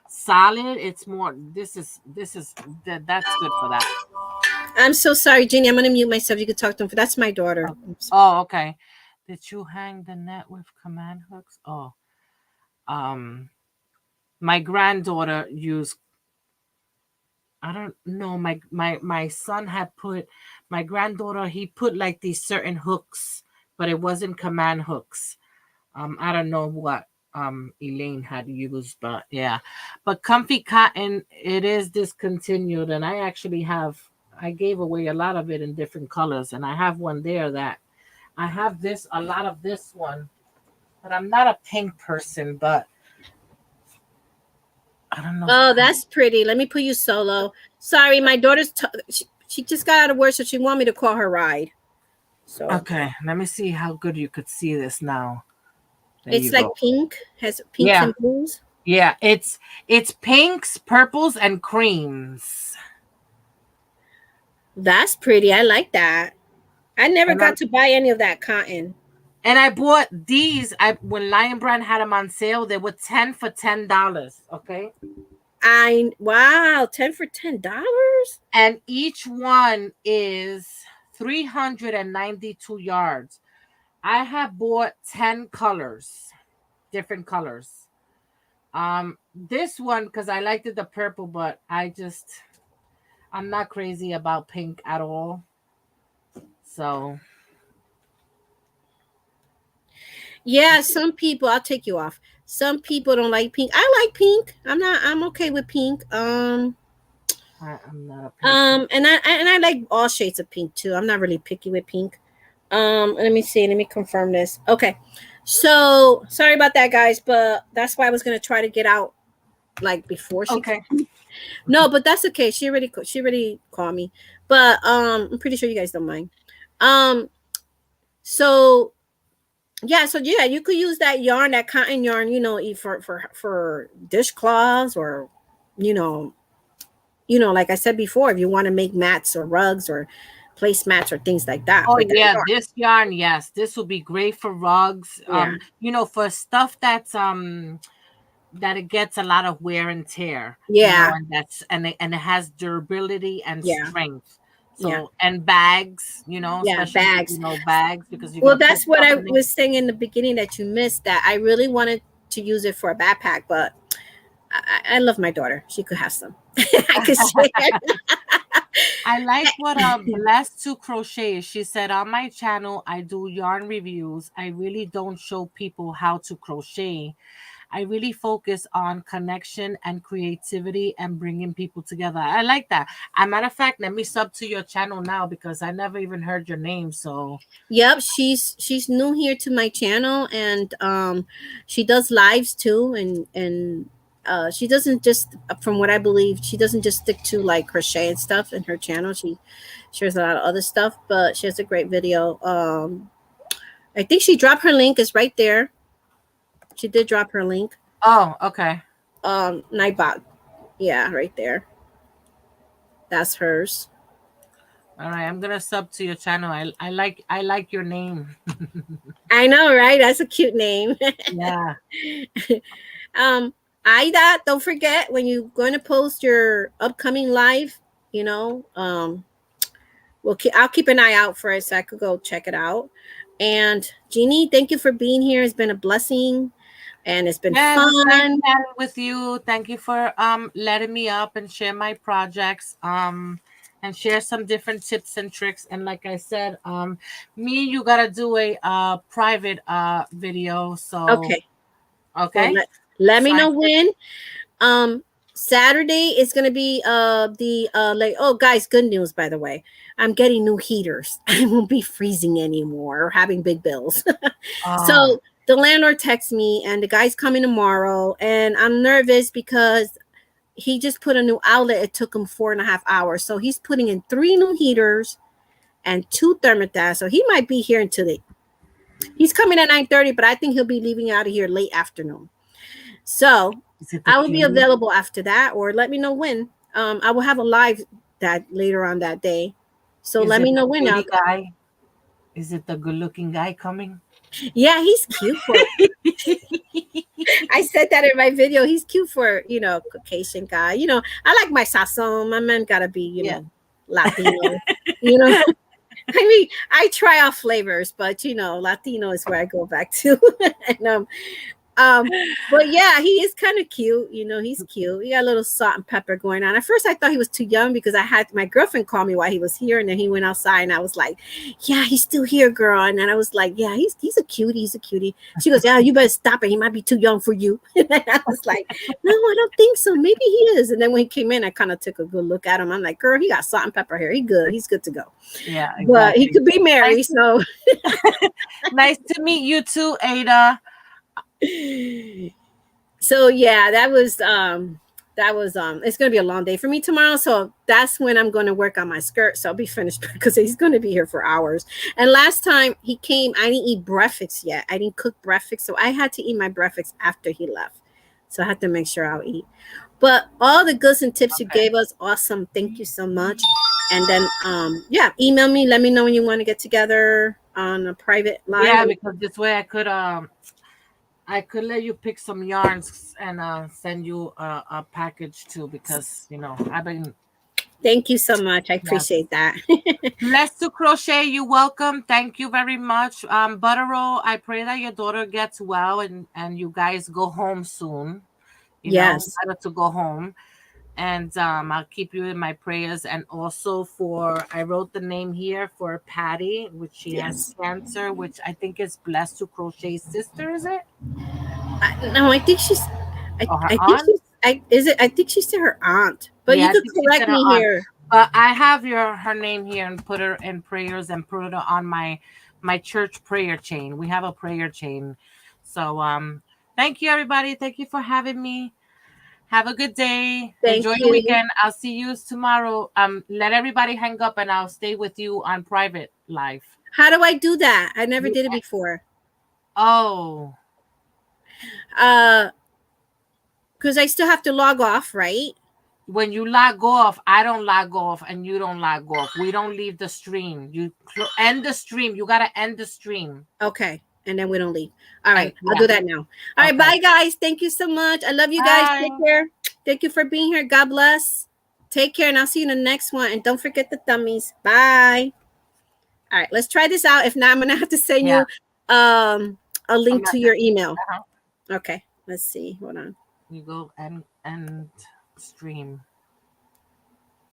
solid. It's more that's good for that. I'm so sorry, Jeannie. I'm gonna mute myself. You could talk to them. That's my daughter. Oh, oh, okay. Did you hang the net with command hooks? Oh, um, my granddaughter used. I don't know. My son had put my granddaughter. He put like these certain hooks, but it wasn't command hooks. I don't know what Elaine had used, but yeah. But Comfy Cotton, it is discontinued, and I gave away a lot of it in different colors, and I have one there that I have a lot of this one, but I'm not a pink person, but I don't know. Oh, that's pretty. Let me put you solo. Sorry, my daughter's. She just got out of work, so she want me to call her ride. So Okay, let me see how good you could see this now. There it's you like go. pink, has pinks Yeah, and blues. yeah. It's pinks, purples, and creams. That's pretty. I like that. I never And I got to buy any of that cotton. and I bought these. I when Lion Brand had them on sale, they were 10 for $10. Okay, Wow, 10 for $10. and each one is 392 yards. I have bought 10 colors, different colors. This one because I liked the purple, but I'm not crazy about pink at all. So Yeah, some people, I'll take you off. Some people don't like pink. I like pink. I'm okay with pink. I'm not a pink person. And I like all shades of pink too. I'm not really picky with pink. Let me see. Let me confirm this. Okay. So sorry about that, guys, but that's why I was gonna try to get out like before she. Okay. No, but that's okay. She already called me, but I'm pretty sure you guys don't mind. Um, so yeah, you could use that yarn, that cotton yarn, for dishcloths, or you know, like I said before, if you want to make mats or rugs or placemats or things like that Oh with that yeah, yarn. this yarn, yes, this will be great for rugs. Yeah, For stuff that it gets a lot of wear and tear, yeah, and it has durability and yeah, strength. yeah, So and bags, yeah. especially Bags. bags because you're Well, gonna put that's what stuff I in it. was saying in the beginning that you missed. That I really wanted to use it for a backpack, but I love my daughter. She could have some. I could share. I like what Blessed to Crochet. She said on my channel I do yarn reviews. I really don't show people how to crochet. I really focus on connection and creativity and bringing people together. I like that. As a matter of fact, let me sub to your channel now because I never even heard your name. So, Yep, she's new here to my channel, and she does lives too, and she doesn't just, from what I believe, she doesn't just stick to like crochet and stuff in her channel. She shares a lot of other stuff, but she has a great video. I think she dropped her link. Is right there. She did drop her link. Oh, okay. Nightbot. Yeah, right there. That's hers. All right, I'm gonna sub to your channel. I like your name. I know, right? That's a cute name. Yeah. um, Ida, don't forget when you're going to post your upcoming live, you know, I'll keep an eye out for it so I could go check it out. And Jeannie, thank you for being here. It's been a blessing and it's been Yeah, it was nice fun. chatting with you. Thank you for letting me up and share my projects. And share some different tips and tricks. And like I said, you gotta do a private video. So Okay. Well, okay. let me So know when. Saturday is gonna be the like, oh guys, good news by the way. I'm getting new heaters. I won't be freezing anymore or having big bills. oh, So the landlord texts me and the guy's coming tomorrow and I'm nervous because he just put a new outlet. It took him 4.5 hours. So he's putting in 3 new heaters and 2 thermostats. So he might be here until he's coming at 9:30, but I think he'll be leaving out of here late afternoon. So is it the I will be cutie? available after that, or let me know when. I will have a live that later on that day. So Is let it me know the when. cutie guy? Is it the good looking guy coming? Yeah, he's cute for. I said that in my video. He's cute for, Caucasian guy. I like my sazon. My man gotta be, Yeah. Latino. You know, I mean, I try out flavors, but Latino is where I go back to. And but yeah, he is kind of cute. He's cute. He got a little salt and pepper going on. At first, I thought he was too young because I had my girlfriend call me while he was here, and then he went outside, and I was like, "Yeah, he's still here, girl." And then I was like, "Yeah, he's a cutie. He's a cutie." She goes, "Yeah, you better stop it. He might be too young for you." And I was like, "No, I don't think so. Maybe he is." And then when he came in, I kind of took a good look at him. I'm like, "Girl, he got salt and pepper here. He good. He's good to go." Yeah, But he exactly. could be married, Nice, so. nice to meet you too, Ada. So yeah, it's gonna be a long day for me tomorrow. So that's when I'm gonna work on my skirt. So I'll be finished because he's gonna be here for hours. And last time he came, I didn't eat breakfast yet. I didn't cook breakfast. So I had to eat my breakfast after he left. So I had to make sure I'll eat. But all the goods and tips you Okay. gave us, awesome. Thank you so much. And then yeah, email me, let me know when you want to get together on a private live. Yeah, because this way I could let you pick some yarns and send you a package too, because I've been Thank you so much. I yes. appreciate that. Blessed to crochet. You welcome. Thank you very much. Butterroll, I pray that your daughter gets well and you guys go home soon. Yes. Better to go home. And I'll keep you in my prayers. And also I wrote the name here for Patty, which she has Yes. cancer, which I think is Blessed to Crochet's sister, is it? No, I think she's. Or her I think aunt? she's. Is it? I think she's to her aunt. But Yeah, you I could think she correct said her me aunt. here. But I have her name here and put her in prayers and put her on my church prayer chain. We have a prayer chain. So thank you everybody. Thank you for having me. Have a good day. Thank Enjoy your you. weekend. I'll see you tomorrow. Let everybody hang up and I'll stay with you on private live. How do I do that? I never did it before. Oh, Because I still have to log off, right? when you log off, I don't log off and you don't log off. We don't leave the stream. You end the stream. You gotta end the stream. Okay. And then we don't leave. All And right. I'll yeah. do that now. All right. Okay. Bye, guys. Thank you so much. I love you guys. Bye. Take care. Thank you for being here. God bless. Take care. And I'll see you in the next one. And don't forget the thummies. Bye. All right. Let's try this out. If not, I'm going to have to send Yeah. you a link to your email. Uh-huh. Okay. Let's see. Hold on. You go and stream.